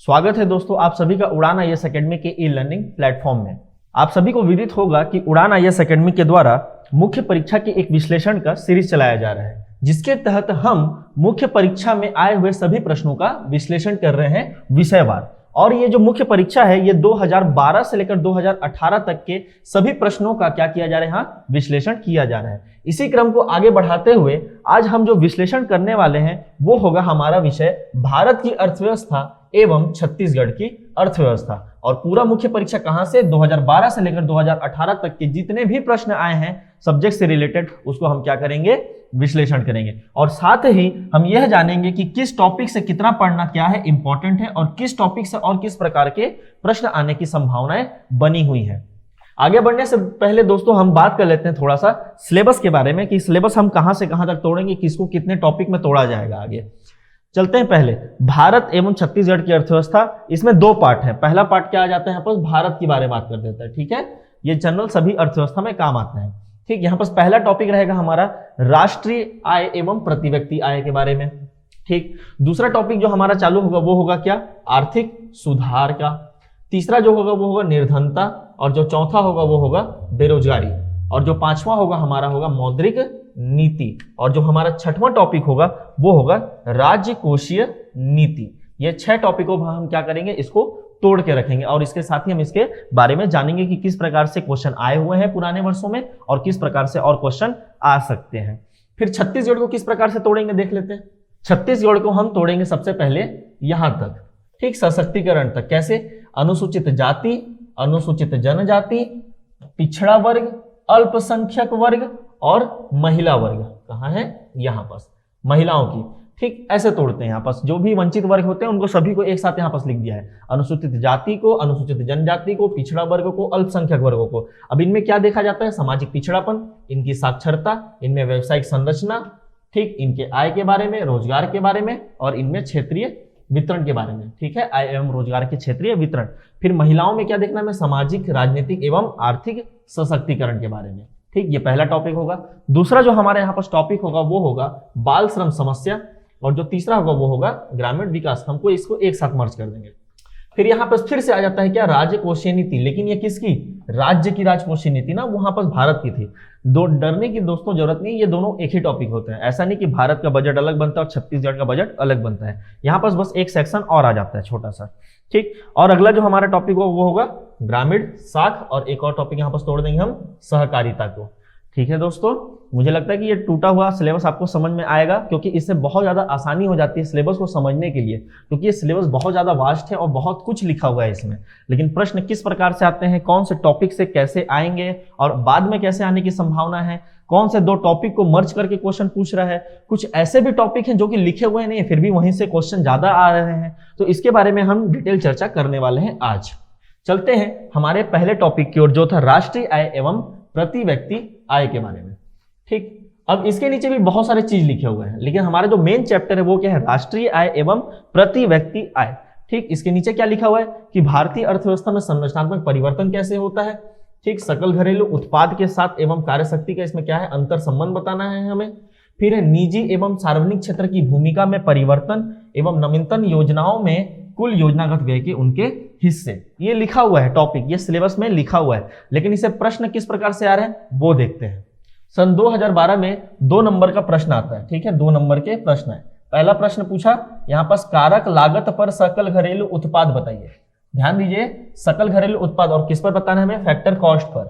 स्वागत है दोस्तों आप सभी का उड़ान आईएएस एकेडमी के ई लर्निंग प्लेटफॉर्म में। आप सभी को विदित होगा कि उड़ान आईएएस एकेडमी के द्वारा मुख्य परीक्षा के एक विश्लेषण का सीरीज चलाया जा रहा है, जिसके तहत हम मुख्य परीक्षा में आए हुए सभी प्रश्नों का विश्लेषण कर रहे हैं विषयवार। और ये जो मुख्य परीक्षा है ये 2012 से लेकर 2018 तक के सभी प्रश्नों का क्या किया जा रहा है, यहाँ विश्लेषण किया जा रहा है। इसी क्रम को आगे बढ़ाते हुए आज हम जो विश्लेषण करने वाले हैं वो होगा हमारा विषय भारत की अर्थव्यवस्था एवं छत्तीसगढ़ की अर्थव्यवस्था। और पूरा मुख्य परीक्षा कहां से 2012 से लेकर 2018 तक के जितने भी प्रश्न आए हैं सब्जेक्ट से रिलेटेड उसको हम क्या करेंगे, विश्लेषण करेंगे। और साथ ही हम यह जानेंगे कि किस टॉपिक से कितना पढ़ना क्या है इंपॉर्टेंट है और किस टॉपिक से और किस प्रकार के प्रश्न आने की संभावनाएं बनी हुई हैं। आगे बढ़ने से पहले दोस्तों हम बात कर लेते हैं थोड़ा सा सिलेबस के बारे में कि सिलेबस हम कहां से कहां तक तोड़ेंगे, किसको कितने टॉपिक में तोड़ा जाएगा। आगे चलते हैं। पहले भारत एवं छत्तीसगढ़ की अर्थव्यवस्था, इसमें दो पार्ट है। पहला पार्ट क्या आ जाता है, यहाँ पर भारत के बारे में बात कर देता है। ठीक है, ये जनरल सभी अर्थव्यवस्था में काम आते हैं। ठीक, यहाँ पर पहला टॉपिक रहेगा हमारा राष्ट्रीय आय एवं प्रति व्यक्ति आय के बारे में। ठीक, दूसरा टॉपिक जो हमारा चालू होगा वो होगा क्या, आर्थिक सुधार का। तीसरा जो होगा वो होगा निर्धनता, और जो चौथा होगा वो होगा बेरोजगारी, और जो पांचवा होगा हमारा होगा मौद्रिक नीति, और जो हमारा छठवां टॉपिक होगा वो होगा राज्य कोषीय नीति। ये 6 टॉपिकों को हम क्या करेंगे, इसको तोड़ के रखेंगे और इसके साथ ही हम इसके बारे में जानेंगे कि किस प्रकार से क्वेश्चन आए हुए हैं पुराने वर्षों में और किस प्रकार से और क्वेश्चन आ सकते हैं। फिर छत्तीसगढ़ को किस प्रकार से तोड़ेंगे देख लेते हैं। छत्तीसगढ़ को हम तोड़ेंगे सबसे पहले यहां तक, ठीक, सशक्तिकरण तक। कैसे, अनुसूचित जाति, अनुसूचित जनजाति, पिछड़ा वर्ग, अल्पसंख्यक वर्ग और महिला वर्ग। कहाँ है, यहाँ पास महिलाओं की। ठीक, ऐसे तोड़ते हैं। यहाँ पास जो भी वंचित वर्ग होते हैं उनको सभी को एक साथ यहाँ पास लिख दिया है। अनुसूचित जाति को, अनुसूचित जनजाति को, पिछड़ा वर्ग को, अल्पसंख्यक वर्गों को। अब इनमें क्या देखा जाता है, सामाजिक पिछड़ापन, इनकी साक्षरता, इनमें व्यवसायिक संरचना, ठीक, इनके आय के बारे में, रोजगार के बारे में, और इनमें क्षेत्रीय वितरण के बारे में। ठीक है, आय एवं रोजगार के क्षेत्रीय वितरण। फिर महिलाओं में क्या देखना है, सामाजिक, राजनीतिक एवं आर्थिक सशक्तिकरण के बारे में। ठीक, ये पहला टॉपिक होगा। दूसरा जो हमारे यहाँ पर टॉपिक होगा वो होगा बाल श्रम समस्या, और जो तीसरा होगा वो होगा ग्रामीण विकास। हमको इसको एक साथ मर्ज कर देंगे। फिर यहाँ पर फिर से आ जाता है क्या, राजकोषीय नीति, लेकिन ये किसकी, राज्य की राजकोषीय नीति ना, वहां पर भारत की थी। दो डरने की दोस्तों जरूरत नहीं, ये दोनों एक ही टॉपिक होते हैं। ऐसा नहीं कि भारत का बजट अलग बनता है और छत्तीसगढ़ का बजट अलग बनता है। यहाँ पर बस एक सेक्शन और आ जाता है छोटा सा। ठीक, और अगला जो हमारा टॉपिक होगा वो होगा ग्रामीण साख, और एक और टॉपिक यहाँ पर तोड़ देंगे हम सहकारिता को। ठीक है दोस्तों, मुझे लगता है कि ये टूटा हुआ सिलेबस आपको समझ में आएगा, क्योंकि इससे बहुत ज़्यादा आसानी हो जाती है सिलेबस को समझने के लिए, क्योंकि ये सिलेबस बहुत ज़्यादा वास्ट है और बहुत कुछ लिखा हुआ है इसमें। लेकिन प्रश्न किस प्रकार से आते हैं, कौन से टॉपिक से कैसे आएंगे और बाद में कैसे आने की संभावना है, कौन से दो टॉपिक को मर्ज करके क्वेश्चन पूछ रहा है। कुछ ऐसे भी टॉपिक हैं जो कि लिखे हुए नहीं है फिर भी वहीं से क्वेश्चन ज़्यादा आ रहे हैं, तो इसके बारे में हम डिटेल चर्चा करने वाले हैं आज। चलते हैं हमारे पहले टॉपिक की ओर, जो था राष्ट्रीय आय एवं प्रति व्यक्ति आय के बारे में। ठीक, अब इसके नीचे भी बहुत सारे चीज लिखे हुए हैं, लेकिन हमारा जो मेन चैप्टर है वो क्या है, राष्ट्रीय आय एवं प्रति व्यक्ति आय। ठीक, इसके नीचे क्या लिखा हुआ है कि भारतीय अर्थव्यवस्था में संरचनात्मक परिवर्तन कैसे होता है। ठीक, सकल घरेलू उत्पाद के साथ एवं कार्यशक्ति का इसमें क्या है, अंतर संबंध बताना है हमें। फिर है निजी एवं सार्वजनिक क्षेत्र की भूमिका में परिवर्तन एवं नवीनतम योजनाओं में कुल योजनागत व्यय के उनके हिस्से। ये लिखा हुआ है टॉपिक, ये सिलेबस में लिखा हुआ है, लेकिन इसे प्रश्न किस प्रकार से आ रहे हैं वो देखते हैं। सन 2012 में 2 नंबर का प्रश्न आता है। ठीक है, 2 नंबर के प्रश्न है। पहला प्रश्न पूछा यहाँ पर कारक लागत पर सकल घरेलू उत्पाद बताइए। ध्यान दीजिए, सकल घरेलू उत्पाद और किस पर बताना है हमें, फैक्टर कॉस्ट पर।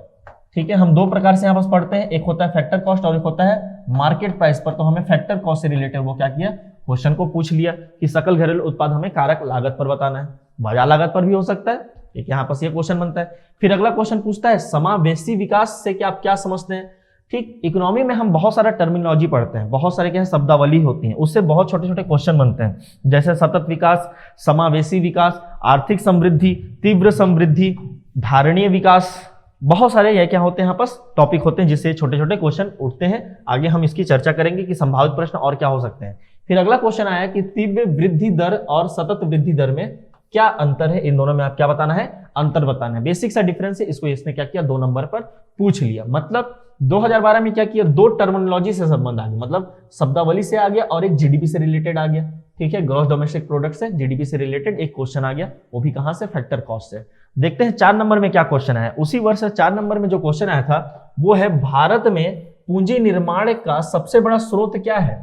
ठीक है, हम 2 प्रकार से यहाँ पर पढ़ते हैं, एक होता है फैक्टर कॉस्ट और एक होता है मार्केट प्राइस पर। तो हमें फैक्टर कॉस्ट से रिलेटेड वो क्या किया, क्वेश्चन को पूछ लिया कि सकल घरेलू उत्पाद हमें कारक लागत पर बताना है, बाजार लागत पर भी हो सकता है। एक यहाँ पर ये क्वेश्चन बनता है। फिर अगला क्वेश्चन पूछता है समावेशी विकास से क्या आप क्या समझते हैं। ठीक, इकोनॉमी में हम बहुत सारा टर्मिनोलॉजी पढ़ते हैं, बहुत सारे क्या शब्दावली होती हैं, उससे बहुत छोटे छोटे क्वेश्चन बनते हैं, जैसे सतत विकास, समावेशी विकास, आर्थिक समृद्धि, तीव्र समृद्धि, धारणीय विकास। बहुत सारे ये क्या होते हैं यहाँ पर टॉपिक होते हैं जिससे छोटे छोटे क्वेश्चन उठते हैं। आगे हम इसकी चर्चा करेंगे कि संभावित प्रश्न और क्या हो सकते हैं। फिर अगला क्वेश्चन आया कि तीव्र वृद्धि दर और सतत वृद्धि दर में क्या अंतर है, इन दोनों में आप क्या बताना है, अंतर बताना है। बेसिक सा डिफरेंस है, इसको इसने क्या किया, 2 नंबर पर पूछ लिया। मतलब 2012 में क्या किया, 2 टर्मिनोलॉजी से संबंध आ गया, मतलब शब्दावली से आ गया और एक जीडीपी से रिलेटेड आ गया। ठीक है, ग्रॉस डोमेस्टिक प्रोडक्ट से, जीडीपी से रिलेटेड एक क्वेश्चन आ गया, वो भी कहां से, फैक्टर कॉस्ट से। देखते हैं 4 नंबर में क्या क्वेश्चन आया। उसी वर्ष 4 नंबर में जो क्वेश्चन आया था वो है, भारत में पूंजी निर्माण का सबसे बड़ा स्रोत क्या है।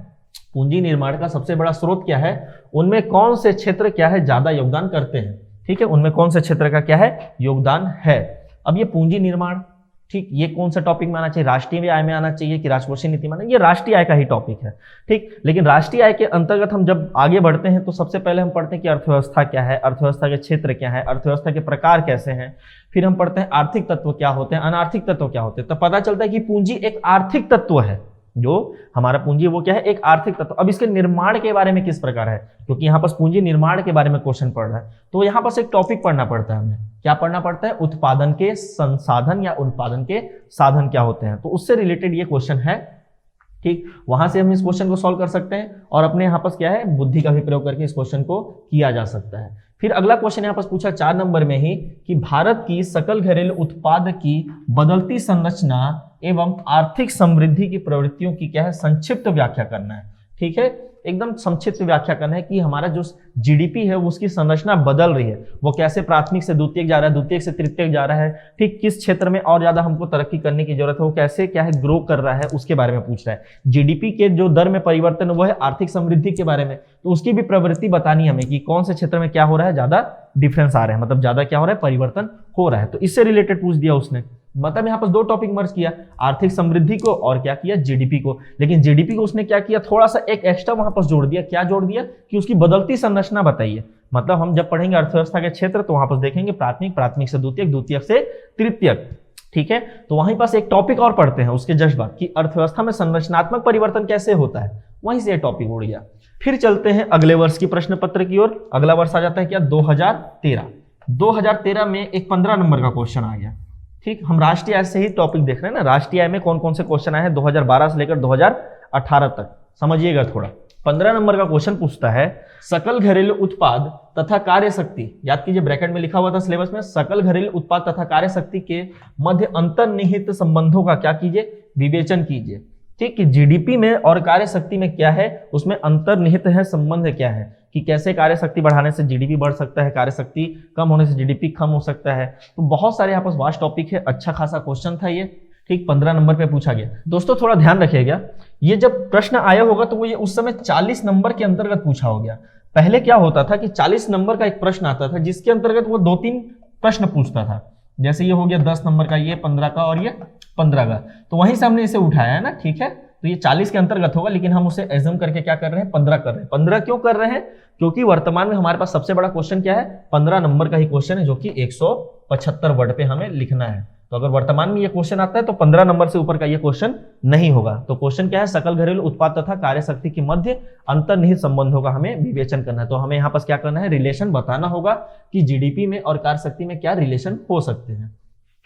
पूंजी निर्माण का सबसे बड़ा स्रोत क्या है, उनमें कौन से क्षेत्र क्या है ज्यादा योगदान करते हैं। ठीक है, उनमें कौन से क्षेत्र का क्या है योगदान है। अब ये पूंजी निर्माण, ठीक, ये कौन सा टॉपिक में आना चाहिए, राष्ट्रीय आय में आना चाहिए कि राजकोषीय नीति में, ये राष्ट्रीय आय का ही टॉपिक है। ठीक, लेकिन राष्ट्रीय आय के अंतर्गत हम जब आगे बढ़ते हैं तो सबसे पहले हम पढ़ते हैं कि अर्थव्यवस्था क्या है, अर्थव्यवस्था के क्षेत्र क्या है, अर्थव्यवस्था के प्रकार कैसे हैं, फिर हम पढ़ते हैं आर्थिक तत्व क्या होते हैं, अनार्थिक तत्व क्या होते हैं। तो पता चलता है कि पूंजी एक आर्थिक तत्व है, जो हमारा पूंजी वो क्या है, एक आर्थिक तत्व। अब इसके निर्माण के बारे में किस प्रकार है, क्योंकि यहाँ पर पूंजी निर्माण के बारे में क्वेश्चन पढ़ रहा है, तो यहाँ पर एक टॉपिक पढ़ना पड़ता है हमें। क्या पढ़ना पड़ता है, उत्पादन के संसाधन या उत्पादन के साधन क्या होते हैं, तो उससे रिलेटेड ये क्वेश्चन है। ठीक, वहां से हम इस क्वेश्चन को सॉल्व कर सकते हैं और अपने यहाँ पर क्या है, बुद्धि का भी प्रयोग करके इस क्वेश्चन को किया जा सकता है। फिर अगला क्वेश्चन यहाँ पर पूछा 4 नंबर में ही कि भारत की सकल घरेलू उत्पाद की बदलती संरचना एवं आर्थिक समृद्धि की प्रवृत्तियों की क्या है, संक्षिप्त व्याख्या करना है। ठीक है, एकदम संक्षिप्त व्याख्या करना है कि हमारा जो जीडीपी है उसकी संरचना बदल रही है, वो कैसे प्राथमिक से द्वितीयक जा रहा है, द्वितीयक से तृतीयक जा रहा है। ठीक, किस क्षेत्र में और ज्यादा हमको तरक्की करने की जरूरत है, वो कैसे क्या है ग्रो कर रहा है, उसके बारे में पूछ रहा है। जीडीपी के जो दर में परिवर्तन वो है आर्थिक समृद्धि के बारे में, तो उसकी भी प्रवृत्ति बतानी हमें कि कौन से क्षेत्र में क्या हो रहा है, ज्यादा डिफरेंस आ रहा है, मतलब ज्यादा क्या हो रहा है, परिवर्तन हो रहा है। तो इससे रिलेटेड पूछ दिया उसने, मतलब यहाँ पर 2 टॉपिक मर्ज किया, आर्थिक समृद्धि को और क्या किया, जीडीपी को। लेकिन जीडीपी को उसने क्या किया, थोड़ा सा एक एक्स्ट्रा वहां पर जोड़ दिया। क्या जोड़ दिया कि उसकी बदलती संरचना बताइए। मतलब हम जब पढ़ेंगे अर्थव्यवस्था के क्षेत्र तो वहां पर देखेंगे प्राथमिक, प्राथमिक से द्वितीयक, द्वितीयक से तृतीयक। ठीक है, तो वहीं पास एक टॉपिक और पढ़ते हैं उसके जस्ट बाद कि अर्थव्यवस्था में संरचनात्मक परिवर्तन कैसे होता है, वहीं से टॉपिक उड़ गया। फिर चलते हैं अगले वर्ष की प्रश्न पत्र की ओर। अगला वर्ष आ जाता है क्या, 2013। 2013 में एक 15 नंबर का क्वेश्चन आ गया। ठीक, हम राष्ट्रीय आय से ही टॉपिक देख रहे हैं ना, राष्ट्रीय आय में कौन कौन से क्वेश्चन आए हैं 2012 से लेकर 2018 तक, समझिएगा थोड़ा। 15 नंबर का क्वेश्चन पूछता है, सकल घरेलू उत्पाद तथा कार्य शक्ति, याद कीजिए ब्रैकेट में लिखा हुआ था सिलेबस में, सकल घरेलू उत्पाद तथा कार्य शक्ति के मध्य अंतर्निहित संबंधों का क्या कीजिए, विवेचन कीजिए। ठीक, कि जीडीपी में और कार्य शक्ति में क्या है, उसमें अंतर्निहित है संबंध क्या है, कि कैसे कार्य शक्ति बढ़ाने से जीडीपी बढ़ सकता है, कार्य शक्ति कम होने से जीडीपी कम हो सकता है। तो बहुत सारे यहाँ पर वास्ट टॉपिक है, अच्छा खासा क्वेश्चन था ये। ठीक, 15 नंबर पे पूछा गया। दोस्तों थोड़ा ध्यान रखिएगा, ये जब प्रश्न आया होगा तो वो ये उस समय 40 नंबर के अंतर्गत पूछा हो गया। पहले क्या होता था कि 40 नंबर का एक प्रश्न आता था जिसके अंतर्गत वो 2-3 प्रश्न पूछता था। जैसे ये हो गया 10 नंबर का, ये 15 का और ये 15 का, तो वहीं से हमने इसे उठाया है ना। ठीक है, तो ये 40 के अंतर्गत होगा, लेकिन हम उसे एज्यूम करके क्या कर रहे हैं, 15 कर रहे हैं। 15 क्यों कर रहे हैं, क्योंकि वर्तमान में हमारे पास सबसे बड़ा क्वेश्चन क्या है, 15 नंबर का ही क्वेश्चन है, जो कि 175 वर्ड पे हमें लिखना है। तो अगर वर्तमान में ये क्वेश्चन आता है तो 15 नंबर से ऊपर का ये क्वेश्चन नहीं होगा। तो क्वेश्चन क्या है, सकल घरेलू उत्पाद तथा कार्य शक्ति के मध्य अंतर्निहित संबंधों का हमें विवेचन करना है। तो हमें यहाँ पर क्या करना है, रिलेशन बताना होगा कि जीडीपी में और कार्य शक्ति में क्या रिलेशन हो सकते हैं।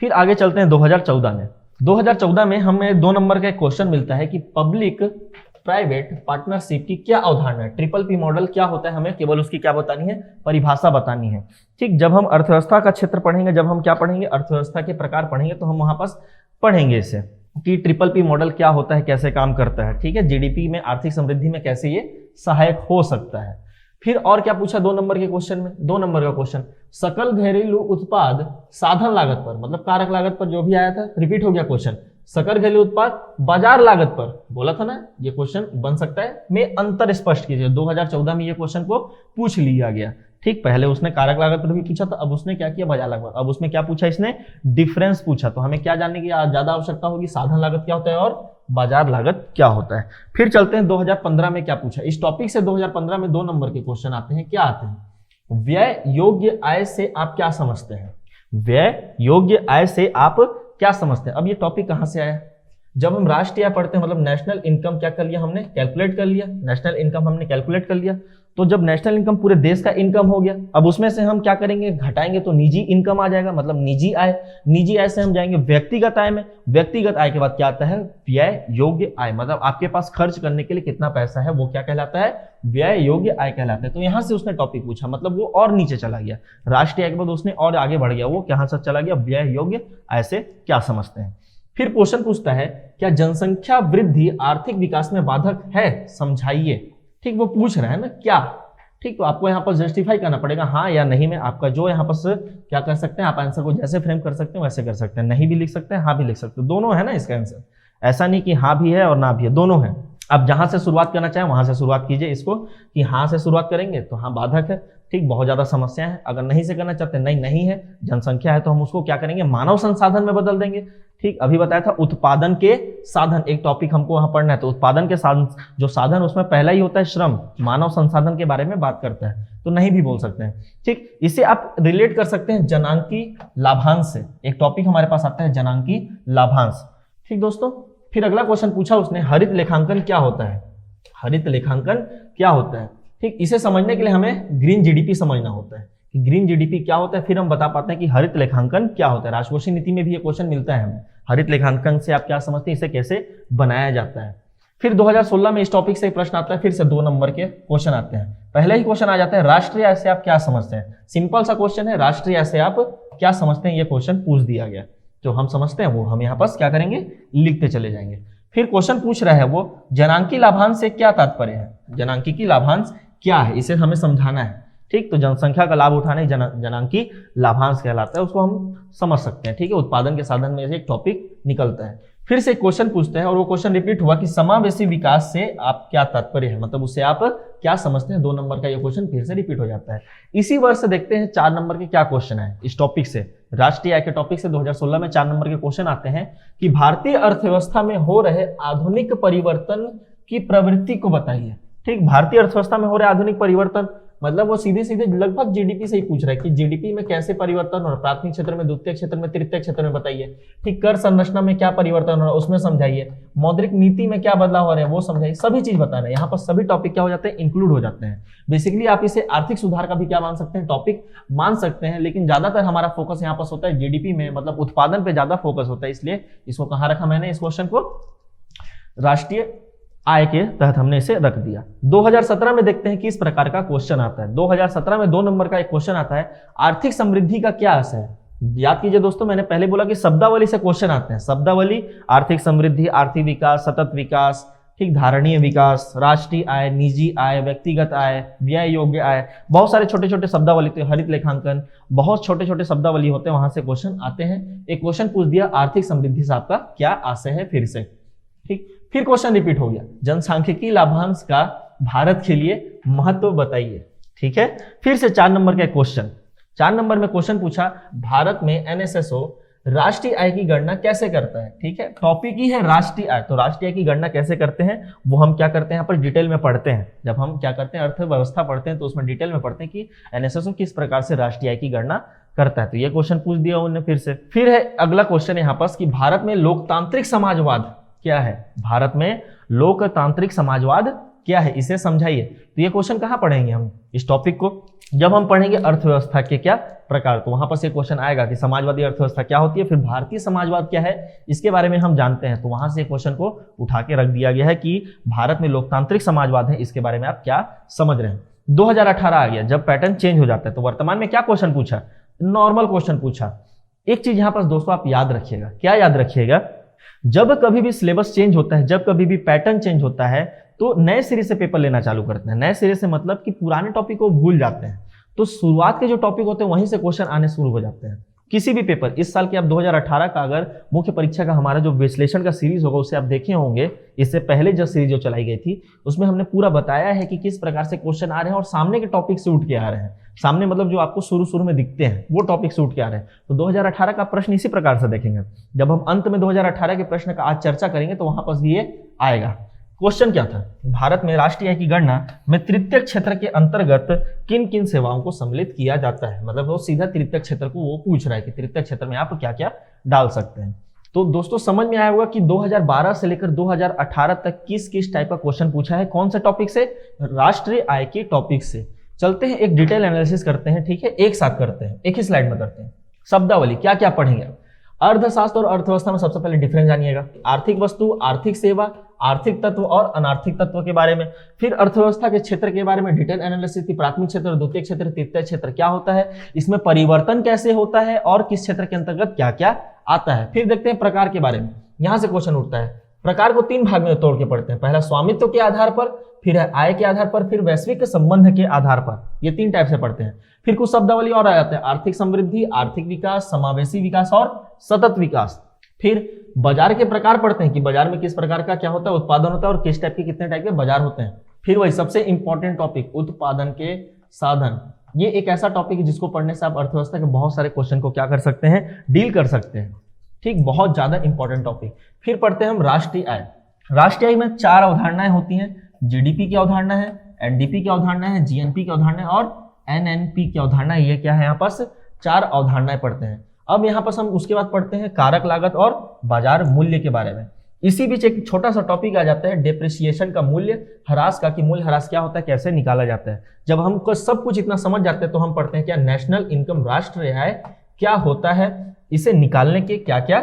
फिर आगे चलते हैं 2014 में। 2014 में हमें 2 नंबर का एक क्वेश्चन मिलता है कि पब्लिक प्राइवेट पार्टनरशिप की क्या अवधारणा है, ट्रिपल पी मॉडल क्या होता है, हमें केवल उसकी क्या बतानी है, परिभाषा बतानी है। ठीक, जब हम अर्थव्यवस्था का क्षेत्र पढ़ेंगे, जब हम क्या पढ़ेंगे, अर्थव्यवस्था के प्रकार पढ़ेंगे, तो हम वहां पास पढ़ेंगे इसे कि ट्रिपल पी मॉडल क्या होता है, कैसे काम करता है। ठीक है, जीडीपी में, आर्थिक समृद्धि में कैसे ये सहायक हो सकता है। फिर और क्या पूछा 2 नंबर के क्वेश्चन में, 2 नंबर का क्वेश्चन, सकल घरेलू उत्पाद साधन लागत पर, मतलब कारक लागत पर जो भी आया था, रिपीट हो गया क्वेश्चन। सकल घरेलू उत्पाद बाजार लागत पर, बोला था ना, ये क्वेश्चन बन सकता है, में अंतर स्पष्ट कीजिए। 2014 में ये क्वेश्चन को पूछ लिया गया। ठीक, पहले उसने कारक लागत पर भी पूछा था, अब उसने क्या किया, बाजार लागत। अब उसमें क्या पूछा, इसने डिफरेंस पूछा। तो हमें क्या जानने की ज्यादा आवश्यकता होगी, साधन लागत क्या होता है और बाजार लागत क्या होता है। फिर चलते हैं 2015 में क्या पूछा। इस टॉपिक से 2015 में 2 नंबर के क्वेश्चन आते हैं। क्या आते हैं, व्यय योग्य आय से आप क्या समझते हैं, व्यय योग्य आय से आप क्या समझते हैं। अब ये टॉपिक कहां से आया, जब हम राष्ट्रीय आय पढ़ते हैं, मतलब नेशनल इनकम क्या कर लिया हमने, कैलकुलेट कर लिया, नेशनल इनकम हमने कैलकुलेट कर लिया। तो जब नेशनल इनकम पूरे देश का इनकम हो गया, अब उसमें से हम क्या करेंगे, घटाएंगे तो निजी इनकम आ जाएगा, मतलब निजी आय। निजी आय से हम जाएंगे व्यक्तिगत आय में, व्यक्तिगत आय के बाद क्या आता है, व्यय योग्य आय, मतलब आपके पास खर्च करने के लिए कितना पैसा है, वो क्या कहलाता है, व्यय योग्य आय कहलाता है। तो यहां से उसने टॉपिक पूछा, मतलब वो और नीचे चला गया, राष्ट्रीय आय के बाद उसने और आगे बढ़ गया, वो कहां से चला गया, व्यय योग्य आय से क्या समझते हैं। फिर क्वेश्चन पूछता है, क्या जनसंख्या वृद्धि आर्थिक विकास में बाधक है, समझाइए। ठीक, वो पूछ रहा है ना क्या, ठीक, तो आपको यहाँ पर जस्टिफाई करना पड़ेगा हाँ या नहीं में। आपका जो यहाँ पर क्या कर सकते हैं, आप आंसर को जैसे फ्रेम कर सकते हैं वैसे कर सकते हैं, नहीं भी लिख सकते हैं हाँ भी लिख सकते हैं, दोनों है ना इसका आंसर। ऐसा नहीं कि हाँ भी है और ना भी है, दोनों है। आप जहां से शुरुआत करना चाहें वहां से शुरुआत कीजिए इसको, कि हाँ से शुरुआत करेंगे तो हाँ बाधक है, ठीक, बहुत ज्यादा समस्या है। अगर नहीं से करना चाहते हैं, नहीं है, जनसंख्या है, तो हम उसको क्या करेंगे, मानव संसाधन में बदल देंगे। ठीक, अभी बताया था उत्पादन के साधन, एक टॉपिक हमको वहां पढ़ना है, तो उत्पादन के साधन, जो साधन उसमें पहला ही होता है श्रम, मानव संसाधन के बारे में बात करता है, तो नहीं भी बोल सकते हैं। ठीक, इसे आप रिलेट कर सकते हैं जनांकी लाभांश से। एक टॉपिक हमारे पास आता है जनांकी लाभांश। ठीक दोस्तों, फिर अगला क्वेश्चन पूछा उसने, हरित लेखांकन क्या होता है। हरित लेखांकन क्या होता है, ठीक, इसे समझने के लिए हमें ग्रीन जीडीपी समझना होता है कि ग्रीन जीडीपी क्या होता है, फिर हम बता पाते हैं कि हरित लेखांकन क्या होता है। राजकोषीय नीति में भी ये क्वेश्चन मिलता है हमें, हरित लेखांकन से आप क्या समझते हैं, इसे कैसे बनाया जाता है। फिर 2016 में इस टॉपिक से एक प्रश्न आता है, फिर से 2 नंबर के क्वेश्चन आते हैं। पहले ही क्वेश्चन आ जाता है, राष्ट्रीय आय से आप क्या समझते हैं। सिंपल सा क्वेश्चन है, राष्ट्रीय आय से आप क्या समझते हैं, ये क्वेश्चन पूछ दिया गया। जो हम समझते हैं वो हम यहाँ पर क्या करेंगे, लिखते चले जाएंगे। फिर क्वेश्चन पूछ रहा है वो, जनांकी लाभांश से क्या तात्पर्य है। जनांकी की लाभांश क्या है, इसे हमें समझाना है। ठीक, तो जनसंख्या का लाभ उठाने जनांकी लाभांश कहलाता है, उसको हम समझ सकते हैं। ठीक है, उत्पादन के साधन में से एक टॉपिक निकलता है। फिर से क्वेश्चन पूछते हैं और वो क्वेश्चन रिपीट हुआ कि समावेशी विकास से आप क्या तात्पर्य है, मतलब उससे आप क्या समझते हैं। 2 नंबर का ये क्वेश्चन फिर से रिपीट हो जाता है। इसी वर्ष से देखते हैं 4 नंबर के क्या क्वेश्चन है इस टॉपिक से, राष्ट्रीय आय के टॉपिक से 2016 में 4 नंबर के क्वेश्चन आते हैं कि भारतीय अर्थव्यवस्था में हो रहे आधुनिक परिवर्तन की प्रवृत्ति को बताइए। ठीक, भारतीय अर्थव्यवस्था में हो रहे आधुनिक परिवर्तन, मतलब वो सीधे सीधे लगभग जीडीपी से ही पूछ रहा है कि जीडीपी में कैसे परिवर्तन हो रहा है, प्राथमिक क्षेत्र में, द्वितीय क्षेत्र में, तृतीय क्षेत्र में बताइए। ठीक, कर संरचना में क्या परिवर्तन हो रहा है उसमें समझाइए, मौद्रिक नीति में क्या बदलाव हो रहा है वो समझाइए, सभी चीज बताना है। यहाँ पर सभी टॉपिक क्या हो जाते हैं, इंक्लूड हो जाते हैं। बेसिकली आप इसे आर्थिक सुधार का भी क्या मान सकते हैं, टॉपिक मान सकते हैं, लेकिन ज्यादातर हमारा फोकस यहाँ पर होता है जीडीपी में, मतलब उत्पादन पे ज्यादा फोकस होता है, इसलिए इसको कहाँ रखा मैंने, इस क्वेश्चन को राष्ट्रीय आय के तहत हमने इसे रख दिया। 2017 में देखते हैं किस प्रकार का क्वेश्चन आता है। 2017 में 2 नंबर का एक क्वेश्चन आता है, आर्थिक समृद्धि का क्या अर्थ है। याद कीजिए दोस्तों, मैंने पहले बोला कि शब्दावली से क्वेश्चन आते हैं। शब्दावली, आर्थिक समृद्धि, आर्थिक विकास, सतत विकास, ठीक, धारणीय विकास, राष्ट्रीय आय, निजी आय, व्यक्तिगत आय, व्यय योग्य आय, बहुत सारे छोटे छोटे शब्दावली, तो हरित लेखांकन, बहुत छोटे छोटे शब्दावली होते हैं, वहां से क्वेश्चन आते हैं। एक क्वेश्चन पूछ दिया, आर्थिक समृद्धि से आपका क्या आशय है, फिर से। ठीक, फिर क्वेश्चन रिपीट हो गया, जनसांख्यिकी लाभांश का भारत के लिए महत्व बताइए। ठीक है, फिर से 4 नंबर का क्वेश्चन, 4 नंबर में क्वेश्चन पूछा, भारत में एनएसएसओ राष्ट्रीय आय की गणना कैसे करता है। ठीक है, टॉपिक ही है राष्ट्रीय आय, तो राष्ट्रीय आय की गणना कैसे करते हैं वो हम क्या करते हैं यहाँ पर डिटेल में पढ़ते हैं। जब हम क्या करते हैं, अर्थव्यवस्था पढ़ते हैं, तो उसमें डिटेल में पढ़ते हैं कि एनएसएसओ किस प्रकार से राष्ट्रीय आय की गणना करता है। तो ये क्वेश्चन पूछ दिया उन्होंने फिर से। फिर है अगला क्वेश्चन यहाँ पर कि भारत में लोकतांत्रिक समाजवाद क्या है। भारत में लोकतांत्रिक समाजवाद क्या है, इसे समझाइए। तो ये क्वेश्चन कहाँ पढ़ेंगे हम इस टॉपिक को, जब हम पढ़ेंगे अर्थव्यवस्था के क्या प्रकार, तो वहां पर से क्वेश्चन आएगा कि समाजवादी अर्थव्यवस्था क्या होती है, फिर भारतीय समाजवाद क्या है, इसके बारे में हम जानते हैं। तो वहां से क्वेश्चन को उठा के रख दिया गया है कि भारत में लोकतांत्रिक समाजवाद है, इसके बारे में आप क्या समझ रहे हैं। 2018 आ गया, जब पैटर्न चेंज हो जाता है, तो वर्तमान में क्या क्वेश्चन पूछा, नॉर्मल क्वेश्चन पूछा। एक चीज यहाँ पर दोस्तों आप याद रखिएगा, क्या याद रखिएगा, जब कभी भी सिलेबस चेंज होता है, जब कभी भी पैटर्न चेंज होता है, तो नए सिरे से पेपर लेना चालू करते हैं। नए सिरे से मतलब कि पुराने टॉपिक को भूल जाते हैं, तो शुरुआत के जो टॉपिक होते हैं वहीं से क्वेश्चन आने शुरू हो जाते हैं। किसी भी पेपर, इस साल के आप 2018 का अगर मुख्य परीक्षा का हमारा जो विश्लेषण का सीरीज होगा उसे आप देखे होंगे, इससे पहले जो सीरीज जो चलाई गई थी उसमें हमने पूरा बताया है कि किस प्रकार से क्वेश्चन आ रहे हैं और सामने के टॉपिक से उठ के आ रहे हैं। सामने मतलब जो आपको शुरू में दिखते हैं वो टॉपिक से उठ के आ रहे हैं। तो 2018 का प्रश्न इसी प्रकार से देखेंगे। जब हम अंत में 2018 के प्रश्न का आज चर्चा करेंगे तो वहां पर ये आएगा। क्वेश्चन क्या था, भारत में राष्ट्रीय आय की गणना में तृतीय क्षेत्र के अंतर्गत किन किन सेवाओं को सम्मिलित किया जाता है। मतलब वो सीधा तृतीय क्षेत्र को वो पूछ रहा है कि तृतीय क्षेत्र में आप क्या क्या डाल सकते हैं। तो दोस्तों समझ में आया होगा कि 2012 से लेकर 2018 तक किस किस टाइप का क्वेश्चन पूछा है, कौन सा टॉपिक से, राष्ट्रीय आय के टॉपिक से। चलते हैं एक डिटेल एनालिसिस करते हैं। ठीक है, एक साथ करते हैं, एक ही स्लाइड में करते हैं। शब्दावली क्या क्या पढ़ेंगे, अर्थशास्त्र और अर्थव्यवस्था में सबसे पहले डिफरेंस जानिएगा, आर्थिक वस्तु, आर्थिक सेवा, आर्थिक तत्व और अनार्थिक तत्व के बारे में। फिर अर्थव्यवस्था के क्षेत्र के बारे में डिटेल एनालिसिस की, प्राथमिक क्षेत्र, द्वितीय क्षेत्र, तृतीय क्षेत्र क्या होता है, इसमें परिवर्तन कैसे होता है और किस क्षेत्र के अंतर्गत क्या क्या आता है। फिर देखते हैं प्रकार के बारे में, यहां से क्वेश्चन उठता है, प्रकार को 3 भाग में तोड़ के पढ़ते हैं। पहला स्वामित्व के आधार पर, फिर है आय के आधार पर, फिर वैश्विक संबंध के आधार पर। ये 3 टाइप से पढ़ते हैं। फिर कुछ शब्दावली और आ जाते हैं, आर्थिक समृद्धि, आर्थिक विकास, समावेशी विकास और सतत विकास। फिर बाजार के प्रकार पढ़ते हैं कि बाजार में किस प्रकार का क्या होता है, उत्पादन होता है, और किस टाइप के कितने टाइप के बाजार होते हैं। फिर वही सबसे इंपॉर्टेंट टॉपिक, उत्पादन के साधन। ये एक ऐसा टॉपिक है जिसको पढ़ने से आप अर्थव्यवस्था के बहुत सारे क्वेश्चन को क्या कर सकते हैं, डील कर सकते हैं। ठीक, बहुत ज्यादा इंपॉर्टेंट टॉपिक। फिर पढ़ते हैं हम राष्ट्रीय आय। राष्ट्रीय आय में 4 अवधारणाएं होती हैं। जीडीपी की अवधारणा है, एनडीपी की अवधारणा है, जीएनपी की अवधारणा है और एनएनपी की अवधारणा। ये क्या है, यहाँ पास 4 अवधारणाएं पढ़ते हैं। अब यहाँ पर हम उसके बाद पढ़ते हैं कारक लागत और बाजार मूल्य के बारे में। इसी बीच एक छोटा सा टॉपिक आ जाता है डेप्रिसिएशन का, मूल्य ह्रास का, कि मूल्य ह्रास क्या होता है, कैसे निकाला जाता है। जब हमको सब कुछ इतना समझ जाते हैं तो हम पढ़ते हैं क्या, नेशनल इनकम, राष्ट्रीय आय क्या होता है, इसे निकालने के क्या क्या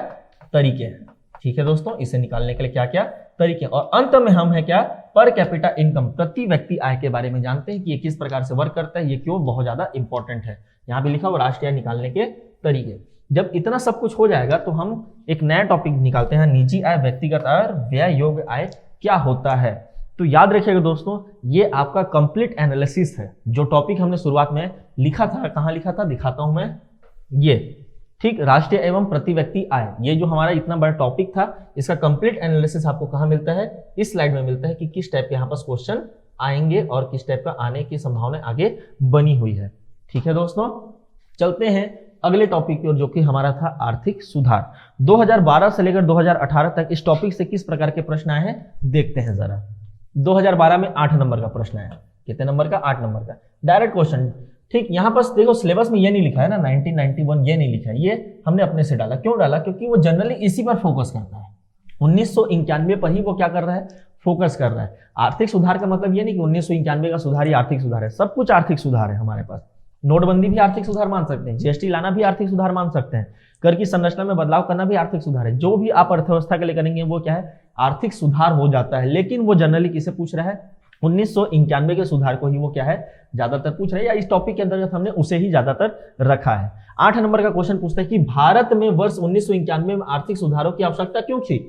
तरीके हैं। ठीक है दोस्तों, इसे निकालने के लिए क्या क्या तरीके। और अंत में हम है क्या, पर कैपिटा इनकम, प्रति व्यक्ति आय के बारे में जानते हैं कि ये किस प्रकार से वर्क करता है, ये क्यों बहुत ज्यादा इंपॉर्टेंट है। यहाँ पे लिखा हुआ राष्ट्रीय आय निकालने के तरीके। जब इतना सब कुछ हो जाएगा तो हम एक नया टॉपिक निकालते हैं, निजी आय, व्यक्तिगत आय और व्यय योग्य आय क्या होता है। तो याद रखिएगा दोस्तों, ये आपका कंप्लीट एनालिसिस है। जो टॉपिक हमने शुरुआत में लिखा था, कहाँ लिखा था, दिखाता हूं मैं, ये ठीक, राष्ट्रीय एवं प्रति व्यक्ति आय। ये जो हमारा इतना बड़ा टॉपिक था, इसका कंप्लीट एनालिसिस आपको कहाँ मिलता है, इस स्लाइड में मिलता है कि किस टाइप के यहाँ पर क्वेश्चन आएंगे और किस टाइप का आने की संभावना आगे बनी हुई है। ठीक है दोस्तों, चलते हैं अगले टॉपिक की ओर, जो कि हमारा था आर्थिक सुधार। 2012 से लेकर 2018 तक इस टॉपिक से किस प्रकार के प्रश्न आए हैं देखते हैं जरा। 2012 में 8 नंबर का प्रश्न आया। कितने नंबर का, 8 नंबर का डायरेक्ट क्वेश्चन। ठीक, यहाँ पर देखो सिलेबस में ये नहीं लिखा है ना, 1991 ये नहीं लिखा है, ये हमने अपने से डाला। क्यों डाला, क्योंकि वो जनरली इसी पर फोकस करता है। 1991 पर ही वो क्या कर रहा है, फोकस कर रहा है। आर्थिक सुधार का मतलब ये नहीं कि 1991 का सुधार ही आर्थिक सुधार है। सब कुछ आर्थिक सुधार है हमारे पास। नोटबंदी भी आर्थिक सुधार मान सकते हैं, जीएसटी लाना भी आर्थिक सुधार मान सकते हैं, कर की संरचना में बदलाव करना भी आर्थिक सुधार है। जो भी आप अर्थव्यवस्था के लिए करेंगे वो क्या है, आर्थिक सुधार हो जाता है। लेकिन वो जनरली किसे पूछ रहा है, 1991 के सुधार को ही वो क्या है, ज्यादातर पूछ रहे हैं, या इस टॉपिक के अंतर्गत हमने उसे ही ज्यादातर रखा है। 8 नंबर का क्वेश्चन पूछता है कि भारत में वर्ष 1991 में आर्थिक सुधारों की आवश्यकता क्यों थी।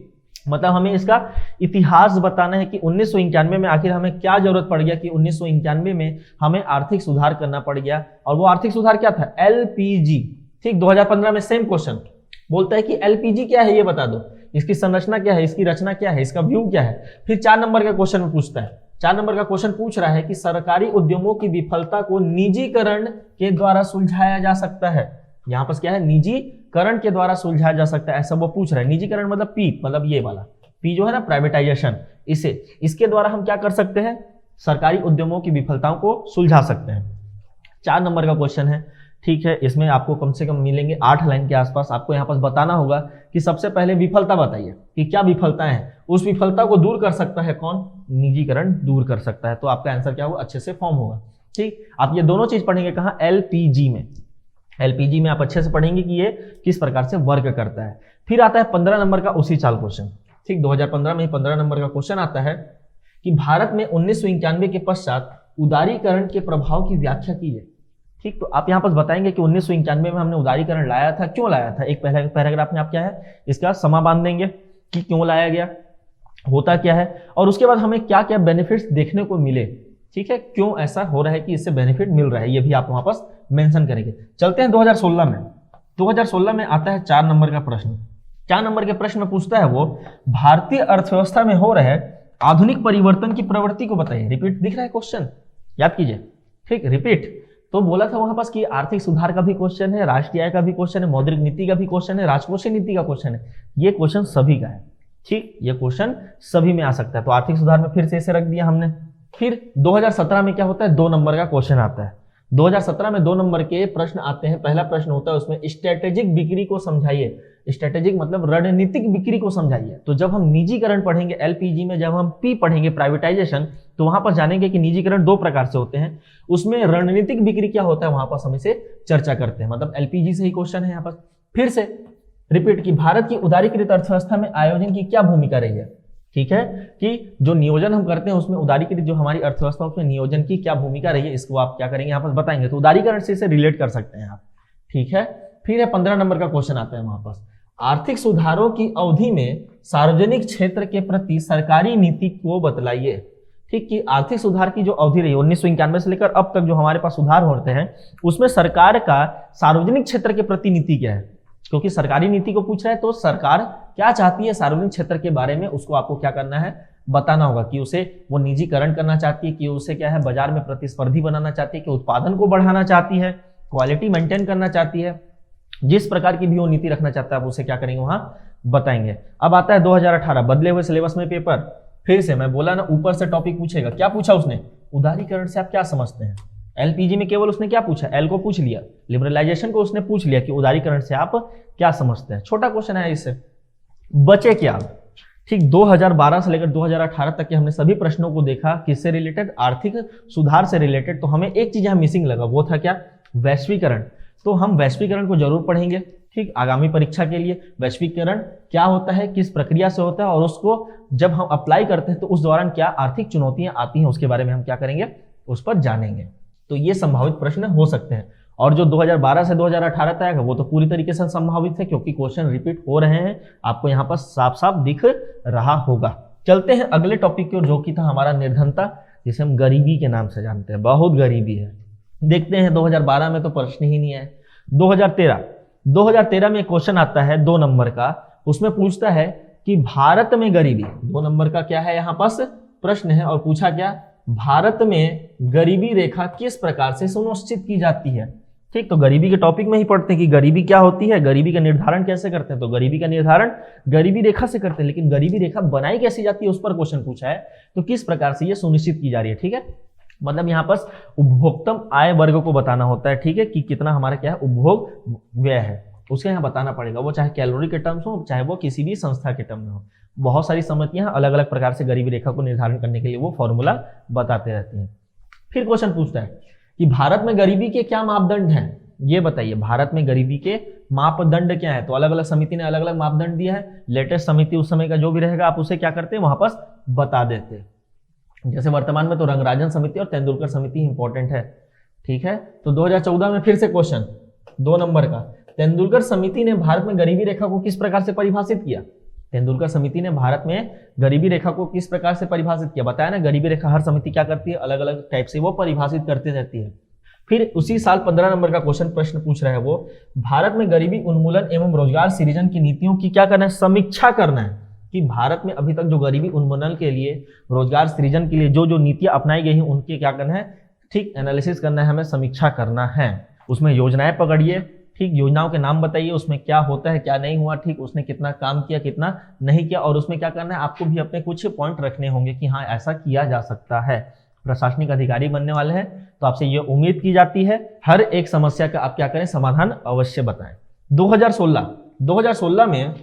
मतलब हमें इसका इतिहास बताना है कि 1991 में आखिर हमें क्या जरूरत पड़ गया कि 1991 में हमें आर्थिक सुधार करना पड़ गया। और वो आर्थिक सुधार क्या था, एलपीजी। ठीक, 2015 में सेम क्वेश्चन बोलता है कि एलपीजी क्या है ये बता दो, इसकी संरचना क्या है, इसकी रचना क्या है, इसका व्यू क्या है। फिर 4 नंबर का क्वेश्चन में पूछता है, 4 नंबर का क्वेश्चन पूछ रहा है कि सरकारी उद्यमों की विफलता को निजीकरण के द्वारा सुलझाया जा सकता है। यहाँ पर क्या है, निजीकरण के द्वारा सुलझाया जा सकता है, ऐसा वो पूछ रहा है। निजीकरण मतलब पी, मतलब ये वाला पी जो है ना, प्राइवेटाइजेशन। इसके द्वारा हम क्या कर सकते हैं, सरकारी उद्यमों की विफलताओं को सुलझा सकते हैं। 4 नंबर का क्वेश्चन है। ठीक है, इसमें आपको कम से कम मिलेंगे 8 लाइन के आसपास। आपको यहाँ पर बताना होगा कि सबसे पहले विफलता बताइए कि क्या विफलताएं हैं, उस विफलता को दूर कर सकता है कौन, निजीकरण दूर कर सकता है। तो आपका आंसर क्या होगा, अच्छे से फॉर्म होगा। ठीक, आप ये दोनों चीज पढ़ेंगे कहाँ, एलपीजी में। एलपीजी में आप अच्छे से पढ़ेंगे कि ये किस प्रकार से वर्क करता है। फिर आता है 15 नंबर का उसी साल क्वेश्चन। ठीक, 2015 में 15 नंबर का क्वेश्चन आता है कि भारत में 1991 के पश्चात उदारीकरण के प्रभाव की व्याख्या कीजिए। ठीक, तो आप यहाँ पर बताएंगे कि 1991 में हमने उदारीकरण लाया था, क्यों लाया था। एक पहले पैराग्राफ में आप क्या है, इसका समा बांध देंगे कि क्यों लाया गया, होता क्या है, और उसके बाद हमें क्या क्या बेनिफिट्स देखने को मिले। ठीक है, क्यों ऐसा हो रहा है कि इससे बेनिफिट मिल रहा है, ये भी आप वहां पर मेंशन करेंगे। चलते हैं 2016 में। 2016 में आता है 4 नंबर का प्रश्न। 4 नंबर के प्रश्न में पूछता है वो, भारतीय अर्थव्यवस्था में हो रहे आधुनिक परिवर्तन की प्रवृत्ति को बताइए। रिपीट दिख रहा है क्वेश्चन, याद कीजिए। ठीक, रिपीट तो बोला था वहां पास कि आर्थिक सुधार का भी क्वेश्चन है, राष्ट्रीय आय का भी क्वेश्चन है, मौद्रिक नीति का भी क्वेश्चन है, राजकोषीय नीति का क्वेश्चन है। ये क्वेश्चन सभी का है। ठीक, ये क्वेश्चन सभी में आ सकता है। तो आर्थिक सुधार में फिर से इसे रख दिया हमने। फिर 2017 में क्या होता है, 2 नंबर का क्वेश्चन आता है। 2017 में 2 नंबर के प्रश्न आते हैं। पहला प्रश्न होता है उसमें, स्ट्रेटेजिक बिक्री को समझाइए। स्ट्रेटेजिक मतलब रणनीतिक बिक्री को समझाइए। तो जब हम निजीकरण पढ़ेंगे एलपीजी में, जब हम पी पढ़ेंगे प्राइवेटाइजेशन, तो वहां पर जानेंगे कि निजीकरण 2 प्रकार से होते हैं। उसमें रणनीतिक बिक्री क्या होता है, वहां पर हम इसे चर्चा करते हैं। मतलब एलपीजी से ही क्वेश्चन है यहाँ पर। फिर से रिपीट की भारत की उदारीकृत अर्थव्यवस्था में आयोजन की क्या भूमिका रही है। ठीक है, कि जो नियोजन हम करते हैं उसमें उदारीकृत जो हमारी अर्थव्यवस्था उसमें नियोजन की क्या भूमिका रही है, इसको आप क्या करेंगे यहाँ पर बताएंगे। तो उदारीकरण से इसे रिलेट कर सकते हैं आप। ठीक है, फिर है 15 नंबर का क्वेश्चन आता है वहां पर, आर्थिक सुधारों की अवधि में सार्वजनिक क्षेत्र के प्रति सरकारी नीति को बतलाइए। ठीक, कि आर्थिक सुधार की जो अवधि रही 1991 से लेकर अब तक जो हमारे पास सुधार होते हैं उसमें सरकार का सार्वजनिक क्षेत्र के प्रति नीति क्या है, क्योंकि सरकारी नीति को पूछ रहा है तो सरकार क्या चाहती है सार्वजनिक क्षेत्र के बारे में उसको आपको क्या करना है, बताना होगा कि उसे वो निजीकरण करना चाहती है, कि उसे क्या है बाजार में प्रतिस्पर्धी बनाना चाहती है, कि उत्पादन को बढ़ाना चाहती है, क्वालिटी मेंटेन करना चाहती है, जिस प्रकार की भी वो नीति रखना चाहता है आप उसे क्या करेंगे वहां बताएंगे। अब आता है 2018 बदले हुए सिलेबस में पेपर, फिर से मैं बोला ना ऊपर से टॉपिक पूछेगा। क्या पूछा उसने, उदारीकरण से आप क्या समझते हैं। एलपीजी में केवल उसने क्या पूछा, एल को पूछ लिया, लिबरलाइजेशन को उसने पूछ लिया कि उदारीकरण से आप क्या समझते हैं। छोटा क्वेश्चन है इससे, बचे क्या। ठीक, 2012 से लेकर 2018 तक के हमने सभी प्रश्नों को देखा किससे रिलेटेड, आर्थिक सुधार से रिलेटेड। तो हमें एक चीज यहाँ मिसिंग लगा, वो था क्या, वैश्वीकरण। तो हम वैश्वीकरण को जरूर पढ़ेंगे। ठीक, आगामी परीक्षा के लिए वैश्वीकरण क्या होता है, किस प्रक्रिया से होता है और उसको जब हम अप्लाई करते हैं तो उस दौरान क्या आर्थिक चुनौतियां आती हैं उसके बारे में हम क्या करेंगे, उस पर जानेंगे। तो ये संभावित प्रश्न हो सकते हैं। और जो 2012 से 2018 तक आएगा वो तो पूरी तरीके से संभावित है क्योंकि क्वेश्चन रिपीट हो रहे हैं, आपको यहाँ पर साफ साफ दिख रहा होगा। चलते हैं अगले टॉपिक की ओर जो कि था हमारा निर्धनता, जिसे हम गरीबी के नाम से जानते हैं। बहुत गरीबी है, देखते हैं 2012 में तो प्रश्न ही नहीं है। 2013 में क्वेश्चन आता है 2 नंबर का, उसमें पूछता है कि भारत में गरीबी, 2 नंबर का क्या है यहाँ पास प्रश्न है और पूछा क्या, भारत में गरीबी रेखा किस प्रकार से सुनिश्चित की जाती है। ठीक, तो गरीबी के टॉपिक में ही पढ़ते हैं कि गरीबी क्या होती है, गरीबी का निर्धारण कैसे करते हैं। तो गरीबी का निर्धारण गरीबी रेखा से करते हैं, लेकिन गरीबी रेखा बनाई कैसी जाती है उस पर क्वेश्चन पूछा है। तो किस प्रकार से ये सुनिश्चित की जा रही है। ठीक है, मतलब यहाँ पर उपभोक्तम आय वर्ग को बताना होता है। ठीक है, कि कितना हमारा क्या है उपभोग व्यय है, उसे यहाँ बताना पड़ेगा, वो चाहे कैलोरी के टर्म्स हो चाहे वो किसी भी संस्था के टर्म में हो। बहुत सारी समितियां अलग अलग प्रकार से गरीबी रेखा को निर्धारण करने के लिए वो फॉर्मूला बताते रहती हैं। फिर क्वेश्चन पूछता है कि भारत में गरीबी के क्या मापदंड हैं, ये बताइए भारत में गरीबी के मापदंड क्या है। तो अलग अलग समिति ने अलग अलग मापदंड दिया है। लेटेस्ट समिति उस समय का जो भी रहेगा आप उसे क्या करते हैं वहां पर बता देते हैं। जैसे वर्तमान में तो रंगराजन समिति और तेंदुलकर समिति इंपॉर्टेंट है। ठीक है, तो 2014 में फिर से क्वेश्चन 2 नंबर का, तेंदुलकर समिति ने भारत में गरीबी रेखा को किस प्रकार से परिभाषित किया। तेंदुलकर समिति ने भारत में गरीबी रेखा को किस प्रकार से परिभाषित किया, बताया ना। गरीबी रेखा हर समिति क्या करती है, अलग अलग टाइप से वो परिभाषित करती रहती है। फिर उसी साल 15 नंबर का क्वेश्चन प्रश्न पूछ रहा है वो, भारत में गरीबी उन्मूलन एवं रोजगार सृजन की नीतियों की क्या करना है, समीक्षा करना है। कि भारत में अभी तक जो गरीबी उन्मूलन के लिए, रोजगार सृजन के लिए जो जो नीतियां अपनाई गई हैं उनके क्या करना है, ठीक एनालिसिस करना है, हमें समीक्षा करना है। उसमें योजनाएं पकड़िए, ठीक योजनाओं के नाम बताइए, उसमें क्या होता है क्या नहीं हुआ, ठीक उसने कितना काम किया कितना नहीं किया, और उसमें क्या करना है आपको भी अपने कुछ पॉइंट रखने होंगे कि हाँ ऐसा किया जा सकता है। प्रशासनिक अधिकारी बनने वाले हैं तो आपसे ये उम्मीद की जाती है हर एक समस्या का आप क्या करें, समाधान अवश्य बताएं। 2016 में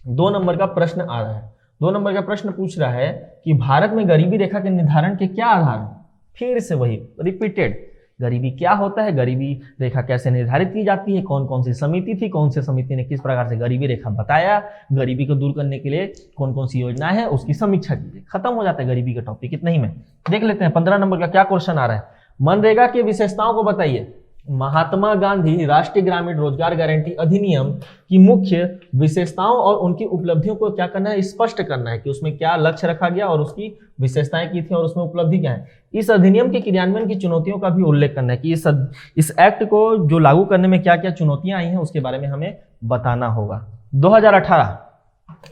2 नंबर का प्रश्न आ रहा है। 2 नंबर का प्रश्न पूछ रहा है कि भारत में गरीबी रेखा के निर्धारण के क्या आधार हैं। फिर से वही रिपीटेड, गरीबी क्या होता है, गरीबी रेखा कैसे निर्धारित की जाती है, कौन कौन सी समिति थी, कौन सी समिति ने किस प्रकार से गरीबी रेखा बताया, गरीबी को दूर करने के लिए कौन कौन सी योजना है उसकी समीक्षा कीजिए। खत्म हो जाता है गरीबी का टॉपिक इतना ही में। देख लेते हैं 15 नंबर का क्या क्वेश्चन आ रहा है, मनरेगा की विशेषताओं को बताइए। महात्मा गांधी राष्ट्रीय ग्रामीण रोजगार गारंटी अधिनियम की मुख्य विशेषताओं और उनकी उपलब्धियों को क्या करना है, स्पष्ट करना है कि उसमें क्या लक्ष्य रखा गया और उसकी विशेषताएं की थी और उसमें उपलब्धि क्या है। इस अधिनियम के क्रियान्वयन की चुनौतियों का भी उल्लेख करना है कि इस एक्ट को जो लागू करने में क्या क्या चुनौतियां आई हैं उसके बारे में हमें बताना होगा। 2018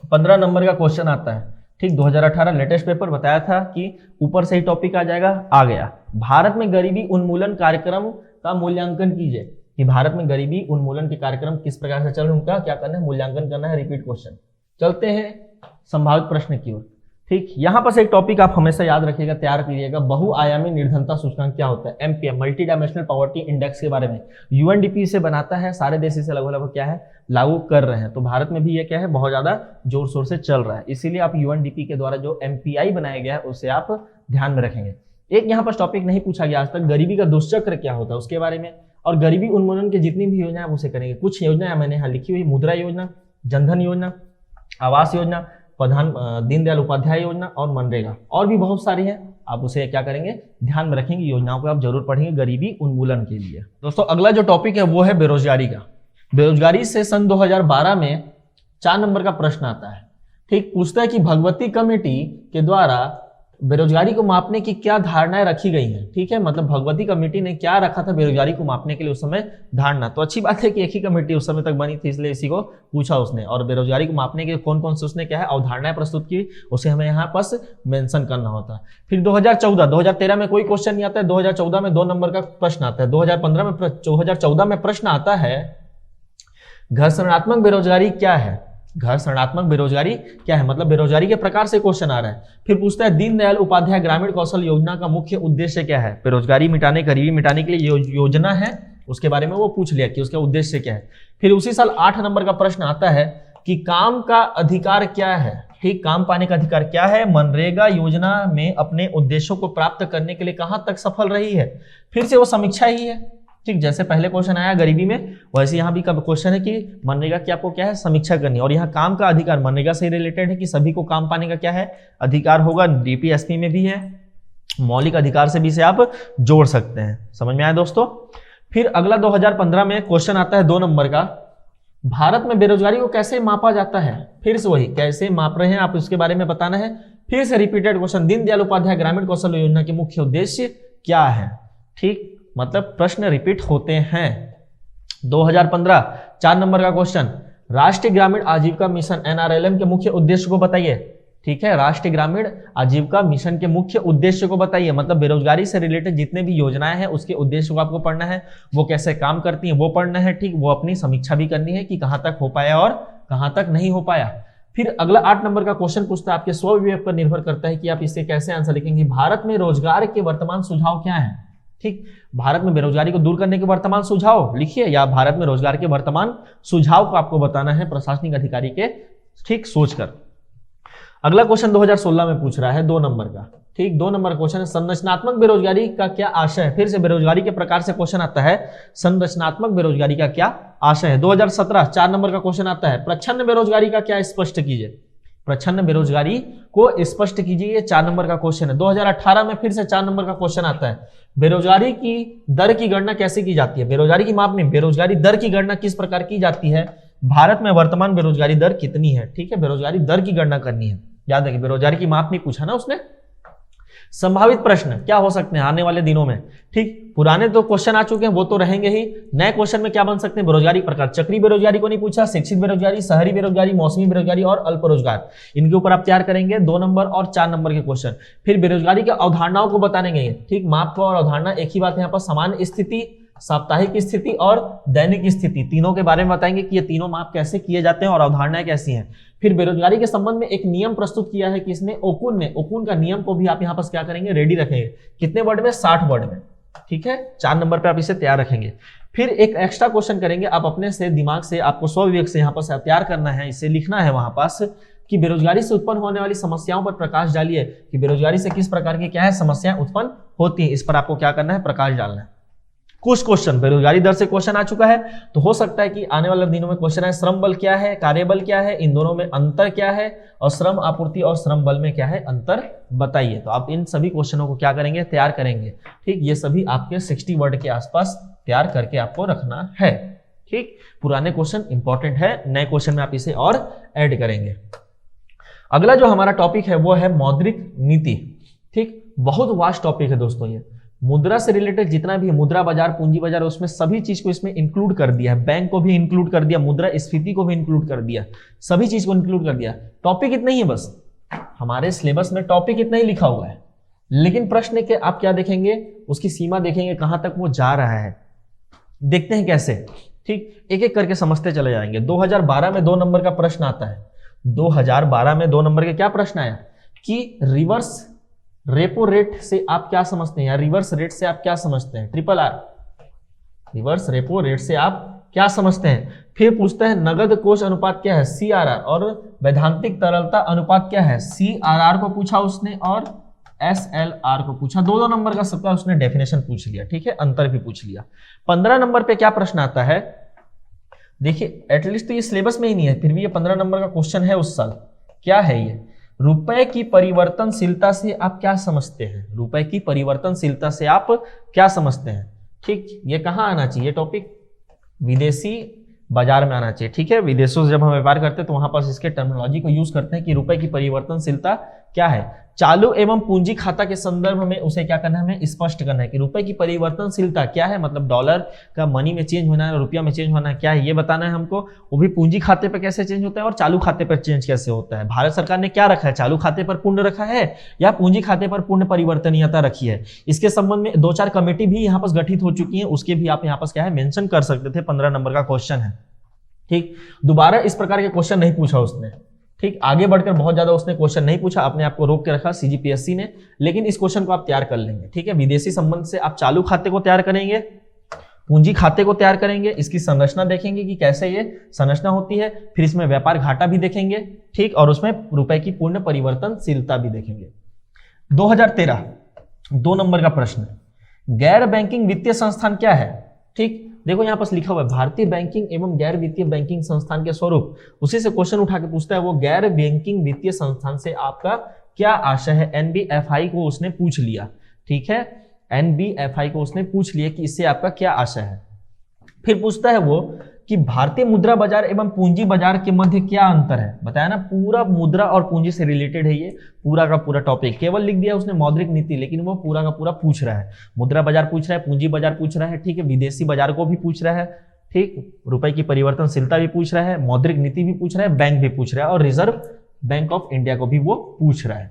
15 नंबर का क्वेश्चन आता है। ठीक, 2018 लेटेस्ट पेपर बताया था कि ऊपर से ही टॉपिक आ जाएगा, आ गया। भारत में गरीबी उन्मूलन कार्यक्रम का मूल्यांकन कीजिए कि भारत में गरीबी उन्मूलन के कार्यक्रम किस प्रकार से चल रहे हैं, उनका क्या करना है, मूल्यांकन करना है। Repeat question. चलते हैं संभावित प्रश्न की ओर। ठीक, यहां पर से एक टॉपिक आप हमेशा याद रखिएगा, तैयार करिएगा, बहुआयामी निर्धनता सूचकांक क्या होता है, MPM multi dimensional poverty index के बारे में। यूएनडीपी से बनाता है, सारे देश इसे लगभग क्या है लागू कर रहे हैं। तो भारत में भी ये क्या है बहुत ज्यादा जोर शोर से चल रहा है, इसीलिए आप यूएनडीपी के द्वारा जो एमपीआई बनाया गया है उसे आप ध्यान में रखेंगे। एक यहाँ पर टॉपिक नहीं पूछा गया आज तक, गरीबी का दुष्चक्र क्या होता है उसके बारे में, और गरीबी उन्मूलन की जितनी भी योजना है उसे करेंगे। कुछ योजना मैंने यहाँ लिखी हुई, मुद्रा योजना, जनधन योजना, आवास योजना, प्रधान दीनदयाल उपाध्याय योजना और मनरेगा, और भी बहुत सारी है, आप उसे क्या करेंगे ध्यान में रखेंगे। योजनाओं को आप जरूर पढ़ेंगे गरीबी उन्मूलन के लिए। दोस्तों अगला जो टॉपिक है वो है बेरोजगारी का। बेरोजगारी से सन 2012 में 4 नंबर का प्रश्न आता है। ठीक, पूछता है कि भगवती कमेटी के द्वारा बेरोजगारी को मापने की क्या धारणाएं रखी गई हैं। ठीक है, मतलब भगवती कमेटी ने क्या रखा था बेरोजगारी को मापने के लिए उस समय धारणा। तो अच्छी बात है कि एक ही कमेटी उस समय तक बनी थी, इसलिए इसी को पूछा उसने। और बेरोजगारी को मापने के कौन कौन से उसने क्या है अवधारणाएं प्रस्तुत की, उसे हमें यहाँ पास मेंशन करना होता है। फिर 2013 में कोई क्वेश्चन नहीं आता है, 2014 में 2 नंबर का प्रश्न आता है। 2014 में प्रश्न आता है घर शरणात्मक बेरोजगारी क्या है। घर शरणात्मक बेरोजगारी क्या है, मतलब बेरोजगारी के प्रकार से क्वेश्चन आ रहा है। फिर पूछता है दीनदयाल उपाध्याय ग्रामीण कौशल योजना का मुख्य उद्देश्य क्या है। बेरोजगारी मिटाने, गरीबी मिटाने के लिए योजना है, उसके बारे में वो पूछ लिया कि उसका उद्देश्य क्या है। फिर उसी साल 8 नंबर का प्रश्न आता है कि काम का अधिकार क्या है। ठीक, काम पाने का अधिकार क्या है। मनरेगा योजना में अपने उद्देश्यों को प्राप्त करने के लिए कहां तक सफल रही है। फिर से वो समीक्षा ही है। ठीक, जैसे पहले क्वेश्चन आया गरीबी में, वैसे यहाँ भी क्वेश्चन है कि मनरेगा की आपको क्या है समीक्षा करनी है। और यहाँ काम का अधिकार मनरेगा से रिलेटेड है कि सभी को काम पाने का क्या है अधिकार होगा। डीपीएसपी में भी है, मौलिक अधिकार से भी से आप जोड़ सकते हैं। समझ में आया दोस्तों। फिर अगला 2015 में क्वेश्चन आता है 2 नंबर का, भारत में बेरोजगारी को कैसे मापा जाता है। फिर से वही कैसे माप रहे हैं आप, उसके बारे में बताना है। फिर से रिपीटेड क्वेश्चन, दीनदयाल उपाध्याय ग्रामीण कौशल योजना के मुख्य उद्देश्य क्या है। ठीक, मतलब प्रश्न रिपीट होते हैं। 2015 4 नंबर का क्वेश्चन, राष्ट्रीय ग्रामीण आजीविका मिशन एनआरएलएम के मुख्य उद्देश्य को बताइए। ठीक है, राष्ट्रीय ग्रामीण आजीविका मिशन के मुख्य उद्देश्य को बताइए, मतलब बेरोजगारी से रिलेटेड जितने भी योजनाएं हैं उसके उद्देश्य को आपको पढ़ना है, वो कैसे काम करती हैं वो पढ़ना है। ठीक, वो अपनी समीक्षा भी करनी है कि कहां तक हो पाया और कहां तक नहीं हो पाया। फिर अगला 8 नंबर का क्वेश्चन पूछता है, आपके स्व विवेक पर निर्भर करता है कि आप इसे कैसे आंसर लिखेंगे। भारत में रोजगार के वर्तमान सुझाव क्या है। ठीक, भारत में बेरोजगारी को दूर करने के वर्तमान सुझाव लिखिए, या भारत में रोजगार के वर्तमान सुझाव को आपको बताना है प्रशासनिक अधिकारी के ठीक सोचकर। अगला क्वेश्चन 2016 में पूछ रहा है 2 नंबर का। ठीक, 2 नंबर क्वेश्चन है संरचनात्मक बेरोजगारी का क्या आशय है। फिर से बेरोजगारी के प्रकार से क्वेश्चन आता है, संरचनात्मक बेरोजगारी का क्या आशय है। 2017 4 नंबर का क्वेश्चन आता है, प्रच्छन्न बेरोजगारी का क्या स्पष्ट कीजिए। प्रच्छन्न बेरोजगारी को स्पष्ट कीजिए, ये 4 नंबर का क्वेश्चन है। 2018 में फिर से 4 नंबर का क्वेश्चन आता है, बेरोजगारी की दर की गणना कैसे की जाती है। बेरोजगारी की माप में बेरोजगारी दर की गणना किस प्रकार की जाती है, भारत में वर्तमान बेरोजगारी दर कितनी है। ठीक है, बेरोजगारी दर की गणना करनी है। याद रखिए, बेरोजगारी की माप नहीं पूछा ना उसने। संभावित प्रश्न क्या हो सकते हैं आने वाले दिनों में। ठीक, पुराने तो क्वेश्चन आ चुके हैं वो तो रहेंगे ही, नए क्वेश्चन में क्या बन सकते हैं, बेरोजगारी प्रकार। चक्री बेरोजगारी को नहीं पूछा, शिक्षित बेरोजगारी, शहरी बेरोजगारी, मौसमी बेरोजगारी और अल्प रोजगार, इनके ऊपर आप तैयार करेंगे 2 नंबर और 4 नंबर के क्वेश्चन। फिर बेरोजगारी की अवधारणाओं को बताने। ठीक, माप को और अवधारणा एक ही बात है यहाँ पर, सामान्य स्थिति, साप्ताहिक स्थिति और दैनिक स्थिति, तीनों के बारे में बताएंगे कि ये तीनों माप कैसे किए जाते हैं और अवधारणाएं कैसी हैं। फिर बेरोजगारी के संबंध में एक नियम प्रस्तुत किया है किसने, ओकुन ने। ओकुन का नियम को भी आप यहाँ पर क्या करेंगे, रेडी रखेंगे। कितने वर्ड में, 60 वर्ड में। ठीक है, 4 नंबर पे आप इसे तैयार रखेंगे। फिर एक एक्स्ट्रा क्वेश्चन करेंगे, आप अपने से दिमाग से, आपको स्व विवेक से यहाँ पर तैयार करना है, इसे लिखना है वहां पास कि बेरोजगारी से उत्पन्न होने वाली समस्याओं पर प्रकाश डालिए, कि बेरोजगारी से किस प्रकार की क्या है समस्याएं उत्पन्न होती हैं, इस पर आपको क्या करना है, प्रकाश डालना है। कुछ क्वेश्चन बेरोजगारी दर से क्वेश्चन आ चुका है, तो हो सकता है कि आने वाले दिनों में क्वेश्चन है श्रम बल क्या है, कार्यबल क्या है, इन दोनों में अंतर क्या है, और श्रम आपूर्ति और श्रम बल में क्या है अंतर बताइए। तो आप इन सभी क्वेश्चनों को क्या करेंगे, तैयार करेंगे। ठीक, ये सभी आपके 60 वर्ड के आसपास तैयार करके आपको रखना है। ठीक, पुराने क्वेश्चन इंपॉर्टेंट है, नए क्वेश्चन में आप इसे और ऐड करेंगे। अगला जो हमारा टॉपिक है वो है मौद्रिक नीति। ठीक, बहुत वास्ट टॉपिक है दोस्तों, ये मुद्रा से रिलेटेड जितना भी मुद्रा बाजार, पूंजी बाजार, उसमें सभी चीज को इसमें इंक्लूड कर दिया है। बैंक को भी इंक्लूड कर दिया, मुद्रा स्फीति को भी इंक्लूड कर दिया, सभी चीज को इंक्लूड कर दिया। टॉपिक इतना ही है, बस हमारे सिलेबस में टॉपिक इतना ही लिखा हुआ है, लेकिन प्रश्न के आप क्या देखेंगे, उसकी सीमा देखेंगे, कहां तक वो जा रहा है। देखते हैं कैसे। ठीक, एक एक करके समझते चले जाएंगे। 2012 में 2 नंबर का प्रश्न आता है। 2012 में 2 नंबर के क्या प्रश्न आया कि रिवर्स रेपो रेट से आप क्या समझते हैं, या रिवर्स रेट से आप क्या समझते हैं, RRR, रिवर्स रेपो रेट से आप क्या समझते हैं। फिर पूछता है नगद कोष अनुपात क्या है, CRR, और वैधांतिक तरलता अनुपात क्या है, CRR को पूछा उसने और SLR को पूछा। 2 नंबर का सबका उसने डेफिनेशन पूछ लिया। ठीक है, अंतर भी पूछ लिया। 15 नंबर पे क्या प्रश्न आता है, देखिए एटलीस्ट तो ये सिलेबस में ही नहीं है, फिर भी ये 15 नंबर का क्वेश्चन है उस साल। क्या है ये, रुपए की परिवर्तनशीलता से आप क्या समझते हैं, रुपए की परिवर्तनशीलता से आप क्या समझते हैं। ठीक, ये कहां आना चाहिए टॉपिक, विदेशी बाजार में आना चाहिए। ठीक है, विदेशों से जब हम व्यापार करते हैं तो वहां पर इसके टर्मिनोलॉजी को यूज करते हैं कि रुपए की परिवर्तनशीलता क्या है। चालू एवं पूंजी खाता के संदर्भ में उसे क्या करना है, हमें स्पष्ट करना है कि रुपए की परिवर्तनशीलता क्या है, मतलब डॉलर का मनी में चेंज होना है, रुपया में चेंज होना है, क्या है ये बताना है हमको। वो भी पूंजी खाते पर कैसे चेंज होता है और चालू खाते पर चेंज कैसे होता है। भारत सरकार ने क्या रखा है, चालू खाते पर पूर्ण रखा है या पूंजी खाते पर पूर्ण परिवर्तनीयता रखी है। इसके संबंध में 2-4 कमेटी भी यहाँ पर गठित हो चुकी है, उसके भी आप यहाँ पर क्या है मेंशन कर सकते थे। 15 नंबर का क्वेश्चन है। ठीक, दोबारा इस प्रकार के क्वेश्चन नहीं पूछा उसने। ठीक, आगे बढ़कर बहुत ज्यादा उसने क्वेश्चन नहीं पूछा, अपने आप को रोक के रखा सीजीपीएससी ने, लेकिन इस क्वेश्चन को आप तैयार कर लेंगे। ठीक है, विदेशी संबंध से आप चालू खाते को तैयार करेंगे, पूंजी खाते को तैयार करेंगे, इसकी संरचना देखेंगे कि कैसे ये संरचना होती है, फिर इसमें व्यापार घाटा भी देखेंगे। ठीक, और उसमें रुपए की पूर्ण परिवर्तनशीलता भी देखेंगे। 2013 2 नंबर का प्रश्न, गैर बैंकिंग वित्तीय संस्थान क्या है। ठीक, देखो यहाँ पर लिखा हुआ है भारतीय बैंकिंग एवं गैर वित्तीय बैंकिंग संस्थान के स्वरूप, उसी से क्वेश्चन उठा के पूछता है वो गैर बैंकिंग वित्तीय संस्थान से आपका क्या आशय है। एनबीएफआई को उसने पूछ लिया। ठीक है, एनबीएफआई को उसने पूछ लिया कि इससे आपका क्या आशय है। फिर पूछता है वो कि भारतीय मुद्रा बाजार एवं पूंजी बाजार के मध्य क्या अंतर है। बताया ना, पूरा मुद्रा और पूंजी से रिलेटेड है ये पूरा का पूरा टॉपिक। केवल लिख दिया उसने मौद्रिक नीति, लेकिन वो पूरा का पूरा पूछ रहा है। मुद्रा बाजार पूछ रहा है, पूंजी बाजार पूछ रहा है, ठीक है, विदेशी बाजार को भी पूछ रहा है, ठीक, रुपए की परिवर्तनशीलता भी पूछ रहा है, मौद्रिक नीति भी पूछ रहा है, बैंक भी पूछ रहा है और रिजर्व बैंक ऑफ इंडिया को भी वो पूछ रहा है।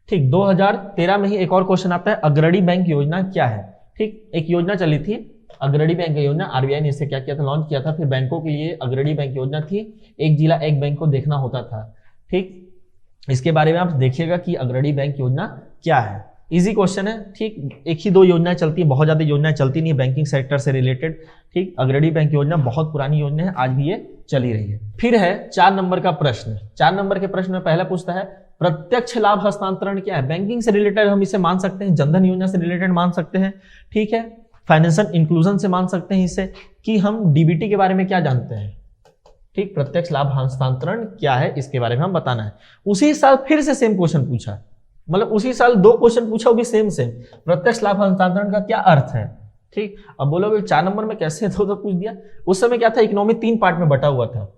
ठीक, 2013 में ही एक और क्वेश्चन आता है, अग्रणी बैंक योजना क्या है। ठीक, एक योजना चली थी अग्रणी बैंक योजना, आरबीआई ने इसे क्या किया था, लॉन्च किया था। फिर बैंकों के लिए अग्रणी बैंक योजना थी, एक जिला एक बैंक को देखना होता था। ठीक, इसके बारे में आप देखिएगा कि अग्रणी बैंक योजना क्या है। इजी क्वेश्चन है। ठीक, एक ही 2 योजनाएं चलती है, बहुत ज्यादा योजनाएं चलती नहीं है बैंकिंग सेक्टर से रिलेटेड। ठीक, अग्रणी बैंक योजना बहुत पुरानी योजना है, आज भी ये चली रही है। फिर है 4 नंबर का प्रश्न। 4 नंबर के प्रश्न में पहला पूछता है प्रत्यक्ष लाभ हस्तांतरण क्या है। बैंकिंग से रिलेटेड हम इसे मान सकते हैं, जनधन योजना से रिलेटेड मान सकते हैं। ठीक है, फाइनेंशियल इंक्लूजन से मान सकते हैं इसे, कि हम डीबीटी के बारे में क्या जानते हैं। ठीक, प्रत्यक्ष लाभ हस्तांतरण क्या है इसके बारे में हम बताना है। उसी साल फिर से सेम क्वेश्चन पूछा, मतलब उसी साल 2 क्वेश्चन पूछा, वो भी सेम प्रत्यक्ष लाभ हस्तांतरण का क्या अर्थ है। ठीक, अब बोलोगे 4 नंबर में कैसे तो पूछ दिया। उस समय क्या था, इकोनॉमी 3 पार्ट में बटा हुआ था।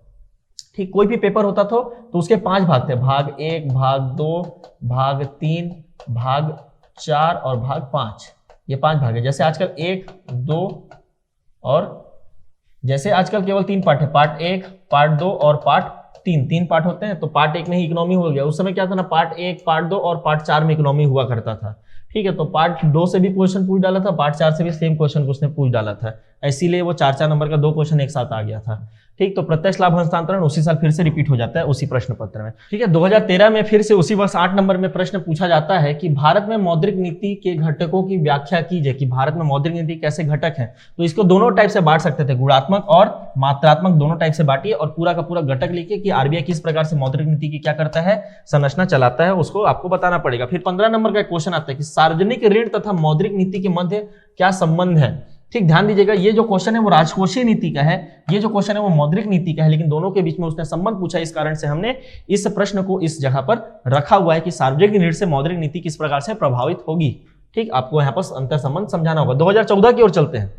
ठीक, कोई भी पेपर होता था तो उसके 5 भाग थे, भाग 1, भाग 2, भाग 3, भाग 4 और भाग 5। ये 5 भाग है। जैसे आजकल 1, 2 और जैसे आजकल केवल 3 पार्ट है, पार्ट 1, पार्ट 2 और पार्ट 3 पार्ट होते हैं। तो पार्ट 1 में ही इकोनॉमी हो गया। उस समय क्या था ना, पार्ट 1, पार्ट 2 और पार्ट 4 में इकोनॉमी हुआ करता था। ठीक है, तो पार्ट 2 से भी क्वेश्चन पूछ डाला था, पार्ट 4 से भी सेम क्वेश्चन उसने पूछ डाला था, इसीलिए वो 4 नंबर का 2 क्वेश्चन एक साथ आ गया था। ठीक, तो प्रत्यक्ष लाभ हस्तांतरण उसी साल फिर से रिपीट हो जाता है उसी प्रश्न पत्र में। ठीक है, 2013 में फिर से उसी वर्ष 8 नंबर में प्रश्न पूछा जाता है कि भारत में मौद्रिक नीति के घटकों की व्याख्या कीजिए, कि भारत में मौद्रिक नीति कैसे घटक है। तो इसको दोनों टाइप से बांट सकते थे, गुणात्मक और मात्रात्मक, दोनों टाइप से बांटिए और पूरा का पूरा घटक लिखिए कि आरबीआई किस प्रकार से मौद्रिक नीति की क्या करता है, संरचना चलाता है, उसको आपको बताना पड़ेगा। फिर 15 नंबर का क्वेश्चन आता है कि सार्वजनिक ऋण तथा मौद्रिक नीति के मध्य क्या संबंध है। ठीक, ध्यान दीजिएगा, ये जो क्वेश्चन है वो राजकोषीय नीति का है, ये जो क्वेश्चन है वो मौद्रिक नीति का है, लेकिन दोनों के बीच में उसने संबंध पूछा। इस कारण से हमने इस प्रश्न को इस जगह पर रखा हुआ है कि सार्वजनिक ऋण से मौद्रिक नीति किस प्रकार से प्रभावित होगी। ठीक, आपको यहाँ पर अंतर संबंध समझाना होगा। 2014 की ओर चलते हैं।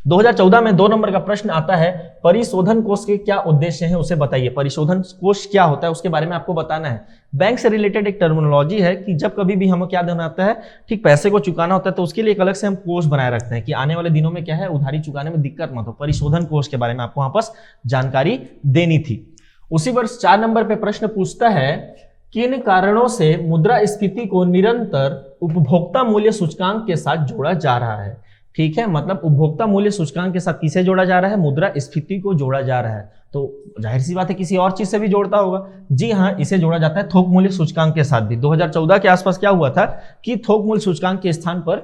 2014 में 2 नंबर का प्रश्न आता है, परिशोधन कोष के क्या उद्देश्य हैं उसे बताइए। परिशोधन कोष क्या होता है उसके बारे में आपको बताना है। बैंक से रिलेटेड एक टर्मिनोलॉजी है कि जब कभी भी हमें क्या देना आता है, ठीक, पैसे को चुकाना होता है, तो उसके लिए एक अलग से हम कोष बनाए रखते हैं कि आने वाले दिनों में क्या है, उधारी चुकाने में दिक्कत मत हो। परिशोधन कोष के बारे में आपको वहां पर जानकारी देनी थी। उसी वर्ष 4 नंबर पे प्रश्न पूछता है, किन कारणों से मुद्रास्फीति को निरंतर उपभोक्ता मूल्य सूचकांक के साथ जोड़ा जा रहा है। ठीक है, मतलब उपभोक्ता मूल्य सूचकांक के साथ किसे जोड़ा जा रहा है, मुद्रास्फीति को जोड़ा जा रहा है। तो जाहिर सी बात है किसी और चीज से भी जोड़ता होगा। जी हाँ, इसे जोड़ा जाता है थोक मूल्य सूचकांक के साथ भी। 2014 के आसपास क्या हुआ था कि थोक मूल्य सूचकांक के स्थान पर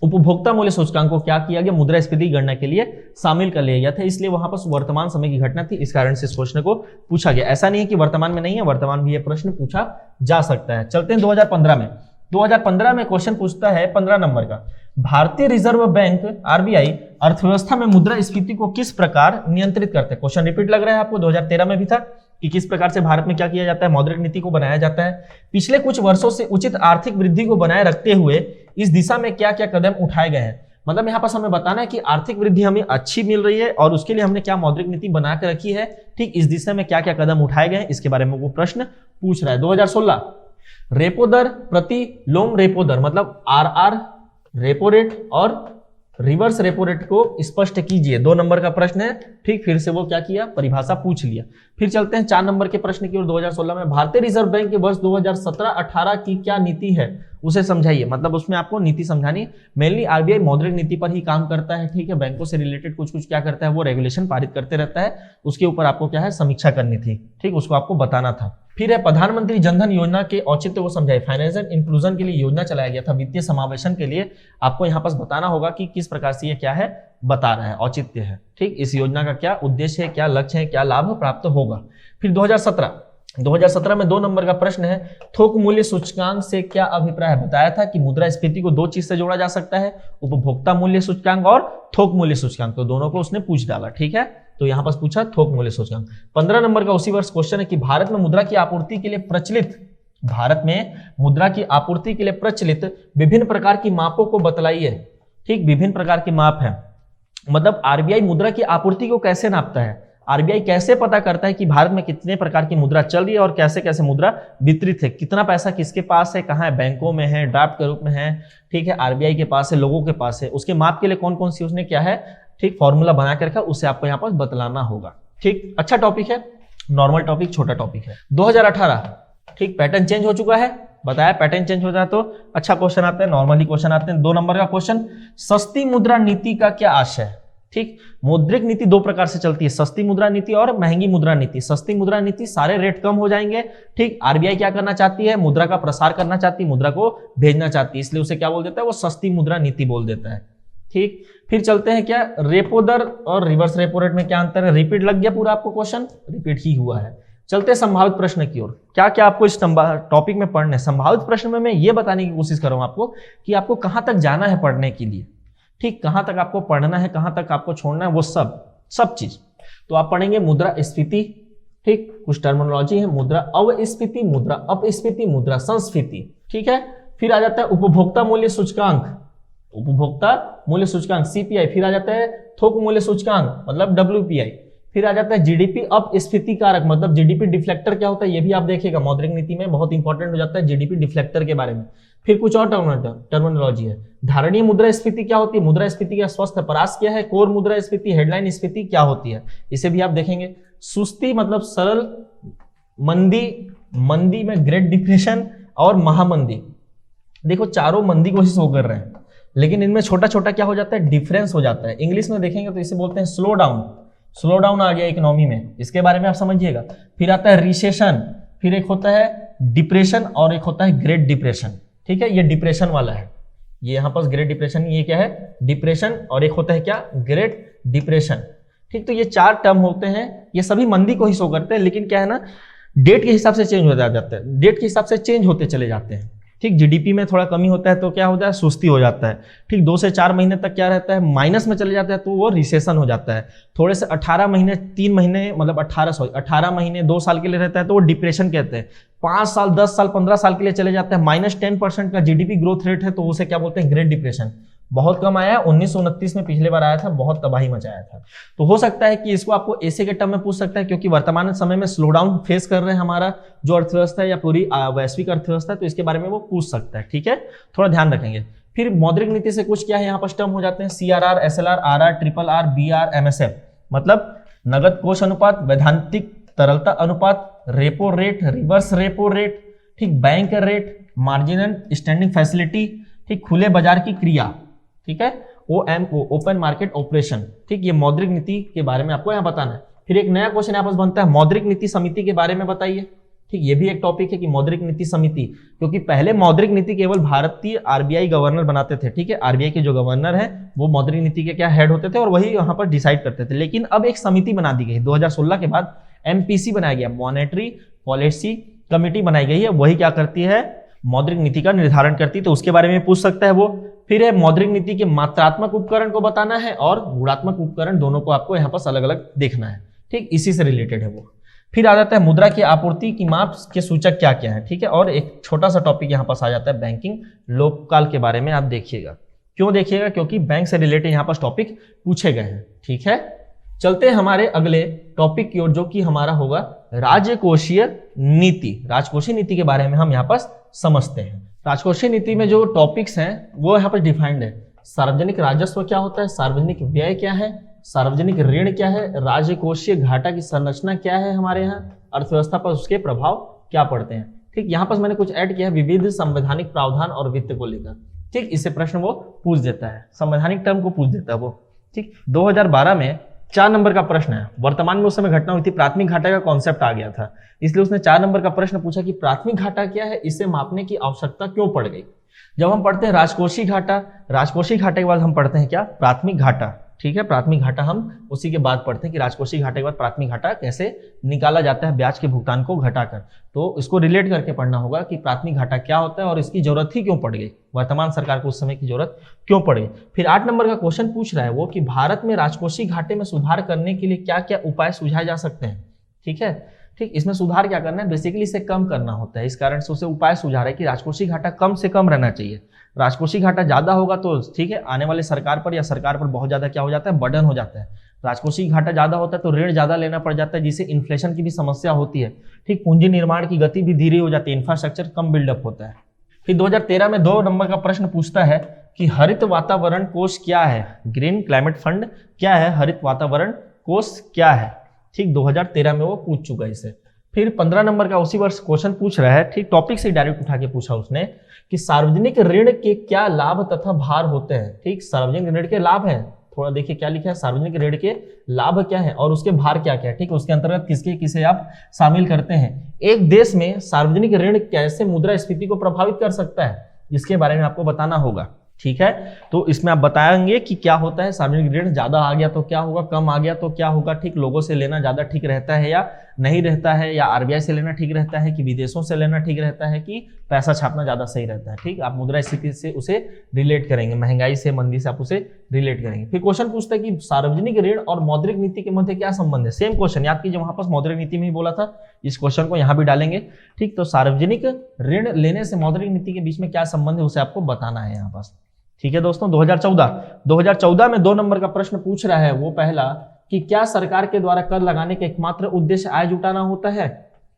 उपभोक्ता मूल्य सूचकांक को क्या किया गया, मुद्रास्फीति गणना के लिए शामिल कर लिया गया था। इसलिए वहां पर वर्तमान समय की घटना थी, इस कारण से इस प्रश्न को पूछा गया। ऐसा नहीं है कि वर्तमान में नहीं है, वर्तमान भी यह प्रश्न पूछा जा सकता है। चलते हैं 2015 में। 2015 में क्वेश्चन पूछता है 15 नंबर का, भारतीय रिजर्व बैंक आरबीआई अर्थव्यवस्था में मुद्रास्फीति को किस प्रकार नियंत्रित करते हैं। क्वेश्चन रिपीट लग रहा है आपको, 2013 में भी था कि किस प्रकार से भारत में क्या किया जाता है, मौद्रिक नीति को बनाया जाता है। पिछले कुछ वर्षों से उचित आर्थिक वृद्धि को बनाए रखते हुए इस दिशा में क्या क्या कदम उठाए गए हैं। मतलब यहाँ पास हमें बताना है कि आर्थिक वृद्धि हमें अच्छी मिल रही है और उसके लिए हमने क्या मौद्रिक नीति बना के रखी है, ठीक इस दिशा में क्या क्या कदम उठाए गए हैं, इसके बारे में वो प्रश्न पूछ रहा है। 2016 रेपो दर प्रति लोम रेपो दर मतलब आरआर रेपो रेट और रिवर्स रेपो रेट को स्पष्ट कीजिए, 2 नंबर का प्रश्न है, ठीक फिर से वो क्या किया, परिभाषा पूछ लिया। फिर चलते हैं 4 नंबर के प्रश्न की ओर। 2016 में भारतीय रिजर्व बैंक के वर्ष 2017-18 की क्या नीति है उसे समझाइए, मतलब उसमें आपको नीति समझानी। मेनली आरबीआई मौद्रिक नीति पर ही काम करता है, ठीक है, बैंकों से रिलेटेड कुछ कुछ क्या करता है वो रेगुलेशन पारित करते रहता है, उसके ऊपर आपको क्या है समीक्षा करनी थी, ठीक उसको आपको बताना था। फिर है प्रधानमंत्री जनधन योजना के औचित्य को समझाइए, फाइनेंशियल इंक्लूजन के लिए योजना चलाया गया था, वित्तीय समावेशन के लिए आपको यहाँ पास बताना होगा कि किस प्रकार से ये क्या है बता रहा है, औचित्य है, ठीक इस योजना का क्या उद्देश्य है, क्या लक्ष्य है, क्या लाभ प्राप्त होगा। फिर 2017 में 2 नंबर का प्रश्न है, थोक मूल्य सूचकांक से क्या अभिप्राय है। बताया था कि मुद्रास्फीति को 2 चीज से जोड़ा जा सकता है, उपभोक्ता मूल्य सूचकांक और थोक मूल्य सूचकांक, तो दोनों को उसने पूछ डाला, ठीक है, तो यहां पर पूछा थोक मूल्य सूचकांक। 15 नंबर का उसी वर्ष क्वेश्चन है कि भारत में मुद्रा की आपूर्ति के लिए प्रचलित विभिन्न प्रकार की मापों को बतलाइए, ठीक विभिन्न प्रकार की माप है, मतलब आरबीआई मुद्रा की आपूर्ति को कैसे नापता है, आरबीआई कैसे पता करता है कि भारत में कितने प्रकार की मुद्रा चल रही है और कैसे कैसे मुद्रा वितरित है, कितना पैसा किसके पास है, कहाँ है, बैंकों में है, ड्राफ्ट के रूप में है, ठीक है, आरबीआई के पास है, लोगों के पास है, उसके माप के लिए कौन कौन सी उसने क्या है, ठीक फॉर्मूला बना कर रखा, उसे आपको यहाँ पर बतलाना होगा, ठीक अच्छा टॉपिक है, नॉर्मल टॉपिक, छोटा टॉपिक है। 2018 ठीक पैटर्न चेंज हो चुका है, बताया पैटर्न चेंज हो जाए तो अच्छा क्वेश्चन आते हैं, नॉर्मली क्वेश्चन आते हैं। 2 नंबर का क्वेश्चन, सस्ती मुद्रा नीति का क्या आशय है, ठीक मौद्रिक नीति 2 प्रकार से चलती है, सस्ती मुद्रा नीति और महंगी मुद्रा नीति। सस्ती मुद्रा नीति सारे रेट कम हो जाएंगे, ठीक आरबीआई क्या करना चाहती है, मुद्रा का प्रसार करना चाहती है, मुद्रा को भेजना चाहती है, इसलिए उसे क्या बोल देता है, वो सस्ती मुद्रा नीति बोल देता है, ठीक। फिर चलते हैं क्या, रेपो दर और रिवर्स रेपो रेट में क्या अंतर है, रिपीट लग गया पूरा आपको क्वेश्चन, रिपीट ही हुआ है। चलते हैं संभावित प्रश्न की ओर, क्या क्या आपको इस टॉपिक में पढ़ना है। संभावित प्रश्न में मैं ये बताने की कोशिश कर रहा हूं आपको कि आपको कहां तक जाना है पढ़ने के लिए, ठीक कहां तक आपको पढ़ना है, कहां तक आपको छोड़ना है, वो सब चीज। तो आप पढ़ेंगे मुद्रा स्फीति, ठीक कुछ टर्मिनोलॉजी है, मुद्रा अवस्फीति, मुद्रा अपस्फीति, मुद्रा संस्फीति, ठीक है। फिर आ जाता है उपभोक्ता मूल्य सूचकांक, सीपीआई, फिर आ जाता है थोक मूल्य सूचकांक मतलब डब्ल्यूपीआई, फिर आ जाता है जीडीपी अपस्फीति कारक मतलब जीडीपी डिफ्लेक्टर क्या होता है ये भी आप देखिएगा, मौद्रिक नीति में बहुत इंपॉर्टेंट हो जाता है जीडीपी डिफ्लेक्टर के बारे में। फिर कुछ और टर्मिनोलॉजी है, धारणीय मुद्रास्फीति क्या होती है, मुद्रास्फीति का स्वस्थ परास क्या है, कोर मुद्रास्फीति, हेडलाइन स्फीति क्या होती है, इसे भी आप देखेंगे। सुस्ती मतलब सरल, मंदी में ग्रेट डिप्रेशन और महामंदी, देखो चारों मंदी को ही शो कर रहे हैं, लेकिन इनमें छोटा छोटा क्या हो जाता है, डिफरेंस हो जाता है। इंग्लिश में देखेंगे तो इसे बोलते हैं स्लो डाउन आ गया इकोनॉमी में, इसके बारे में आप समझिएगा। फिर आता है रिसेशन, फिर एक होता है डिप्रेशन और एक होता है ग्रेट डिप्रेशन, ठीक है, ये डिप्रेशन वाला है, ये यहाँ पर ग्रेट डिप्रेशन, ये क्या है डिप्रेशन, और एक होता है क्या ग्रेट डिप्रेशन, ठीक। तो ये 4 टर्म होते हैं, ये सभी मंदी को ही शो करते हैं, लेकिन क्या है ना डेट के हिसाब से चेंज हो जाता है, डेट के हिसाब से चेंज होते चले जाते हैं, ठीक। जीडीपी में थोड़ा कमी होता है तो क्या होता है, सुस्ती हो जाता है, ठीक। 2 से 4 महीने तक क्या रहता है, माइनस में चले जाता है तो वो रिसेशन हो जाता है। थोड़े से 18 महीने 3 महीने मतलब 18 महीने 2 साल के लिए रहता है तो वो डिप्रेशन कहते हैं। 5 साल 10 साल 15 साल के लिए चले जाता है, -10% का जीडीपी ग्रोथ रेट है तो उसे क्या बोलते हैं, ग्रेट डिप्रेशन। बहुत कम आया, 1929 में पिछले बार आया था, बहुत तबाही मचाया था। तो हो सकता है कि इसको आपको ऐसे के टर्म में पूछ सकता है, क्योंकि वर्तमान समय में स्लो डाउन फेस कर रहे हैं हमारा जो अर्थव्यवस्था है या पूरी वैश्विक अर्थव्यवस्था है, तो इसके बारे में वो पूछ सकता है, ठीक है, थोड़ा ध्यान रखेंगे। फिर मौद्रिक नीति से कुछ क्या है यहाँ पर टर्म हो जाते हैं, CRR, SLR, RR, RRR, BR, MSF मतलब नगद कोष अनुपात, वैधानिक तरलता अनुपात, repo rate, reverse repo rate, ठीक, bank rate, marginal standing facility, ठीक, खुले बाजार की क्रिया, ठीक है, OMO ओपन मार्केट ऑपरेशन, ठीक। ये मौद्रिक नीति के बारे में आपको यहाँ बताना है। फिर एक नया क्वेश्चन यहाँ पर बनता है, मौद्रिक नीति समिति के बारे में बताइए, ठीक। ये भी एक टॉपिक है कि मौद्रिक नीति समिति, क्योंकि पहले मौद्रिक नीति केवल भारतीय आरबीआई गवर्नर बनाते थे, ठीक है, आरबीआई के जो गवर्नर है वो मौद्रिक नीति के क्या हेड होते थे और वही यहाँ पर डिसाइड करते थे। लेकिन अब एक समिति बना दी गई 2016 के बाद, MPC बनाया गया, मॉनेटरी पॉलिसी कमेटी बनाई गई है, वही क्या करती है, मौद्रिक नीति का निर्धारण करती है, तो उसके बारे में पूछ सकता है वो। फिर है मौद्रिक नीति के मात्रात्मक उपकरण को बताना है और गुणात्मक उपकरण, दोनों को आपको यहाँ पर अलग अलग देखना है, ठीक, इसी से रिलेटेड है वो। फिर आ जाता है मुद्रा की आपूर्ति की माप के सूचक क्या क्या है, ठीक है, और एक छोटा सा टॉपिक यहाँ पास आ जाता है बैंकिंग लोककाल के बारे में, आप देखिएगा क्यों देखिएगा, क्योंकि बैंक से रिलेटेड यहाँ पर टॉपिक पूछे गए हैं। ठीक है, चलते हैं हमारे अगले टॉपिक की ओर, जो कि हमारा होगा राजकोषीय नीति। राजकोषीय नीति के बारे में हम यहाँ पर समझते हैं। राजकोषीय नीति में जो टॉपिक्स हैं वो यहाँ पर डिफाइंड है। सार्वजनिक राजस्व क्या होता है, सार्वजनिक व्यय क्या है, सार्वजनिक ऋण क्या है, राजकोषीय घाटा की संरचना क्या है, हमारे यहाँ अर्थव्यवस्था पर उसके प्रभाव क्या पड़ते हैं। ठीक, यहाँ पर मैंने कुछ ऐड किया है विविध संवैधानिक प्रावधान और वित्त को लेकर। ठीक, इससे प्रश्न वो पूछ देता है, संवैधानिक टर्म को पूछ देता है वो। ठीक, 2012 में 4 नंबर का प्रश्न है। वर्तमान में उस समय घटना हुई थी, प्राथमिक घाटा का कॉन्सेप्ट आ गया था, इसलिए उसने 4 नंबर का प्रश्न पूछा कि प्राथमिक घाटा क्या है, इसे मापने की आवश्यकता क्यों पड़ गई। जब हम पढ़ते हैं राजकोषीय घाटा, राजकोषीय घाटे के बाद हम पढ़ते हैं क्या, प्राथमिक घाटा। ठीक है, प्राथमिक घाटा हम उसी के बाद पढ़ते हैं कि राजकोषीय घाटे के बाद प्राथमिक घाटा कैसे निकाला जाता है ब्याज के भुगतान को घटाकर। तो इसको रिलेट करके पढ़ना होगा कि प्राथमिक घाटा क्या होता है और इसकी जरूरत ही क्यों पड़ गई, वर्तमान सरकार को उस समय की जरूरत क्यों पड़ गई। फिर 8 नंबर का क्वेश्चन पूछ रहा है वो कि भारत में राजकोषीय घाटे में सुधार करने के लिए क्या क्या उपाय सुझाए जा सकते हैं। ठीक है, ठीक, इसमें सुधार क्या करना है, बेसिकली इसे कम करना होता है। इस कारण से उसे उपाय सुझा रहा है कि राजकोषीय घाटा कम से कम रहना चाहिए। राजकोषीय घाटा ज्यादा होगा तो ठीक है, आने वाले सरकार पर या सरकार पर बहुत ज्यादा क्या हो जाता है, बर्डन हो जाता है। राजकोषीय घाटा ज्यादा होता है तो ऋण ज्यादा लेना पड़ जाता है, जिससे इन्फ्लेशन की भी समस्या होती है। ठीक, पूंजी निर्माण की गति भी धीरे हो जाती है, इंफ्रास्ट्रक्चर कम बिल्डअप होता है। फिर 2013 में 2 नंबर का प्रश्न पूछता है कि हरित वातावरण कोष क्या है, ग्रीन क्लाइमेट फंड क्या है, हरित वातावरण कोष क्या है। ठीक, 2013 में वो पूछ चुका है इसे। फिर 15 नंबर का उसी वर्ष क्वेश्चन पूछ रहा है, ठीक, टॉपिक से डायरेक्ट उठा के पूछा उसने कि सार्वजनिक ऋण के क्या लाभ तथा भार होते हैं। ठीक, सार्वजनिक ऋण के लाभ हैं, थोड़ा देखिए क्या लिखा है, सार्वजनिक ऋण के लाभ क्या है और उसके भार क्या क्या है। ठीक, उसके अंतर्गत किसके किसे आप शामिल करते हैं। एक देश में सार्वजनिक ऋण कैसे मुद्रास्फीति को प्रभावित कर सकता है, इसके बारे में आपको बताना होगा। ठीक है, तो इसमें आप बताएंगे कि क्या होता है, सार्वजनिक ऋण ज्यादा आ गया तो क्या होगा, कम आ गया तो क्या होगा। ठीक, लोगों से लेना ज्यादा ठीक रहता है या नहीं रहता है, या आरबीआई से लेना ठीक रहता है कि विदेशों से लेना ठीक रहता है कि पैसा छापना ज्यादा सही रहता है। ठीक, आप मुद्रास्फीति से उसे रिलेट करेंगे, महंगाई से, मंदी से आप उसे रिलेट करेंगे। फिर क्वेश्चन पूछता है कि सार्वजनिक ऋण और मौद्रिक नीति के मध्य क्या संबंध है। सेम क्वेश्चन याद कीजिए, वहां पर मौद्रिक नीति में ही बोला था, इस क्वेश्चन को यहाँ भी डालेंगे। ठीक, तो सार्वजनिक ऋण लेने से मौद्रिक नीति के बीच में क्या संबंध है उसे आपको बताना है यहाँ पास। ठीक है दोस्तों, 2014 में 2 नंबर का प्रश्न पूछ रहा है वो पहला कि क्या सरकार के द्वारा कर लगाने का एकमात्र उद्देश्य आय जुटाना होता है।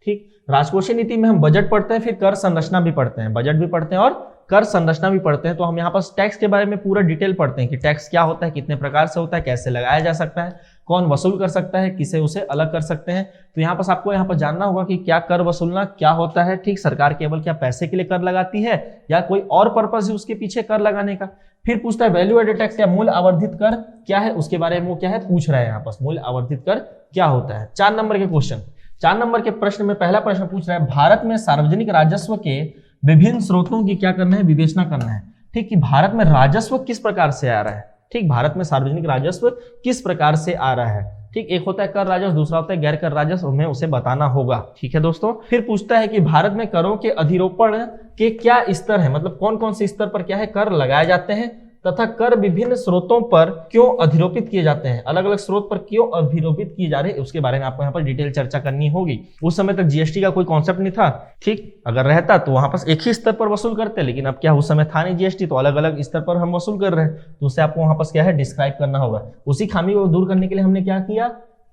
ठीक, राजकोषीय नीति में हम बजट पढ़ते हैं, फिर कर संरचना भी पढ़ते हैं, बजट भी पढ़ते हैं और कर संरचना भी पढ़ते हैं। तो हम यहाँ पर टैक्स के बारे में पूरा डिटेल पढ़ते हैं कि टैक्स क्या होता है, कितने प्रकार से होता है, कैसे लगाया जा सकता है, कौन वसूल कर सकता है, किसे उसे अलग कर सकते हैं। तो यहाँ पर आपको यहाँ पर जानना होगा कि क्या कर वसूलना क्या होता है। ठीक, सरकार केवल क्या पैसे के लिए कर लगाती है या कोई और पर्पज है उसके पीछे कर लगाने का। फिर पूछता है वैल्यू एडेड टैक्स या मूल्य आवर्धित कर क्या है, उसके बारे में वो क्या है पूछ रहा है यहाँ पर, मूल्य आवर्धित कर क्या होता है। 4 नंबर के क्वेश्चन, 4 नंबर के प्रश्न में पहला प्रश्न पूछ रहा है भारत में सार्वजनिक राजस्व के विभिन्न स्रोतों की क्या करना है, विवेचना करना है। ठीक, कि भारत में राजस्व किस प्रकार से आ रहा है। ठीक, भारत में सार्वजनिक राजस्व किस प्रकार से आ रहा है। ठीक, एक होता है कर राजस्व, दूसरा होता है गैर कर राजस्व, हमें उसे बताना होगा। ठीक है दोस्तों, फिर पूछता है कि भारत में करों के अधिरोपण के क्या स्तर है, मतलब कौन कौन से स्तर पर क्या है कर लगाए जाते हैं, तथा कर विभिन्न स्रोतों पर क्यों अधिरोपित किए जाते हैं, अलग अलग स्रोत पर क्यों अधिरोपित किए जा रहे हैं, उसके बारे में आपको यहाँ पर डिटेल चर्चा करनी होगी। उस समय तक जीएसटी का कोई कॉन्सेप्ट नहीं था। ठीक, अगर रहता तो वहां पर एक ही स्तर पर वसूल करते, लेकिन अब क्या उस समय था नहीं जीएसटी, तो अलग अलग स्तर पर हम वसूल कर रहे हैं, तो उससे आपको वहां पर क्या है डिस्क्राइब करना होगा। उसी खामी को दूर करने के लिए हमने क्या किया,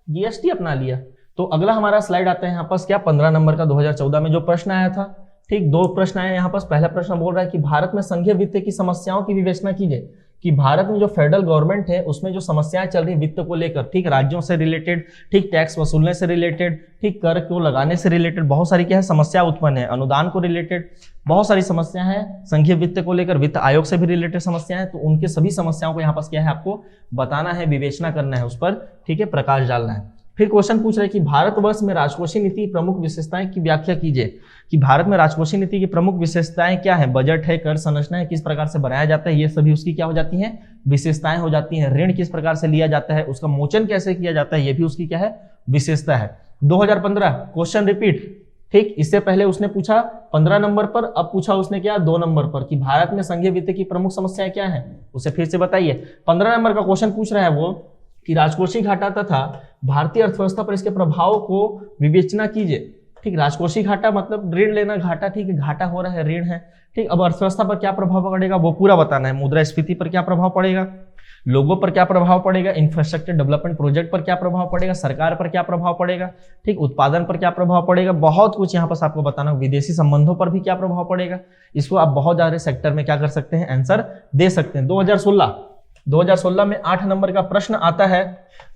जीएसटी अपना लिया। तो अगला हमारा स्लाइड आता है यहाँ पर क्या, 15 नंबर का 2014 में जो प्रश्न आया था। ठीक, 2 प्रश्न आए यहाँ पर। पहला प्रश्न बोल रहा है कि भारत में संघीय वित्त की समस्याओं की विवेचना कीजिए, कि भारत में जो फेडरल गवर्नमेंट है उसमें जो समस्याएं चल रही वित्त को लेकर, ठीक, राज्यों से रिलेटेड, ठीक, टैक्स वसूलने से रिलेटेड, ठीक, कर को लगाने से रिलेटेड बहुत सारी क्या है समस्या उत्पन्न है, अनुदान को रिलेटेड बहुत सारी समस्या है, संघीय वित्त को लेकर वित्त आयोग से भी रिलेटेड समस्या है। तो उनके सभी समस्याओं को यहाँ पर क्या है आपको बताना है, विवेचना करना है, उस पर ठीक है प्रकाश डालना है। फिर क्वेश्चन पूछ रहे हैं कि भारतवर्ष में राजकोषीय नीति की प्रमुख विशेषताएं की व्याख्या कीजिए, कि भारत में राजकोषीय नीति की प्रमुख विशेषताएं क्या है, बजट है, कर संरचना है, किस प्रकार से बनाया जाता है, ये सभी उसकी क्या हो जाती हैं विशेषताएं हो जाती हैं। ऋण किस प्रकार से लिया जाता है, उसका मोचन कैसे किया जाता है, ये भी उसकी क्या है विशेषता है। 2015 क्वेश्चन रिपीट। ठीक, इससे पहले उसने पूछा 15 नंबर पर, अब पूछा उसने क्या 2 नंबर पर, कि भारत में संघीय वित्त की प्रमुख समस्याएं क्या है, उसे फिर से बताइए। 15 नंबर का क्वेश्चन पूछ रहा है वो कि राजकोषीय घाटा तथा भारतीय अर्थव्यवस्था पर इसके प्रभाव को विवेचना कीजिए। ठीक, राजकोषीय घाटा मतलब ऋण लेना घाटा, ठीक है, घाटा हो रहा है, ऋण है, ठीक। अब अर्थव्यवस्था पर क्या प्रभाव पड़ेगा वो पूरा बताना है। मुद्रास्फीति पर क्या प्रभाव पड़ेगा, लोगों पर क्या प्रभाव पड़ेगा, इंफ्रास्ट्रक्चर डेवलपमेंट प्रोजेक्ट पर क्या प्रभाव पड़ेगा, सरकार पर क्या प्रभाव पड़ेगा, ठीक, उत्पादन पर क्या प्रभाव पड़ेगा, बहुत कुछ यहाँ पर आपको बताना, विदेशी संबंधों पर भी क्या प्रभाव पड़ेगा। इसको आप बहुत सारे सेक्टर में क्या कर सकते हैं, आंसर दे सकते हैं। 2016 में 8 नंबर का प्रश्न आता है,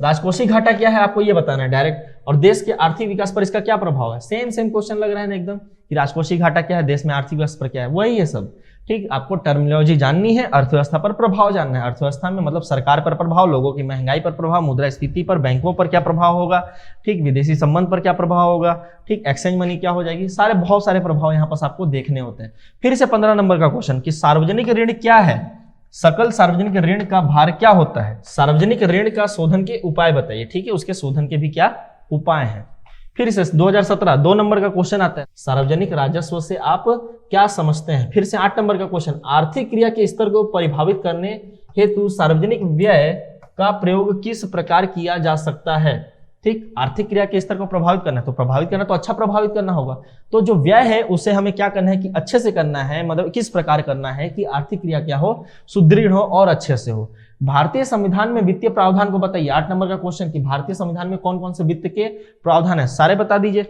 राजकोषीय घाटा क्या है आपको ये बताना है डायरेक्ट, और देश के आर्थिक विकास पर इसका क्या प्रभाव है। सेम क्वेश्चन लग रहा है ना एकदम, कि राजकोषीय घाटा क्या है, देश में आर्थिक विकास पर क्या है, वही है सब, ठीक। आपको टर्मिनोलॉजी जाननी है, अर्थव्यवस्था पर प्रभाव जानना है। अर्थव्यवस्था में मतलब सरकार पर प्रभाव, लोगों की महंगाई पर प्रभाव, मुद्रास्फीति पर, बैंकों पर क्या प्रभाव होगा, ठीक, विदेशी संबंध पर क्या प्रभाव होगा, ठीक, एक्सचेंज मनी क्या हो जाएगी, सारे बहुत सारे प्रभाव यहाँ पर आपको देखने होते हैं। फिर से 15 नंबर का क्वेश्चन कि सार्वजनिक ऋण क्या है, सकल सार्वजनिक ऋण का भार क्या होता है, सार्वजनिक ऋण का शोधन के उपाय बताइए, ठीक है, उसके शोधन के भी क्या उपाय हैं। फिर से 2017 2 नंबर का क्वेश्चन आता है, सार्वजनिक राजस्व से आप क्या समझते हैं। फिर से 8 नंबर का क्वेश्चन, आर्थिक क्रिया के स्तर को परिभावित करने हेतु सार्वजनिक व्यय का प्रयोग किस प्रकार किया जा सकता है, ठीक। आर्थिक क्रिया के स्तर को प्रभावित करना है, तो प्रभावित करना तो अच्छा प्रभावित करना होगा, तो जो व्यय है उसे हमें क्या करना है कि अच्छे से करना है, मतलब किस प्रकार करना है कि आर्थिक क्रिया क्या हो, सुदृढ़ हो और अच्छे से हो। भारतीय संविधान में वित्तीय प्रावधान को बताइए। 8 नंबर का क्वेश्चन कि भारतीय संविधान में कौन कौन से वित्त के प्रावधान है, सारे बता दीजिए।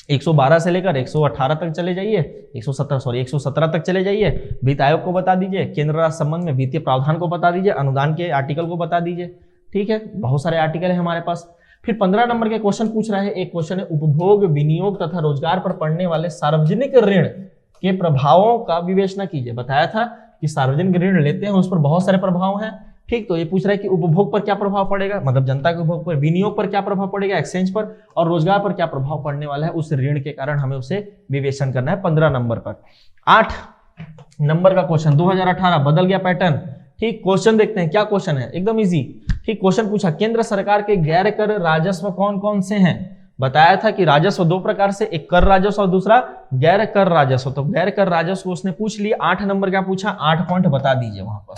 112 से लेकर 118 तक चले जाइए, 117 तक चले जाइए। वित्त आयोग को बता दीजिए, केंद्र राज्य संबंध में वित्तीय प्रावधान को बता दीजिए, अनुदान के आर्टिकल को बता दीजिए, ठीक है, बहुत सारे आर्टिकल है हमारे पास। फिर 15 नंबर के क्वेश्चन पूछ रहा है, एक क्वेश्चन है उपभोग, विनियोग तथा रोजगार पर पड़ने वाले सार्वजनिक ऋण के प्रभावों का विवेचना कीजिए। बताया था कि सार्वजनिक ऋण लेते हैं उस पर बहुत सारे प्रभाव हैं, ठीक। तो ये पूछ रहा है कि उपभोग पर क्या प्रभाव पड़ेगा, मतलब जनता के उपभोग पर, विनियोग पर क्या प्रभाव पड़ेगा, एक्सचेंज पर, और रोजगार पर क्या प्रभाव पड़ने वाला है उस ऋण के कारण, हमें उसे विवेचन करना है 15 नंबर पर। 8 नंबर का क्वेश्चन 2018 बदल गया पैटर्न, ठीक। क्वेश्चन देखते हैं क्या क्वेश्चन है, एकदम इजी, ठीक। क्वेश्चन पूछा, केंद्र सरकार के गैर कर राजस्व कौन कौन से हैं। बताया था कि राजस्व 2 प्रकार से, एक कर राजस्व और दूसरा गैर कर राजस्व। तो गैर कर राजस्व उसने पूछ लिया। 8 नंबर का पूछा, 8 पॉइंट बता दीजिए वहां पर,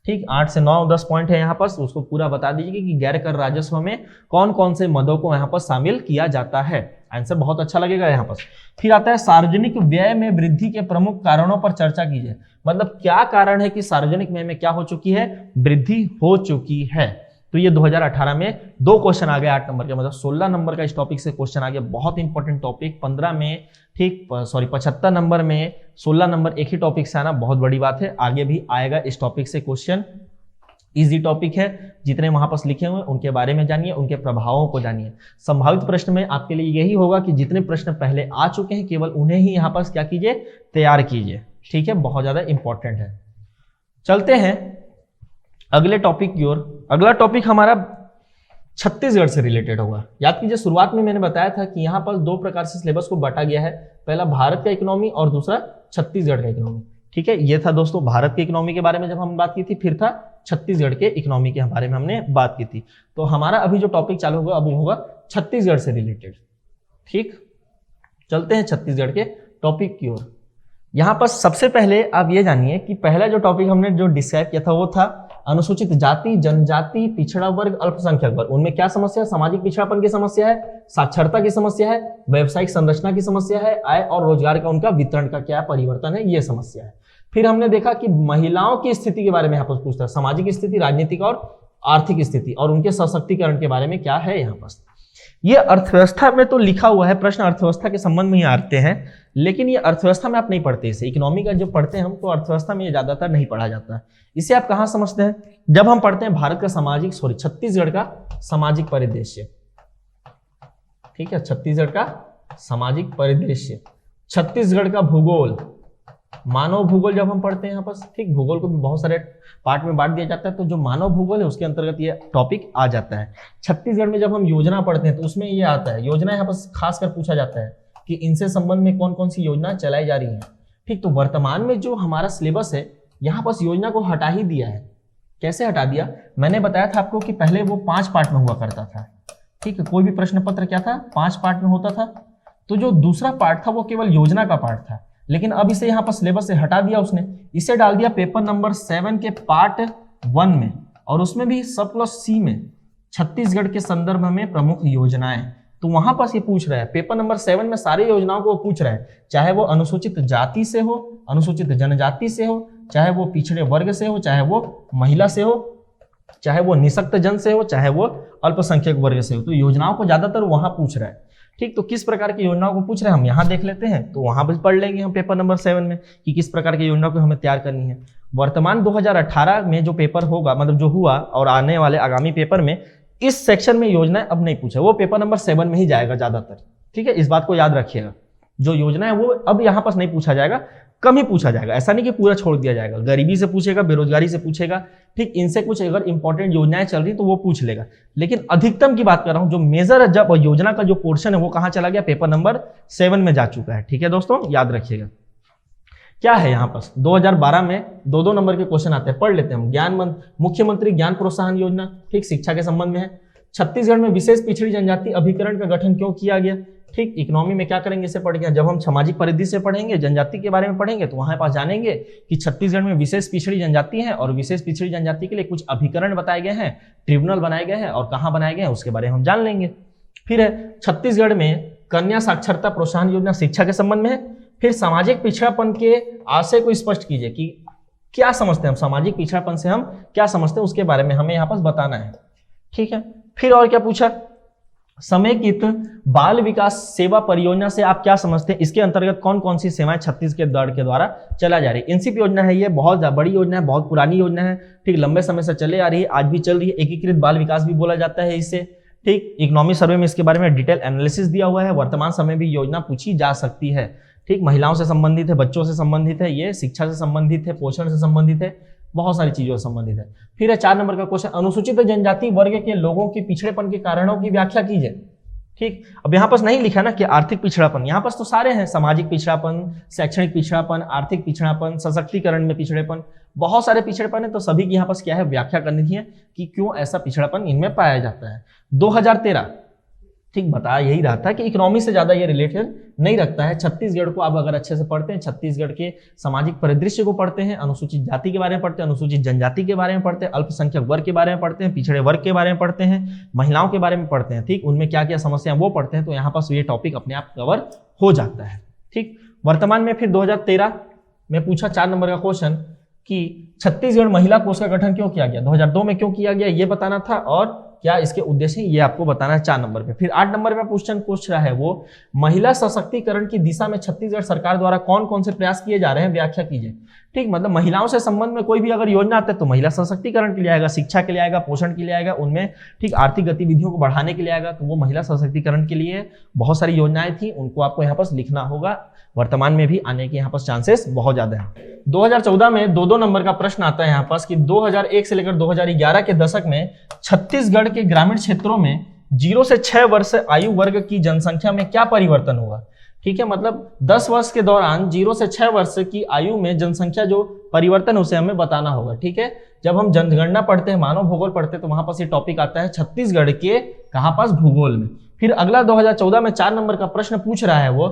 ठीक। 8 से 9 10 पॉइंट है यहाँ पर, उसको पूरा बता दीजिए कि गैर कर राजस्व में कौन कौन से मदों को यहाँ पर शामिल किया जाता है। आंसर बहुत अच्छा लगेगा यहाँ पर। फिर आता है सार्वजनिक व्यय में वृद्धि के प्रमुख कारणों पर चर्चा कीजिए। मतलब क्या कारण है कि सार्वजनिक व्यय में क्या हो चुकी है, वृद्धि हो चुकी है। तो ये 2018 में 2 क्वेश्चन आ गए 8 नंबर के, मतलब 16 नंबर का इस टॉपिक से क्वेश्चन आ गया, बहुत इंपॉर्टेंट टॉपिक। 15 में, ठीक, सॉरी 75 नंबर में 16 नंबर एक ही टॉपिक से आना बहुत बड़ी बात है। आगे भी आएगा इस टॉपिक से क्वेश्चन, इजी टॉपिक है। जितने वहां पर लिखे हुए उनके बारे में जानिए, उनके प्रभावों को जानिए। संभावित प्रश्न में आपके लिए यही होगा कि जितने प्रश्न पहले आ चुके हैं केवल उन्हें ही यहाँ पर क्या कीजिए, तैयार कीजिए, ठीक है, बहुत ज्यादा इंपॉर्टेंट है। चलते हैं अगले टॉपिक की ओर। अगला टॉपिक हमारा छत्तीसगढ़ से रिलेटेड होगा। याद कीजिए शुरुआत में मैंने बताया था कि यहाँ पर 2 प्रकार से सिलेबस को बांटा गया है, पहला भारत का इकोनॉमी और दूसरा छत्तीसगढ़ का इकोनॉमी, ठीक है। ये था दोस्तों भारत के इकोनॉमी के बारे में जब हम बात की थी, फिर था छत्तीसगढ़ के इकोनॉमी के बारे में हमने बात की थी। तो हमारा अभी जो टॉपिक चालू होगा अब होगा छत्तीसगढ़ से रिलेटेड, ठीक। चलते हैं छत्तीसगढ़ के टॉपिक की ओर। यहाँ पर सबसे पहले आप ये जानिए कि पहला जो टॉपिक हमने जो डिस्क्राइब किया था वो था अनुसूचित जाति, जनजाति, पिछड़ा वर्ग, अल्पसंख्यक वर्ग। उनमें क्या समस्या है, सामाजिक पिछड़ापन की समस्या है, साक्षरता की समस्या है, व्यावसायिक संरचना की समस्या है, आय और रोजगार का उनका वितरण का क्या परिवर्तन है, ये समस्या है। फिर हमने देखा कि महिलाओं की स्थिति के बारे में यहाँ पर पूछता है, सामाजिक स्थिति, राजनीतिक और आर्थिक स्थिति और उनके सशक्तिकरण के बारे में क्या है यहाँ पर। ये अर्थव्यवस्था में तो लिखा हुआ है, प्रश्न अर्थव्यवस्था के संबंध में ही आते हैं, लेकिन ये अर्थव्यवस्था में आप नहीं पढ़ते इसे। इकोनॉमी का जो पढ़ते हैं हम तो अर्थव्यवस्था में ये ज्यादातर नहीं पढ़ा जाता है। इसे आप कहाँ समझते हैं, जब हम पढ़ते हैं भारत का सामाजिक, छत्तीसगढ़ का सामाजिक परिदृश्य, ठीक है, छत्तीसगढ़ का सामाजिक परिदृश्य, छत्तीसगढ़ का भूगोल, मानव भूगोल जब हम पढ़ते हैं यहाँ पर, ठीक। भूगोल को भी बहुत सारे पार्ट में बांट दिया जाता है, तो जो मानव भूगोल है उसके अंतर्गत ये टॉपिक आ जाता है। छत्तीसगढ़ में जब हम योजना पढ़ते हैं तो उसमें ये आता है, योजना यहाँ पर खासकर पूछा जाता है कि इनसे संबंध में कौन कौन सी योजना चलाई जा रही है, ठीक। तो वर्तमान में जो हमारा सिलेबस है यहाँ पर योजना को हटा ही दिया है। कैसे हटा दिया, मैंने बताया था आपको कि पहले वो 5 पार्ट में हुआ करता था, ठीक है। कोई भी प्रश्न पत्र क्या था, 5 पार्ट में होता था। तो जो दूसरा पार्ट था वो केवल योजना का पार्ट था, लेकिन अब इसे यहाँ पर सिलेबस से हटा दिया उसने, इसे डाल दिया पेपर नंबर 7 के पार्ट 1 में, और उसमें भी सब+C में छत्तीसगढ़ के संदर्भ में प्रमुख योजनाएं। तो वहां पास ये पूछ रहा है, पेपर नंबर 7 में सारी योजनाओं को पूछ रहा है, चाहे वो अनुसूचित जाति से हो, अनुसूचित जनजाति से हो, चाहे वो पिछड़े वर्ग से हो, चाहे वो महिला से हो, चाहे वो निःशक्त जन से हो, चाहे वो अल्पसंख्यक वर्ग से हो। तो योजनाओं को ज्यादातर वहां पूछ रहा है। ठीक, तो किस प्रकार की योजनाओं को पूछ रहे हैं हम यहाँ देख लेते हैं, तो वहां भी पढ़ लेंगे हम पेपर नंबर 7 में कि किस प्रकार की योजना को हमें तैयार करनी है। वर्तमान 2018 में जो पेपर होगा, मतलब जो हुआ और आने वाले आगामी पेपर में इस सेक्शन में योजनाएं अब नहीं पूछे, वो पेपर नंबर 7 में ही जाएगा ज्यादातर। ठीक है, इस बात को याद रखिएगा, जो योजना है वो अब यहाँ पास नहीं पूछा जाएगा, कम ही पूछा जाएगा। ऐसा नहीं कि पूरा छोड़ दिया जाएगा, गरीबी से पूछेगा, बेरोजगारी से पूछेगा, ठीक, इनसे कुछ अगर इंपॉर्टेंट योजनाएं चल रही तो वो पूछ लेगा। लेकिन अधिकतम की बात कर रहा हूं, जो मेजर जब योजना का जो पोर्शन है वो कहां चला गया, पेपर नंबर 7 में जा चुका है। ठीक है दोस्तों, याद रखिएगा। क्या है यहाँ पास 2012 में 2-2 नंबर के क्वेश्चन आते हैं, पढ़ लेते हैं हम। मुख्यमंत्री ज्ञान प्रोत्साहन योजना, ठीक, शिक्षा के संबंध में है। छत्तीसगढ़ में विशेष पिछड़ी जनजाति अभिकरण का गठन क्यों किया गया, ठीक, इकोनॉमी में क्या करेंगे इसे पढ़ गया। जब हम सामाजिक परिधि से पढ़ेंगे, जनजाति के बारे में पढ़ेंगे, तो वहां पास जानेंगे कि छत्तीसगढ़ में विशेष पिछड़ी जनजाति है और विशेष पिछड़ी जनजाति के लिए कुछ अभिकरण बताए गए हैं, ट्रिब्यूनल बनाए गए हैं, और कहाँ बनाए गए हैं उसके बारे में हम जान लेंगे। फिर है छत्तीसगढ़ में कन्या साक्षरता प्रोत्साहन योजना, शिक्षा के संबंध में है। फिर सामाजिक पिछड़ापन के आशय को स्पष्ट कीजिए कि क्या समझते हैं हम, सामाजिक पिछड़ापन से हम क्या समझते हैं, उसके बारे में हमें यहाँ पास बताना है। ठीक है, फिर और क्या पूछा, समेकित बाल विकास सेवा परियोजना से आप क्या समझते हैं, इसके अंतर्गत कौन कौन सी सेवाएं छत्तीसगढ़ के द्वारा चला जा रही है। एनसीपी योजना है, ये बहुत बड़ी योजना है, बहुत पुरानी योजना है, ठीक, लंबे समय से चले आ रही है, आज भी चल रही है। एकीकृत बाल विकास भी बोला जाता है इसे, ठीक। इकोनॉमी सर्वे में इसके बारे में डिटेल एनालिसिस दिया हुआ है। वर्तमान समय भी योजना पूछी जा सकती है, ठीक। महिलाओं से संबंधित है, बच्चों से संबंधित है, ये शिक्षा से संबंधित है, पोषण से संबंधित है, बहुत सारी चीजों से संबंधित है। फिर है 4 नंबर का क्वेश्चन, अनुसूचित जनजाति वर्ग के लोगों के पिछड़ेपन के कारणों की व्याख्या कीजिए, ठीक। अब यहाँ पास नहीं लिखा ना कि आर्थिक पिछड़ापन, यहाँ पास तो सारे हैं, सामाजिक पिछड़ापन, शैक्षणिक पिछड़ापन, आर्थिक पिछड़ापन, सशक्तिकरण में पिछड़ेपन, बहुत सारे पिछड़ेपन है। तो सभी की यहाँ पास क्या है, व्याख्या करनी है कि क्यों ऐसा पिछड़ापन इनमें पाया जाता है। 2013, ठीक, बता यही रहा था कि इकोनॉमी से ज्यादा ये रिलेटेड नहीं रखता है। छत्तीसगढ़ को आप अगर अच्छे से पढ़ते हैं, छत्तीसगढ़ के सामाजिक परिदृश्य को पढ़ते हैं, अनुसूचित जाति के बारे में पढ़ते हैं, अनुसूचित जनजाति के बारे में पढ़ते हैं, अल्पसंख्यक वर्ग के बारे में पढ़ते हैं, पिछड़े वर्ग के बारे में पढ़ते हैं, महिलाओं के बारे में पढ़ते हैं, ठीक, उनमें क्या क्या समस्या वो पढ़ते हैं, तो यहाँ पास ये टॉपिक अपने आप कवर हो जाता है, ठीक। वर्तमान में फिर 2013 में पूछा 4 नंबर का क्वेश्चन कि छत्तीसगढ़ महिला कोष का गठन क्यों किया गया, 2002 में क्यों किया गया ये बताना था, और क्या इसके उद्देश्य ये आपको बताना है 4 नंबर पे। फिर 8 नंबर पे क्वेश्चन पूछ रहा है वो, महिला सशक्तिकरण की दिशा में छत्तीसगढ़ सरकार द्वारा कौन कौन से प्रयास किए जा रहे हैं, व्याख्या कीजिए, ठीक। मतलब महिलाओं से संबंध में कोई भी अगर योजना आता है तो महिला सशक्तिकरण के लिए आएगा, शिक्षा के लिए आएगा, पोषण के लिए आएगा, उनमें ठीक आर्थिक गतिविधियों को बढ़ाने के लिए आएगा, तो वो महिला सशक्तिकरण के लिए बहुत सारी योजनाएं थी, उनको आपको यहाँ पास लिखना होगा। वर्तमान में भी आने के यहाँ पास चांसेस बहुत ज्यादा है। 2014 में 2-2 नंबर का प्रश्न आता है यहाँ पास कि 2001 से लेकर 2011 के दशक में छत्तीसगढ़ के ग्रामीण क्षेत्रों में 0 से 6 वर्ष आयु वर्ग की जनसंख्या में क्या परिवर्तन हुआ, ठीक है। मतलब 10 वर्ष के दौरान 0 से 6 वर्ष की आयु में जनसंख्या जो परिवर्तन उसे हमें बताना होगा, ठीक है। जब हम जनगणना पढ़ते हैं, मानव भूगोल पढ़ते हैं, तो वहां पास ये टॉपिक आता है छत्तीसगढ़ के कहां पास, भूगोल में। फिर अगला 2014 में 4 नंबर का प्रश्न पूछ रहा है वो,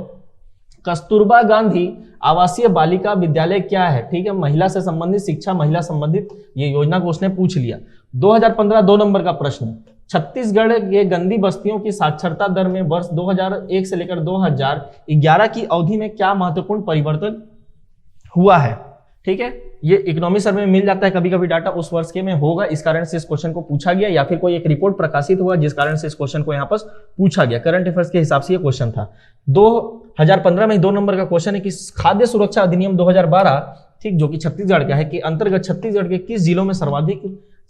कस्तूरबा गांधी आवासीय बालिका विद्यालय क्या है, ठीक है। महिला से संबंधित शिक्षा, महिला संबंधित ये योजना को उसने पूछ लिया। 2015 2 नंबर का प्रश्न, छत्तीसगढ़ के गंदी बस्तियों की साक्षरता दर में वर्ष 2001 से लेकर 2011 की अवधि में क्या महत्वपूर्ण परिवर्तन हुआ है, ठीक है। ये इकोनॉमी सर्वे में मिल जाता है कभी कभी डाटा, उस वर्ष के में होगा, इस कारण से इस क्वेश्चन को पूछा गया, या फिर कोई एक रिपोर्ट प्रकाशित हुआ जिस कारण से इस क्वेश्चन को यहाँ पर पूछा गया। करंट अफेयर्स के हिसाब से ये क्वेश्चन था। 2015 में 2 नंबर का क्वेश्चन है कि खाद्य सुरक्षा अधिनियम 2012, ठीक, जो कि छत्तीसगढ़ का है, कि अंतर्गत छत्तीसगढ़ के किस जिलों में सर्वाधिक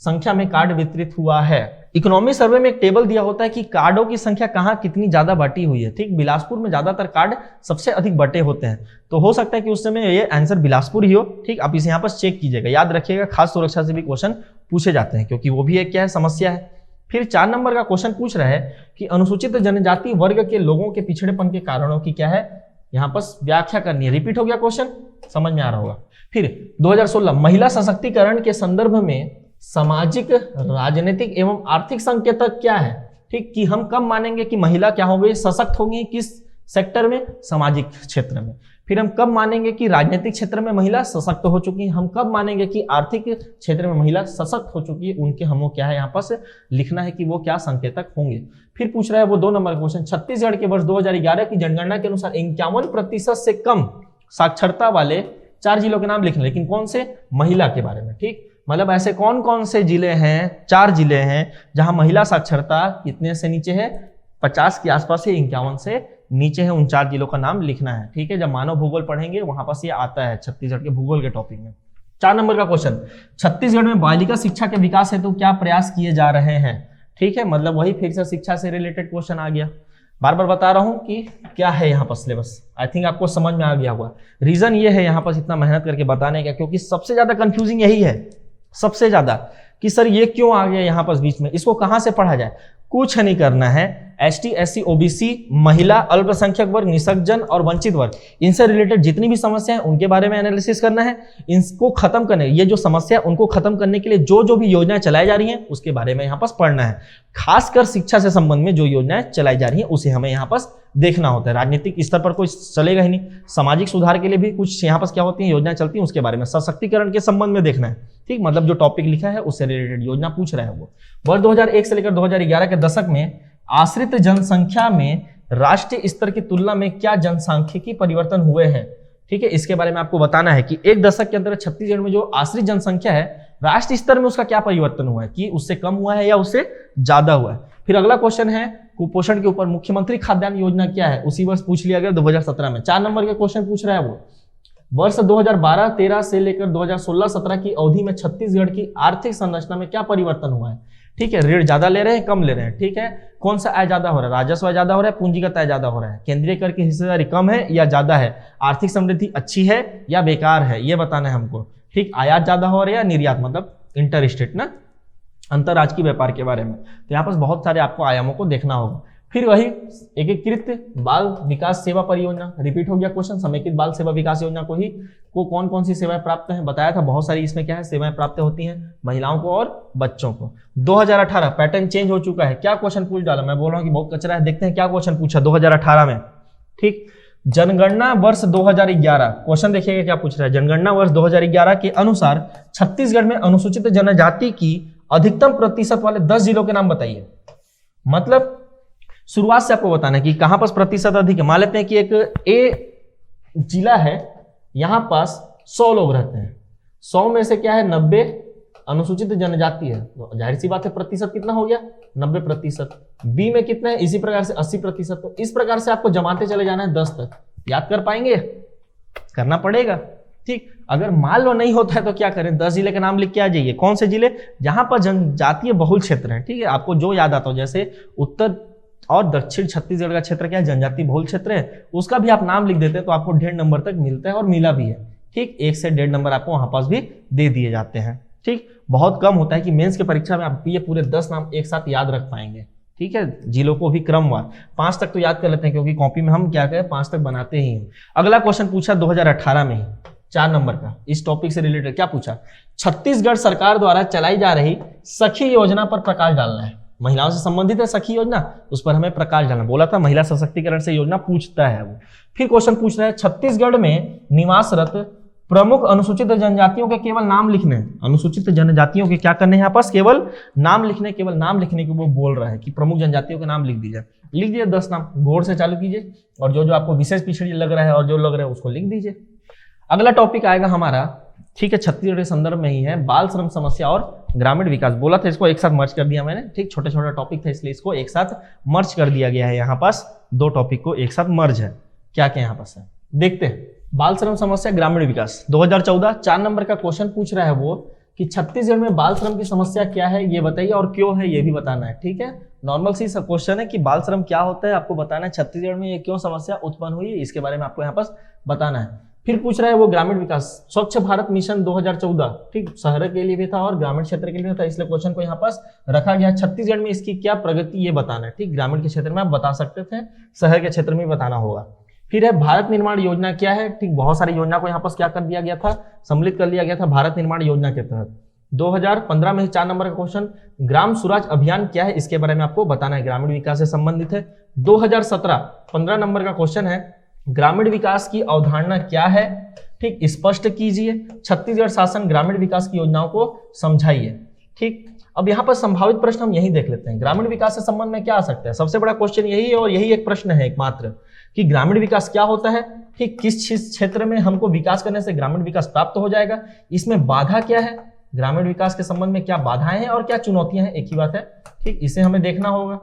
संख्या में कार्ड वितरित हुआ है। इकोनॉमी सर्वे में एक टेबल दिया होता है कि कार्डों की संख्या कहां कितनी ज्यादा बांटी हुई है, ठीक। बिलासपुर में ज्यादातर कार्ड सबसे अधिक बटे होते हैं, तो हो सकता है कि उस समय ये आंसर बिलासपुर ही हो, ठीक। आप इसे यहाँ पर चेक कीजिएगा, याद रखिएगा, खाद्य सुरक्षा से भी क्वेश्चन पूछे जाते हैं क्योंकि वो भी एक क्या है, समस्या है। फिर 4 नंबर का क्वेश्चन पूछ रहा है कि अनुसूचित जनजाति वर्ग के लोगों के पिछड़ेपन के कारणों की क्या है, यहाँ पर व्याख्या करनी है। रिपीट हो गया क्वेश्चन, समझ में आ रहा होगा। फिर 2016 महिला सशक्तिकरण के संदर्भ में सामाजिक, राजनीतिक एवं आर्थिक संकेतक क्या है, ठीक, कि हम कब मानेंगे कि महिला क्या हो गई, सशक्त होगी, किस सेक्टर में, सामाजिक क्षेत्र में। फिर हम कब मानेंगे कि राजनीतिक क्षेत्र में महिला सशक्त हो चुकी है, हम कब मानेंगे कि आर्थिक क्षेत्र में महिला सशक्त हो चुकी है, उनके हमको क्या है यहाँ पास लिखना है कि वो क्या संकेतक होंगे। फिर पूछ रहा है वो 2 नंबर का क्वेश्चन, छत्तीसगढ़ के वर्ष 2011 की जनगणना के अनुसार 51% से कम साक्षरता वाले 4 जिलों के नाम लिखने, लेकिन कौन से, महिला के बारे में। ठीक, मतलब ऐसे कौन कौन से जिले हैं, 4 जिले हैं जहां महिला साक्षरता कितने से नीचे है, 50 के आसपास है, 51 से नीचे है, उन 4 जिलों का नाम लिखना है। ठीक है, जब मानव भूगोल पढ़ेंगे वहां पास ये आता है छत्तीसगढ़ के भूगोल के टॉपिक में। 4 नंबर का क्वेश्चन, छत्तीसगढ़ में बालिका शिक्षा के विकास हेतु क्या प्रयास किए जा रहे हैं। ठीक है, मतलब वही फिर से शिक्षा से रिलेटेड क्वेश्चन आ गया। बार बार बता रहा हूं कि क्या है यहाँ पर सिलेबस, आई थिंक आपको समझ में आ गया होगा। रीजन ये है यहाँ पर इतना मेहनत करके बताने का, क्योंकि सबसे ज्यादा कंफ्यूजिंग यही है, सबसे ज्यादा, कि सर ये क्यों आ गया यहाँ पर बीच में, इसको कहां से पढ़ा जाए। कुछ नहीं करना है, एसटी, एससी, ओबीसी, महिला, अल्पसंख्यक वर्ग, निःशक्तजन और वंचित वर्ग, इनसे रिलेटेड जितनी भी समस्या है उनके बारे में एनालिसिस करना है। इनको खत्म करने, ये जो समस्या है उनको खत्म करने के लिए जो जो भी योजनाएं चलाई जा रही हैं उसके बारे में यहाँ पास पढ़ना है। खासकर शिक्षा से संबंध में जो योजनाएं चलाई जा रही हैं उसे हमें यहाँ पास देखना होता है। राजनीतिक स्तर पर कोई चलेगा ही नहीं, सामाजिक सुधार के लिए भी कुछ यहाँ पास क्या होती है, योजनाएं चलती हैं, उसके बारे में, सशक्तिकरण के संबंध में देखना है। ठीक, मतलब जो टॉपिक लिखा है उससे रिलेटेड योजना पूछ रहा है वो। वर्ष 2001 से लेकर 2011 के दशक में आश्रित जनसंख्या में राष्ट्रीय स्तर की तुलना में क्या जनसांख्यिकी परिवर्तन हुए हैं। ठीक है, इसके बारे में आपको बताना है कि एक दशक के अंदर छत्तीसगढ़ में जो आश्रित जनसंख्या है राष्ट्रीय स्तर में उसका क्या परिवर्तन हुआ है, कि उससे कम हुआ है या उससे ज्यादा हुआ है। फिर अगला क्वेश्चन है कुपोषण के ऊपर मुख्यमंत्री खाद्यान्न योजना क्या है, उसी वर्ष पूछ लिया गया 2017 में। 4 नंबर के क्वेश्चन पूछ रहा है वो। वर्ष 2012-13 से लेकर 2016-17 की अवधि में छत्तीसगढ़ की आर्थिक संरचना में क्या परिवर्तन हुआ है। ठीक है, ऋण ज्यादा ले रहे हैं, कम ले रहे हैं। ठीक है, कौन सा आय ज्यादा हो रहा है, राजस्व आय ज्यादा हो रहा है, पूंजीगत आय ज्यादा हो रहा है, केंद्रीय कर की हिस्सेदारी कम है या ज्यादा है, आर्थिक समृद्धि अच्छी है या बेकार है, ये बताना है हमको। ठीक, आयात ज्यादा हो रहा है या निर्यात, मतलब इंटर स्टेट ना, अंतरराज्यीय व्यापार के बारे में। तो यहाँ पर बहुत सारे आपको आयामों को देखना होगा। फिर वही एकीकृत बाल विकास सेवा परियोजना, रिपीट हो गया क्वेश्चन, समेकित बाल सेवा विकास योजना को कौन कौन सी सेवाएं प्राप्त हैं, बताया था बहुत सारी इसमें क्या है सेवाएं प्राप्त होती हैं महिलाओं को और बच्चों को। 2018 पैटर्न चेंज हो चुका है, क्या क्वेश्चन पूछ डाला, मैं बोल रहा हूं कि बहुत कचरा है, देखते हैं क्या क्वेश्चन पूछा 2018 में। ठीक, जनगणना वर्ष 2011, क्वेश्चन देखिएगा क्या पूछ रहा है। जनगणना वर्ष 2011 के अनुसार छत्तीसगढ़ में अनुसूचित जनजाति की अधिकतम प्रतिशत वाले 10 जिलों के नाम बताइए। मतलब शुरुआत से आपको बताना है कि कहां पर प्रतिशत अधिक है। मान लेते हैं कि एक ए जिला है, यहां पास 100 लोग रहते हैं, 100 में से क्या है 90 अनुसूचित जनजाति है, तो जाहिर सी बात है प्रतिशत कितना हो गया 90%। बी में कितना है, इसी प्रकार से 80%। तो इस प्रकार से आपको जमाते चले जाना है 10 तक। याद कर पाएंगे, करना पड़ेगा। ठीक, अगर मान लो नहीं होता है तो क्या करें, 10 जिले के नाम लिख के आ जाइए। कौन से जिले, जहां पर जनजातीय बहुल क्षेत्र है। ठीक है, आपको जो याद आता हो, जैसे उत्तर और दक्षिण छत्तीसगढ़ का क्षेत्र क्या है, जनजातीय बहुल क्षेत्र है, उसका भी आप नाम लिख देते हैं तो आपको 1.5 नंबर तक मिलता है और मिला भी है। ठीक, 1 से 1.5 नंबर आपको वहां पास भी दे दिए जाते हैं। ठीक, बहुत कम होता है कि मेंस की परीक्षा में आप ये पूरे 10 नाम एक साथ याद रख पाएंगे। ठीक है, जिलों को भी क्रमवार 5 तक तो याद कर लेते हैं, क्योंकि कॉपी में हम क्या करें 5 तक बनाते ही हैं। अगला क्वेश्चन पूछा 2018 में ही 4 नंबर का, इस टॉपिक से रिलेटेड क्या पूछा, छत्तीसगढ़ सरकार द्वारा चलाई जा रही सखी योजना पर प्रकाश डालना है। महिलाओं से संबंधित है सखी योजना, उस पर हमें प्रकाश डालना। बोला था महिला सशक्तिकरण से योजना पूछता है वो। फिर क्वेश्चन पूछ रहा है छत्तीसगढ़ में निवासरत प्रमुख अनुसूचित जनजातियों के केवल नाम लिखने हैं। अनुसूचित जनजातियों के क्या करने हैं आपस, केवल नाम लिखने, केवल नाम लिखने के वो बोल रहा है कि प्रमुख जनजातियों के नाम लिख दीजिए। लिख दीजिए 10 नाम, घोड़ से चालू कीजिए और जो जो आपको विशेष पिछड़ी लग रहा है और जो लग रहा है उसको लिख दीजिए। अगला टॉपिक आएगा हमारा, ठीक है, छत्तीसगढ़ के संदर्भ में ही है, बाल श्रम समस्या और ग्रामीण विकास। बोला था इसको एक साथ मर्ज कर दिया मैंने। ठीक, छोटे छोटे टॉपिक था इसलिए इसको एक साथ मर्ज कर दिया गया है। यहाँ पास 2 टॉपिक को एक साथ मर्ज है। क्या क्या यहाँ पास है देखते हैं। बाल श्रम समस्या ग्रामीण विकास 2014 4 नंबर का क्वेश्चन पूछ रहा है वो कि छत्तीसगढ़ में बाल श्रम की समस्या क्या है ये बताइए और क्यों है ये भी बताना है। ठीक है, नॉर्मल सी क्वेश्चन है कि बाल श्रम क्या होता है आपको बताना है, छत्तीसगढ़ में ये क्यों समस्या उत्पन्न हुई इसके बारे में आपको यहाँ पास बताना है। फिर पूछ रहा है वो ग्रामीण विकास, स्वच्छ भारत मिशन 2014, ठीक, शहर के लिए भी था और ग्रामीण क्षेत्र के लिए भी था, इसलिए क्वेश्चन को यहाँ पास रखा गया। छत्तीसगढ़ में इसकी क्या प्रगति ये बताना है। ठीक, ग्रामीण के क्षेत्र में आप बता सकते थे, शहर के क्षेत्र में बताना होगा। फिर है भारत निर्माण योजना क्या है। ठीक, बहुत सारी योजना को यहाँ पास क्या कर दिया गया था, सम्मिलित कर लिया गया था भारत निर्माण योजना के तहत। 2015 में 4 नंबर का क्वेश्चन, ग्राम स्वराज अभियान क्या है इसके बारे में आपको बताना है, ग्रामीण विकास से संबंधित है। 2017 15 नंबर का क्वेश्चन है, ग्रामीण विकास की अवधारणा क्या है, ठीक, स्पष्ट कीजिए। छत्तीसगढ़ शासन ग्रामीण विकास की योजनाओं को समझाइए। ठीक, अब यहाँ पर संभावित प्रश्न हम यही देख लेते हैं, ग्रामीण विकास से संबंध में क्या आ सकता है। सबसे बड़ा क्वेश्चन यही है और यही एक प्रश्न है एकमात्र कि ग्रामीण विकास क्या होता है, ठीक, किस क्षेत्र में हमको विकास करने से ग्रामीण विकास प्राप्त हो जाएगा, इसमें बाधा क्या है, ग्रामीण विकास के संबंध में क्या बाधाएं हैं और क्या चुनौतियां हैं, एक ही बात है। ठीक, इसे हमें देखना होगा।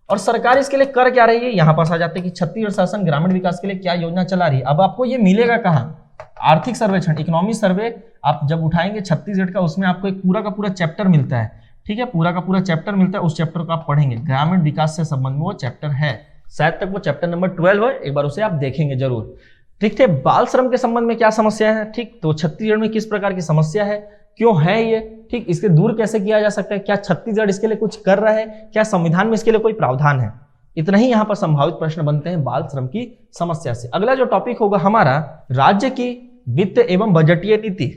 और सरकार इसके लिए कर क्या रही है, यहां पास आ जाते हैं कि छत्तीसगढ़ शासन ग्रामीण विकास के लिए क्या योजना चला रही है। अब आपको ये मिलेगा कहां, आर्थिक सर्वेक्षण, इकोनॉमी सर्वे आप जब उठाएंगे छत्तीसगढ़ का, उसमें आपको एक पूरा का पूरा चैप्टर मिलता है। ठीक है, पूरा का पूरा चैप्टर मिलता है, उस चैप्टर को आप पढ़ेंगे, ग्रामीण विकास से संबंध में वो चैप्टर है, शायद तक वो चैप्टर नंबर 12 है, एक बार उसे आप देखेंगे जरूर। ठीक है, बाल श्रम के संबंध में क्या समस्या है, ठीक, तो छत्तीसगढ़ में किस प्रकार की समस्या है, क्यों है ये, ठीक, इसके दूर कैसे किया जा सकता है, क्या छत्तीसगढ़ इसके लिए कुछ कर रहा है, क्या संविधान में इसके लिए कोई प्रावधान है। इतना ही यहाँ पर संभावित प्रश्न बनते हैं बाल श्रम की समस्या से। अगला जो टॉपिक होगा हमारा, राज्य की वित्त एवं बजटीय नीति,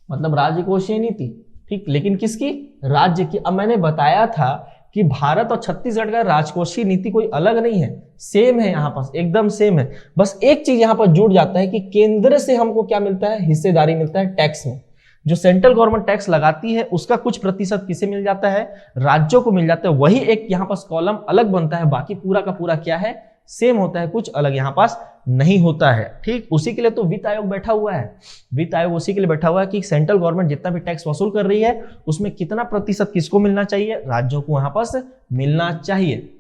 मतलब राजकोषीय नीति। ठीक, लेकिन किसकी, राज्य की। अब मैंने बताया था कि भारत और छत्तीसगढ़ का राजकोषीय नीति कोई अलग नहीं है, सेम है, यहाँ पास एकदम सेम है। बस एक चीज यहाँ पर जुड़ जाता है कि केंद्र से हमको क्या मिलता है, हिस्सेदारी मिलता है टैक्स में। जो सेंट्रल गवर्नमेंट टैक्स लगाती है उसका कुछ प्रतिशत किसे मिल जाता है, राज्यों को मिल जाता है। वही एक यहाँ पास कॉलम अलग बनता है, बाकी पूरा का पूरा क्या है, सेम होता है, कुछ अलग यहाँ पास नहीं होता है। ठीक, उसी के लिए तो वित्त आयोग बैठा हुआ है। वित्त आयोग उसी के लिए बैठा हुआ है कि सेंट्रल गवर्नमेंट जितना भी टैक्स वसूल कर रही है उसमें कितना प्रतिशत किसको मिलना चाहिए, राज्यों को वहां पास मिलना चाहिए।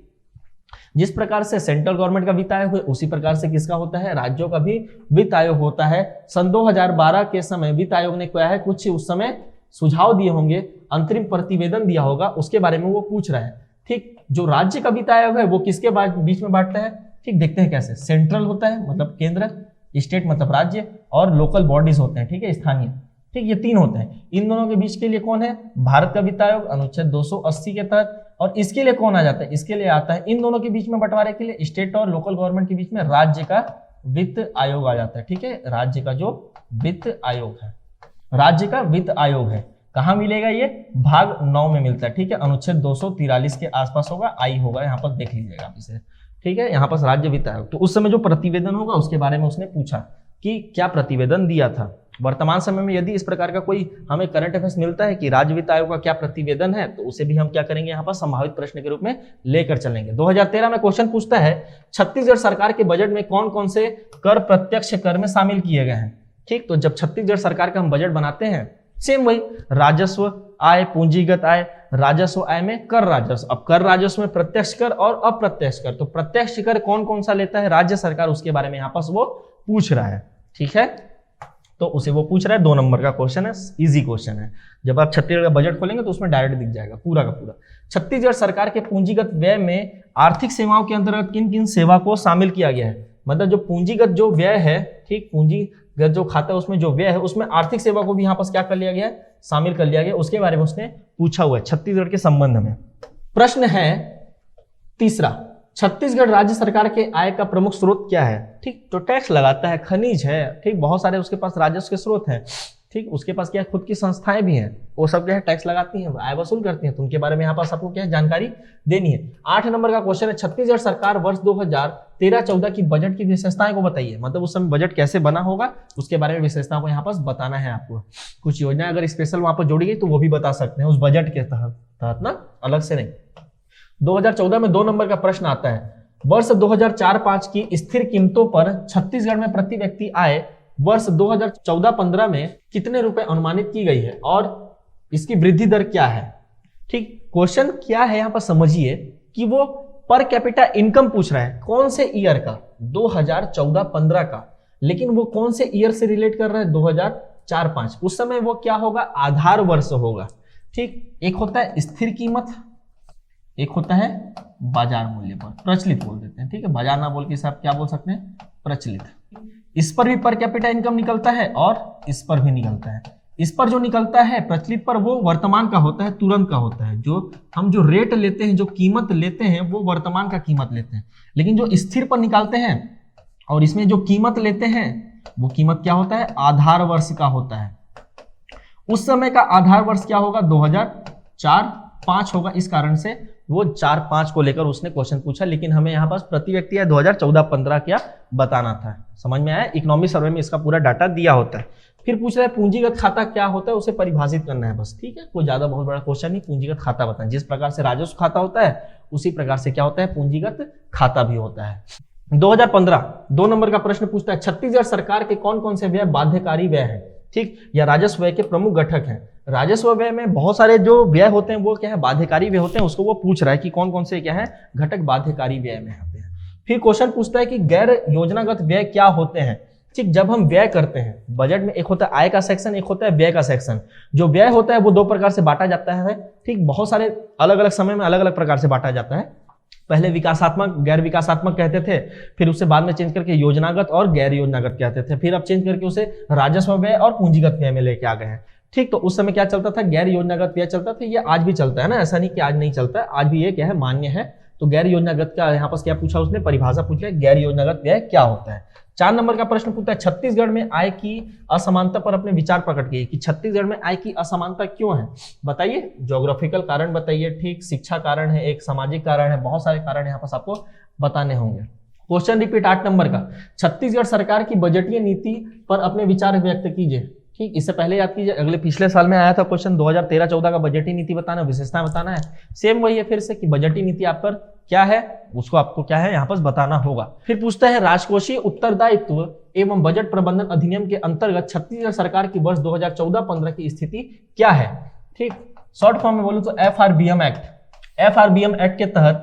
जिस प्रकार से सेंट्रल गवर्नमेंट का वित्त आयोग है उसी प्रकार से किसका होता है, राज्यों का भी वित्त आयोग होता है। सन 2012 के समय वित्त आयोग ने क्या है, कुछ उस समय सुझाव दिए होंगे, अंतरिम प्रतिवेदन दिया होगा, उसके बारे में वो पूछ रहा है। ठीक, जो राज्य का वित्त आयोग है वो किसके बीच में बांटता है, ठीक, देखते हैं कैसे। सेंट्रल होता है मतलब केंद्र, स्टेट मतलब राज्य, और लोकल बॉडीज होते हैं, ठीक है, स्थानीय। ठीक, ये तीन होते हैं। इन दोनों के बीच के लिए कौन है, भारत का वित्त आयोग अनुच्छेद 280 के तहत। और इसके लिए कौन आ जाता है, इसके लिए आता है इन दोनों के बीच में बंटवारे के लिए, स्टेट और लोकल गवर्नमेंट के बीच में राज्य का वित्त आयोग आ जाता है। ठीक है, राज्य का जो वित्त आयोग है, राज्य का वित्त आयोग है, कहां मिलेगा ये, भाग 9 में मिलता है। ठीक है, अनुच्छेद 243 के आसपास होगा, आई होगा, यहाँ पर देख लीजिएगा आप इसे। ठीक है, यहाँ पर राज्य वित्त आयोग, तो उस समय जो प्रतिवेदन होगा उसके बारे में उसने पूछा कि क्या प्रतिवेदन दिया था। वर्तमान समय में यदि इस प्रकार का कोई हमें करंट अफेयर्स मिलता है कि राज्य वित्त आयोग का क्या प्रतिवेदन है, तो उसे भी हम क्या करेंगे, यहाँ पर संभावित प्रश्न के रूप में लेकर चलेंगे। 2013 में क्वेश्चन पूछता है छत्तीसगढ़ सरकार के बजट में कौन कौन से कर प्रत्यक्ष कर में शामिल किए गए हैं। ठीक, तो जब छत्तीसगढ़ सरकार का हम बजट बनाते हैं, सेम वही राजस्व आय, पूंजीगत आय, राजस्व आय में कर राजस्व। अब कर राजस्व में प्रत्यक्ष कर और अप्रत्यक्ष कर, तो प्रत्यक्ष कर कौन कौन सा लेता है राज्य सरकार, उसके बारे में यहाँ पास वो पूछ रहा है। ठीक है, तो उसे वो पूछ रहा है, 2 नंबर का क्वेश्चन है, इजी क्वेश्चन है। जब आप छत्तीसगढ़ का बजट खोलेंगे तो उसमें डायरेक्ट दिख जाएगा पूरा का पूरा। छत्तीसगढ़ सरकार के पूंजीगत व्यय में आर्थिक सेवाओं के अंतर्गत किन किन सेवा को शामिल किया गया है, मतलब जो पूंजीगत जो व्यय है, ठीक, पूंजीगत जो खाता है उसमें जो व्यय है उसमें आर्थिक सेवा को भी यहाँ पास क्या कर लिया गया है, शामिल कर लिया गया, उसके बारे में उसने पूछा हुआ है छत्तीसगढ़ के संबंध में। प्रश्न है तीसरा, छत्तीसगढ़ राज्य सरकार के आय का प्रमुख स्रोत क्या है। ठीक, तो टैक्स लगाता है, खनिज है, ठीक, बहुत सारे उसके पास राजस्व के स्रोत हैं। ठीक, उसके पास क्या है, खुद की संस्थाएं भी हैं, वो सब क्या है टैक्स लगाती हैं, आय वसूल करती हैं, तो उनके बारे में यहाँ पास आपको क्या है जानकारी देनी है। 8 नंबर का क्वेश्चन है, छत्तीसगढ़ सरकार वर्ष 2013-14 की बजट की विशेषताएं को बताइए, मतलब उस समय बजट कैसे बना होगा उसके बारे में विशेषताओं को यहाँ पास बताना है आपको। कुछ योजना अगर स्पेशल वहां पर जोड़ी गई तो वो भी बता सकते हैं उस बजट के तहत ना, अलग से नहीं। 2014 में 2 नंबर का प्रश्न आता है, वर्ष 2004-5 की स्थिर कीमतों पर छत्तीसगढ़ में प्रति व्यक्ति आय वर्ष 2014-15 में कितने रुपए अनुमानित की गई है और इसकी वृद्धि दर क्या है। ठीक, क्वेश्चन क्या है यहाँ पर समझिए कि वो पर कैपिटा इनकम पूछ रहा है, कौन से ईयर का, 2014-15 का, लेकिन वो कौन से ईयर से रिलेट कर रहा है, 2004-5। उस समय वो क्या होगा, आधार वर्ष होगा। ठीक, एक होता है स्थिर कीमत, एक होता है बाजार मूल्य पर, प्रचलित बोल देते हैं। ठीक है, बाजार ना बोल के साहब क्या बोल सकते हैं, प्रचलित। इस पर भी पर कैपिटा इनकम निकलता है और इस पर भी निकलता है। इस पर जो निकलता है प्रचलित पर, वो वर्तमान का होता है, तुरंत का होता है। जो हम जो रेट लेते हैं, जो कीमत लेते हैं, वो वर्तमान का कीमत लेते हैं। लेकिन जो स्थिर पर निकालते हैं और इसमें जो कीमत लेते हैं वो कीमत क्या होता है, आधार वर्ष का होता है। उस समय का आधार वर्ष क्या होगा, 2004 5 होगा, इस कारण से वो 4-5 को लेकर उसने क्वेश्चन पूछा, लेकिन हमें यहाँ पास प्रति व्यक्ति है 2014-15 क्या बताना था। समझ में आया? इकोनॉमिक सर्वे में इसका पूरा डाटा दिया होता है। फिर पूछ रहा है पूंजीगत खाता क्या होता है, उसे परिभाषित करना है बस, ठीक है, कोई ज्यादा बहुत बड़ा क्वेश्चन नहीं। पूंजीगत खाता बताएं। जिस प्रकार से राजस्व खाता होता है उसी प्रकार से क्या होता है, पूंजीगत खाता भी होता है। 2015 2 नंबर का प्रश्न पूछता है छत्तीसगढ़ सरकार के कौन कौन से व्यय बाध्यकारी व्यय हैं, ठीक, या राजस्व व्यय के प्रमुख घटक हैं। राजस्व व्यय में बहुत सारे जो व्यय होते हैं वो क्या है, बाध्यकारी व्यय होते हैं, उसको वो पूछ रहा है कि कौन कौन से क्या है घटक बाध्यकारी व्यय में आते हैं। फिर क्वेश्चन पूछता है कि गैर योजनागत व्यय क्या होते हैं, ठीक। जब हम व्यय करते हैं बजट में, एक होता है आय का सेक्शन, एक होता है व्यय का सेक्शन। जो व्यय होता है वो 2 प्रकार से बांटा जाता है, ठीक, बहुत सारे अलग अलग समय में अलग अलग प्रकार से बांटा जाता है। पहले विकासात्मक गैर विकासात्मक कहते थे, फिर उससे बाद में चेंज करके योजनागत और गैर योजनागत कहते थे, फिर अब चेंज करके उसे राजस्व व्यय और पूंजीगत व्यय में लेके आ गए हैं, ठीक। तो उस समय क्या चलता था, गैर योजनागत व्यय चलता था। ये आज भी चलता है ना, ऐसा नहीं कि आज नहीं चलता है, आज भी ये क्या है मान्य है। तो गैर योजनागत का यहाँ पर क्या पूछा उसने, परिभाषा पूछा, गैर योजनागत व्यय क्या होता है। 4 नंबर का प्रश्न पूछता है छत्तीसगढ़ में आय की असमानता पर अपने विचार प्रकट किए कि छत्तीसगढ़ में आय की असमानता क्यों है, बताइए। ज्योग्राफिकल कारण बताइए, ठीक, शिक्षा कारण है, एक सामाजिक कारण है, बहुत सारे कारण यहाँ पर आपको बताने होंगे। क्वेश्चन रिपीट 8 नंबर का, छत्तीसगढ़ सरकार की बजटीय नीति पर अपने विचार व्यक्त कीजिए, ठीक। इससे पहले याद कीजिए, अगले पिछले साल में आया था क्वेश्चन 2013-14 का, बजटीय नीति बताना, विशेषताएं बताना है। सेम वही है फिर से कि बजटीय नीति आप पर क्या है उसको आपको क्या है यहाँ पर बताना होगा। फिर पूछता है राजकोषीय उत्तरदायित्व एवं बजट प्रबंधन अधिनियम के अंतर्गत छत्तीसगढ़ सरकार की वर्ष 2014-15 की स्थिति क्या है, ठीक। शॉर्ट फॉर्म में बोलूं तो FRBM एक्ट के तहत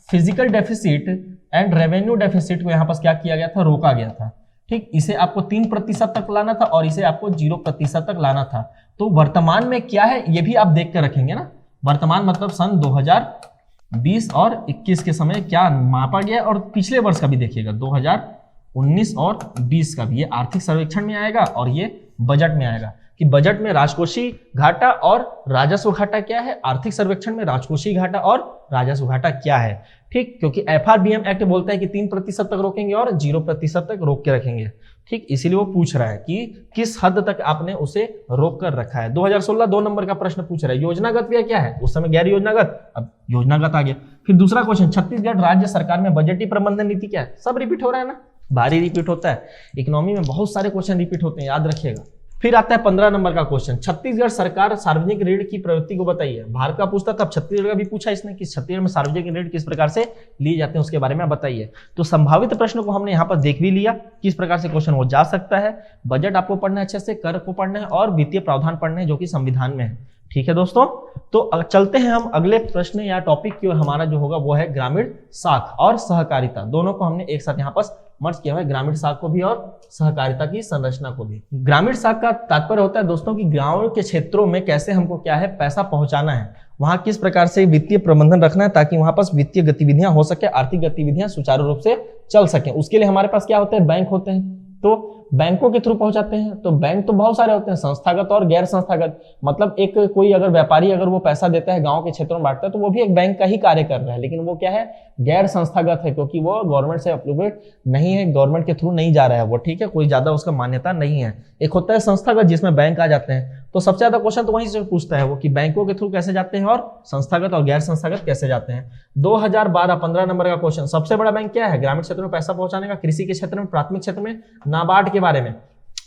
physical deficit and revenue deficit को यहाँ पर क्या किया गया था, रोका गया था, ठीक। इसे आपको 3% तक लाना था और इसे आपको 0% तक लाना था। तो वर्तमान में क्या है ये भी आप देख कर रखेंगे ना, वर्तमान मतलब सन 2020 और 21 के समय क्या मापा गया, और पिछले वर्ष का भी देखिएगा 2019 और 20 का भी, ये आर्थिक सर्वेक्षण में आएगा और ये बजट में आएगा कि बजट में राजकोषीय घाटा और राजस्व घाटा क्या है, आर्थिक सर्वेक्षण में राजकोषीय घाटा और राजस्व घाटा क्या है, ठीक। क्योंकि FRBM एक्ट बोलता है कि 3% तक रोकेंगे और 0% तक रोक के रखेंगे, ठीक। इसीलिए वो पूछ रहा है कि किस हद तक आपने उसे रोक कर रखा है। 2016 2 नंबर का प्रश्न पूछ रहा है योजनागत व्यय क्या है, उस समय गैर योजनागत, अब योजनागत आ गया। फिर दूसरा क्वेश्चन छत्तीसगढ़ राज्य सरकार में बजटीय प्रबंधन नीति क्या है, सब रिपीट हो रहा है ना, भारी रिपीट होता है, इकोनॉमी में बहुत सारे क्वेश्चन रिपीट होते हैं, याद रखिएगा। फिर आता है 15 नंबर का क्वेश्चन, छत्तीसगढ़ सरकार सार्वजनिक ऋण की प्रवृत्ति को बताइए। भारत का पूछता तब छत्तीसगढ़ का भी पूछा इसने कि छत्तीसगढ़ में सार्वजनिक ऋण किस प्रकार से लिए जाते हैं उसके बारे में बताइए। तो संभावित प्रश्न को हमने यहाँ पर देख भी लिया किस प्रकार से क्वेश्चन हो जा सकता है। बजट आपको पढ़ना है अच्छे से, कर को पढ़ना है और वित्तीय प्रावधान पढ़ना है जो कि संविधान में है, ठीक है दोस्तों। तो चलते हैं हम अगले प्रश्न या टॉपिक की, हमारा जो होगा वो है ग्रामीण साख और सहकारिता, दोनों को हमने एक साथ यहाँ पर मर्ज किया हुआ है, ग्रामीण साख को भी और सहकारिता की संरचना को भी। ग्रामीण साख का तात्पर्य होता है दोस्तों कि गांव के क्षेत्रों में कैसे हमको क्या है पैसा पहुंचाना है, वहां किस प्रकार से वित्तीय प्रबंधन रखना है ताकि वहां पास वित्तीय गतिविधियां हो सके, आर्थिक गतिविधियां सुचारू रूप से चल सके। उसके लिए हमारे पास क्या होते हैं, बैंक होते हैं, तो बैंकों के थ्रू पहुंचाते हैं। तो बैंक तो बहुत सारे होते हैं, संस्थागत और गैर संस्थागत, मतलब एक कोई अगर व्यापारी अगर वो पैसा देता है गांव के क्षेत्रों में बांटता है तो वो भी एक बैंक का ही कार्य कर रहा है, लेकिन वो क्या है गैर संस्थागत है क्योंकि वो गवर्नमेंट से अप्रूव्ड नहीं है, गवर्नमेंट के थ्रू नहीं जा रहा है वो, ठीक है, कोई ज्यादा उसका मान्यता नहीं है। एक होता है संस्थागत जिसमें बैंक आ जाते हैं, तो सबसे ज्यादा क्वेश्चन तो वहीं से पूछता है वो कि बैंकों के थ्रू कैसे जाते हैं और संस्थागत और गैर संस्थागत कैसे जाते हैं। 2012-15 नंबर का क्वेश्चन, सबसे बड़ा बैंक क्या है ग्रामीण क्षेत्र में पैसा पहुंचाने का, कृषि के क्षेत्र में, प्राथमिक क्षेत्र में, नाबार्ड के बारे में।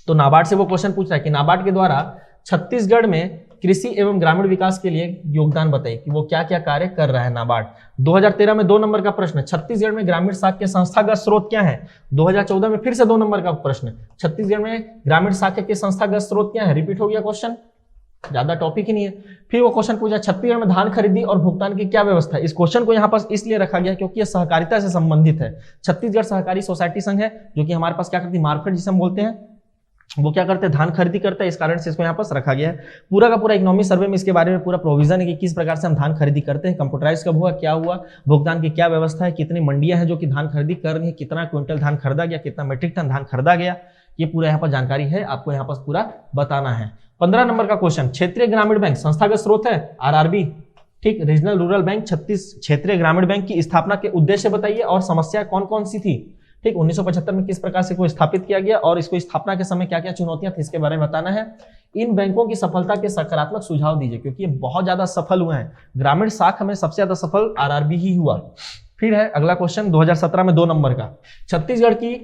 तो नाबार्ड से वो क्वेश्चन पूछ रहा है कि नाबार्ड के द्वारा छत्तीसगढ़ में कृषि एवं ग्रामीण विकास के लिए योगदान बताइए कि वो क्या क्या कार्य कर रहा है नाबार्ड। 2013 में 2 नंबर का प्रश्न, छत्तीसगढ़ में ग्रामीण साख के संस्थागत स्रोत क्या है। 2014 में फिर से 2 नंबर का प्रश्न, छत्तीसगढ़ में ग्रामीण साख के संस्थागत स्रोत क्या है, रिपीट हो गया क्वेश्चन, ज्यादा टॉपिक ही नहीं है। फिर वो क्वेश्चन पूछा छत्तीसगढ़ में धान खरीदी और भुगतान की क्या व्यवस्था है। इस क्वेश्चन को यहाँ पास इसलिए रखा गया क्योंकि ये सहकारिता से संबंधित है। छत्तीसगढ़ सहकारी सोसाइटी संघ है जो कि हमारे पास क्या करती है, मार्केट जिसे हम बोलते हैं, वो क्या करते हैं धान खरीदी करते हैं, इस कारण से इसको यहाँ पास रखा गया है। पूरा का पूरा इकोनॉमिक सर्वे में इसके बारे में पूरा प्रोविजन है कि किस प्रकार से हम धान खरीदी करते हैं, कंप्यूटराइज कब हुआ, क्या हुआ, भुगतान की क्या व्यवस्था है, कितनी मंडियां हैं जो कि धान खरीदी कर रही है, कितना क्विंटल धान खरीदा गया, कितना मीट्रिक टन धान खरीदा गया, ये पूरा यहाँ पर जानकारी है, आपको यहाँ पास पूरा बताना है। 15 नंबर का क्वेश्चन, क्षेत्रीय ग्रामीण बैंक संस्थागत स्रोत है RRB, ठीक, रीजनल रूरल बैंक 36 क्षेत्रीय ग्रामीण बैंक की स्थापना के उद्देश्य बताइए और समस्या कौन कौन सी थी। ठीक, 1975 में किस प्रकार से को स्थापित किया गया और इसको स्थापना के समय क्या क्या चुनौतियां थी इसके बारे में बताना है। इन बैंकों की सफलता के सकारात्मक सुझाव दीजिए, क्योंकि ये बहुत ज्यादा सफल हुए हैं। ग्रामीण शाखा में सबसे ज्यादा सफल आरआरबी ही हुआ। फिर है अगला क्वेश्चन 2017 में 2 नंबर का, छत्तीसगढ़ की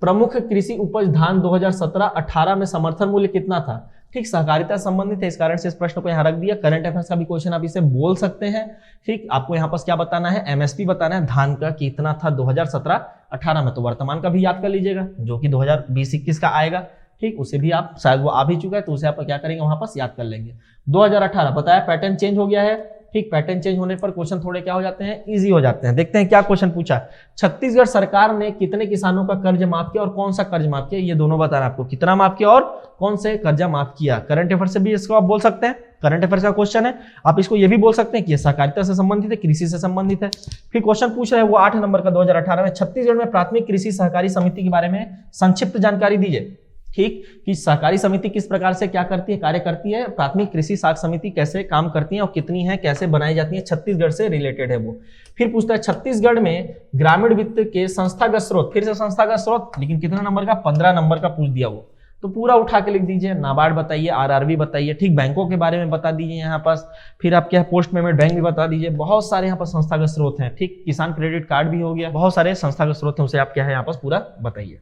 प्रमुख कृषि उपज धान 2017-18 में समर्थन मूल्य कितना था। ठीक, सहकारिता संबंधित है, इस कारण से इस प्रश्न को यहाँ रख दिया। करंट अफेयर्स का भी क्वेश्चन आप इसे बोल सकते हैं। ठीक, आपको यहाँ पास क्या बताना है, एमएसपी बताना है धान का कितना था 2017-18 में। तो वर्तमान का भी याद कर लीजिएगा जो कि 2020-21 का आएगा। ठीक, उसे भी आप शायद वो आ भी चुका है तो उसे आप क्या करेंगे वहां पास याद कर लेंगे। 2018 बताया पैटर्न चेंज हो गया है। ठीक, पैटर्न चेंज होने पर क्वेश्चन थोड़े क्या हो जाते हैं, इजी हो जाते हैं। देखते हैं क्या क्वेश्चन पूछा। छत्तीसगढ़ सरकार ने कितने किसानों का कर्ज माफ किया और कौन सा कर्ज माफ किया, ये दोनों बताना आपको, कितना माफ किया और कौन से कर्जा माफ किया। करंट अफेयर से भी इसको आप बोल सकते हैं, करंट अफेयर का क्वेश्चन है। आप इसको ये भी बोल सकते हैं कि ये सहकारिता से संबंधित है, कृषि से संबंधित है। फिर क्वेश्चन पूछ रहे हैं वो 8 नंबर का 2018 में, छत्तीसगढ़ में प्राथमिक कृषि सहकारी समिति के बारे में संक्षिप्त जानकारी दीजिए। ठीक, कि सहकारी समिति किस प्रकार से क्या करती है, कार्य करती है, प्राथमिक कृषि साख समिति कैसे काम करती है और कितनी है, कैसे बनाई जाती है, छत्तीसगढ़ से रिलेटेड है वो। फिर पूछता है छत्तीसगढ़ में ग्रामीण वित्त के संस्थागत स्रोत, फिर से संस्थागत स्रोत, लेकिन कितना नंबर का, 15 नंबर का पूछ दिया वो। तो पूरा उठा के लिख दीजिए, नाबार्ड बताइए, आरआरबी बताइए, ठीक, बैंकों के बारे में बता दीजिए यहाँ पास। फिर आप क्या पोस्ट पेमेंट बैंक भी बता दीजिए। बहुत सारे यहाँ पर संस्थागत स्रोत हैं। ठीक, किसान क्रेडिट कार्ड भी हो गया, बहुत सारे संस्थागत स्रोत हैं, उसे आप क्या है यहाँ पास पूरा बताइए।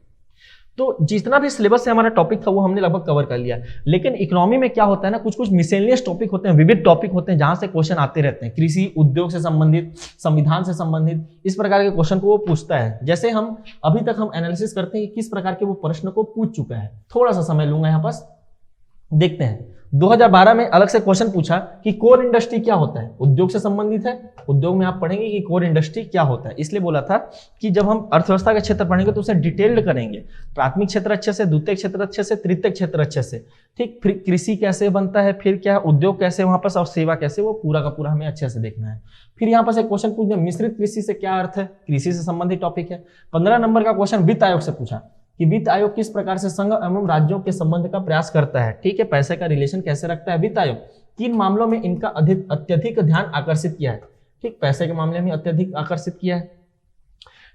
तो जितना भी सिलेबस से हमारा टॉपिक था वो हमने लगभग कवर कर लिया। लेकिन इकोनॉमी में क्या होता है ना, कुछ कुछ मिसेलियस टॉपिक होते हैं, विविध टॉपिक होते हैं जहां से क्वेश्चन आते रहते हैं। कृषि उद्योग से संबंधित, संविधान से संबंधित, इस प्रकार के क्वेश्चन को वो पूछता है। जैसे हम अभी तक हम एनालिसिस करते हैं कि किस प्रकार के वो प्रश्न को पूछ चुका है। थोड़ा सा समय लूंगा यहाँ पास, देखते हैं। 2012 में अलग से क्वेश्चन पूछा कि कोर इंडस्ट्री क्या होता है, उद्योग से संबंधित है। उद्योग में आप पढ़ेंगे कि कोर इंडस्ट्री क्या होता है, इसलिए बोला था कि जब हम अर्थव्यवस्था का क्षेत्र पढ़ेंगे तो उसे डिटेल्ड करेंगे। प्राथमिक क्षेत्र अच्छे से, द्वितीय क्षेत्र अच्छे से, तृतीय क्षेत्र अच्छे से। ठीक, फिर कृषि कैसे बनता है, फिर क्या उद्योग कैसे वहां पर, और सेवा कैसे, वो पूरा का पूरा हमें अच्छे से देखना है। फिर यहाँ पर एक क्वेश्चन पूछ दिया मिश्रित कृषि से क्या अर्थ है, कृषि से संबंधित टॉपिक है। 15 नंबर का क्वेश्चन वित्त आयोग से पूछा कि वित्त आयोग किस प्रकार से संघ एवं राज्यों के संबंध का प्रयास करता है। ठीक है, पैसे का रिलेशन कैसे रखता है वित्त आयोग, किन मामलों में इनका अत्यधिक ध्यान आकर्षित किया है। ठीक, पैसे के मामले में अत्यधिक आकर्षित किया है।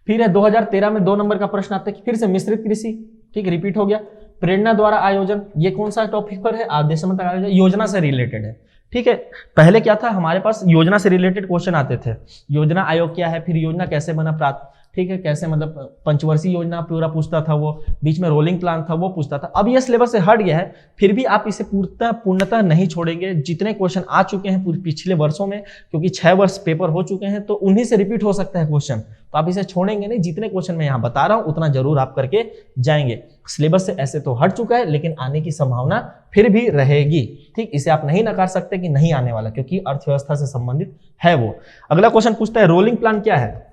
फिर है 2013 में 2 नंबर का प्रश्न आता है कि फिर से मिश्रित कृषि, ठीक, रिपीट हो गया। प्रेरणा द्वारा आयोजन, ये कौन सा टॉपिक पर है, आदेशात्मक आयोजन, योजना से रिलेटेड है। ठीक है, पहले क्या था हमारे पास, योजना से रिलेटेड क्वेश्चन आते थे। योजना आयोग क्या है, फिर योजना कैसे बना, ठीक है, कैसे मतलब पंचवर्षीय योजना पूरा पूछता था वो, बीच में रोलिंग प्लान था वो पूछता था। अब ये सिलेबस से हट गया है, फिर भी आप इसे पूर्णतः नहीं छोड़ेंगे। जितने क्वेश्चन आ चुके हैं पिछले वर्षों में, क्योंकि 6 वर्ष पेपर हो चुके हैं, तो उन्हीं से रिपीट हो सकता है क्वेश्चन, तो आप इसे छोड़ेंगे नहीं। जितने क्वेश्चन मैं यहाँ बता रहा हूँ उतना जरूर आप करके जाएंगे। सिलेबस से ऐसे तो हट चुका है, लेकिन आने की संभावना फिर भी रहेगी। ठीक, इसे आप नहीं नकार सकते कि नहीं आने वाला, क्योंकि अर्थव्यवस्था से संबंधित है वो। अगला क्वेश्चन पूछता है रोलिंग प्लान क्या है।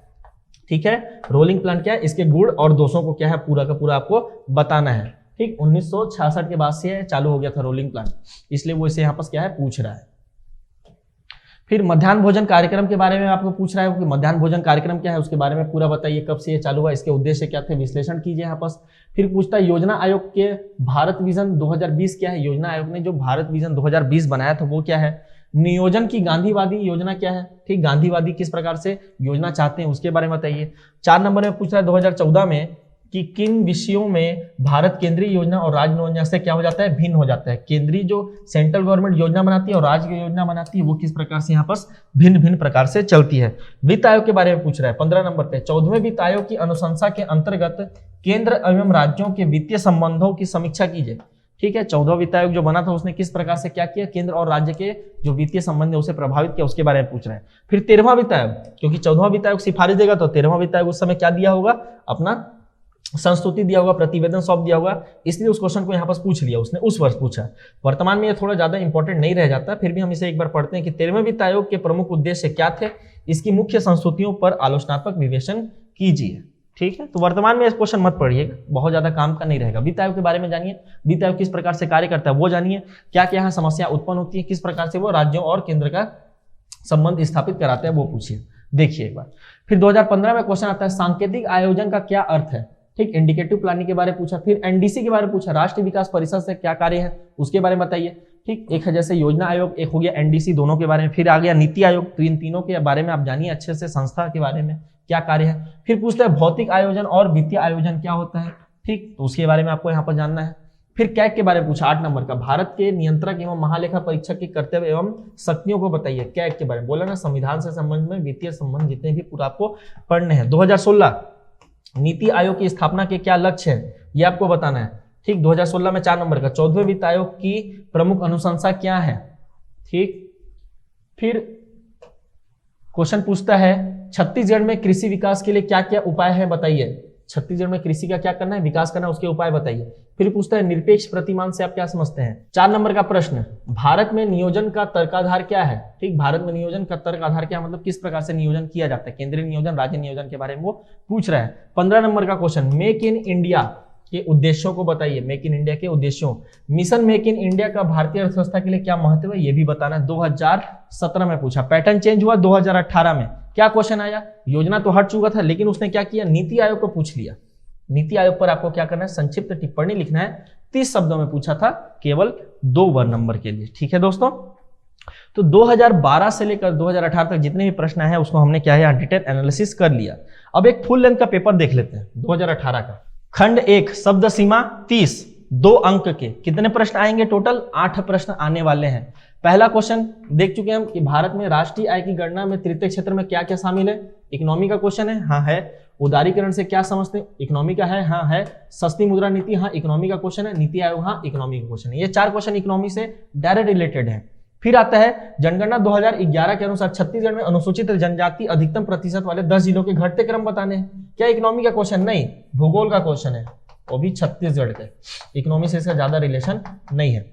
ठीक है, रोलिंग प्लान क्या है, इसके गुण और दोषों को क्या है पूरा का पूरा आपको बताना है। ठीक, 1966 के बाद से चालू हो गया था रोलिंग प्लान, इसलिए वो इसे यहाँ पर क्या है पूछ रहा है। फिर मध्याह्न भोजन कार्यक्रम के बारे में आपको पूछ रहा है कि मध्याह्न भोजन कार्यक्रम क्या है, उसके बारे में पूरा बताइए, कब से ये चालू हुआ, इसके उद्देश्य क्या थे, विश्लेषण कीजिए यहाँ पर। फिर पूछता है योजना आयोग के भारत विजन 2020 क्या है। योजना आयोग ने जो भारत विजन 2020 बनाया था वो क्या है। नियोजन की गांधीवादी योजना क्या है। ठीक, गांधीवादी किस प्रकार से योजना चाहते हैं उसके बारे में बताइए। 4 नंबर में पूछ रहा है 2014 में कि किन विषयों में भारत केंद्रीय योजना और राज्य योजना से क्या हो जाता है, भिन्न हो जाता है। केंद्रीय जो सेंट्रल गवर्नमेंट योजना बनाती है और राज्य योजना बनाती है वो किस प्रकार से यहाँ पर भिन्न भिन्न प्रकार से चलती है। वित्त आयोग के बारे में पूछ रहा है 15 नंबर पे। 14वें वित्त आयोग की अनुशंसा के अंतर्गत केंद्र एवं राज्यों के वित्तीय संबंधों की समीक्षा कीजिए। ठीक है, 14वां वित्त आयोग जो बना था उसने किस प्रकार से क्या किया, केंद्र और राज्य के जो वित्तीय संबंध है उसे प्रभावित किया, उसके बारे में पूछ रहे हैं। फिर 13वां वित्त आयोग, क्योंकि 14वां वित्त आयोग सिफारिश देगा तो 13वां वित्त आयोग उस समय क्या दिया होगा, अपना संस्तुति दिया होगा, प्रतिवेदन सौंप दिया होगा, इसलिए उस क्वेश्चन को यहाँ पर पूछ लिया उसने, उस वर्ष पूछा। वर्तमान में ये थोड़ा ज्यादा इंपॉर्टेंट नहीं रह जाता, फिर भी हम इसे एक बार पढ़ते हैं कि 13वें वित्त आयोग के प्रमुख उद्देश्य क्या थे, इसकी मुख्य संस्तुतियों पर आलोचनात्मक विवेचन कीजिए। ठीक है, तो वर्तमान में इस क्वेश्चन मत पढ़िएगा, बहुत ज्यादा काम का नहीं रहेगा। वित्त आयोग के बारे में जानिए, वित्त आयोग किस प्रकार से कार्य करता है वो जानिए, क्या क्या यहाँ समस्या उत्पन्न होती है, किस प्रकार से वो राज्यों और केंद्र का संबंध स्थापित कराते हैं वो पूछिए, देखिए एक बार। फिर 2015 में क्वेश्चन आता है सांकेतिक आयोजन का क्या अर्थ है। ठीक, इंडिकेटिव प्लानिंग के बारे में पूछा। फिर एनडीसी के बारे में पूछा, राष्ट्रीय विकास परिषद से क्या कार्य है उसके बारे में बताइए। ठीक, एक है जैसे योजना आयोग, एक हो गया एनडीसी, दोनों के बारे में। फिर आ गया नीति आयोग, तो इन तीनों के बारे में आप जानिए अच्छे से, संस्था के बारे में क्या कार्य है। फिर पूछता है भौतिक आयोजन और वित्तीय आयोजन क्या होता है, ठीक, तो उसके बारे में आपको यहाँ पर जानना है। फिर कैग के बारे में पूछा 8 नंबर का, भारत के नियंत्रक एवं महालेखा परीक्षक के कर्तव्य एवं शक्तियों को बताइए। कैग के बारे में बोला ना, संविधान से संबंध में वित्तीय संबंध जितने भी पूरा आपको पढ़ने हैं। 2016 नीति आयोग की स्थापना के क्या लक्ष्य है, ये आपको बताना है, ठीक। 2016 में 4 नंबर का 14वें वित्त आयोग की प्रमुख अनुशंसा क्या है, ठीक। फिर क्वेश्चन पूछता है छत्तीसगढ़ में कृषि विकास के लिए क्या क्या उपाय है बताइए। छत्तीसगढ़ में कृषि का क्या करना है, विकास करना है, उसके उपाय बताइए। फिर पूछता है निरपेक्ष प्रतिमान से आप क्या समझते हैं। 4 नंबर का प्रश्न, भारत में नियोजन का तर्काधार क्या है, ठीक। भारत में नियोजन का तर्काधार क्या, मतलब किस प्रकार से नियोजन किया जाता है, केंद्रीय नियोजन, राज्य नियोजन के बारे में वो पूछ रहा है। 15 नंबर का क्वेश्चन, मेक इन इंडिया के उद्देश्यों को बताइए। मेक इन इंडिया के उद्देश्यों, मिशन मेक इन इंडिया का भारतीय अर्थव्यवस्था के लिए क्या महत्व है, ये भी बताना है। 2017 में पूछा। पैटर्न चेंज हुआ 2018 में, क्या क्वेश्चन आया, योजना तो हट चुका था लेकिन उसने क्या किया, नीति आयोग को पूछ लिया। नीति आयोग पर आपको क्या करना है, संक्षिप्त टिप्पणी लिखना है। 30 शब्दों में पूछा था, केवल 2 नंबर के लिए, ठीक है दोस्तों। तो 2012 से लेकर 2018 तक जितने भी प्रश्न आए हैं उसको हमने क्या है, डिटेल एनालिसिस कर लिया। अब एक फुल लेंथ का पेपर देख लेते हैं 2018 का। खंड 1 शब्द सीमा 30, 2 अंक के कितने प्रश्न आएंगे, टोटल 8 प्रश्न आने वाले हैं। पहला क्वेश्चन देख चुके हैं हम कि भारत में राष्ट्रीय आय की गणना में तृतीय क्षेत्र में क्या क्या शामिल है। इकोनॉमी का क्वेश्चन है, हाँ है। उदारीकरण से क्या समझते हैं, इकोनॉमी का है, हाँ है। सस्ती मुद्रा नीति, हाँ इकोनॉमी का क्वेश्चन है। नीति आयोग, हाँ इकोनॉमी का क्वेश्चन है। ये 4 क्वेश्चन इकोनॉमी से डायरेक्ट रिलेटेड है। फिर आता है जनगणना 2011 के अनुसार छत्तीसगढ़ में अनुसूचित जनजाति अधिकतम प्रतिशत वाले 10 जिलों के घटते क्रम बताने हैं। क्या इकोनॉमी का क्वेश्चन, नहीं, भूगोल का क्वेश्चन है, वो भी छत्तीसगढ़ के। इकोनॉमी से इसका ज्यादा रिलेशन नहीं है।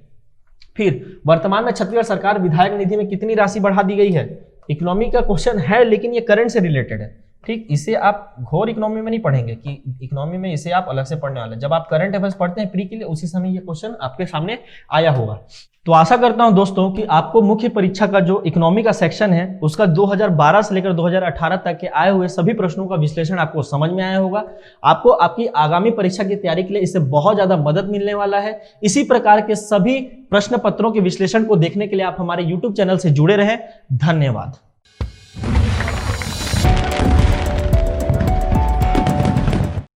फिर वर्तमान में छत्तीसगढ़ सरकार विधायक निधि में कितनी राशि बढ़ा दी गई है। इकोनॉमी का क्वेश्चन है लेकिन ये करंट से रिलेटेड है, ठीक। इसे आप घोर इकोनॉमी में नहीं पढ़ेंगे कि इकोनॉमी में, इसे आप अलग से पढ़ने वाले। जब आप करंट अफेयर्स पढ़ते हैं प्री के लिए, उसी समय ये क्वेश्चन आपके सामने आया होगा। तो आशा करता हूं दोस्तों कि आपको मुख्य परीक्षा का जो इकोनॉमी का सेक्शन है उसका 2012 से लेकर 2018 तक के आए हुए सभी प्रश्नों का विश्लेषण आपको समझ में आया होगा। आपको आपकी आगामी परीक्षा की तैयारी के लिए इससे बहुत ज्यादा मदद मिलने वाला है। इसी प्रकार के सभी प्रश्न पत्रों के विश्लेषण को देखने के लिए आप हमारे YouTube चैनल से जुड़े रहें। धन्यवाद।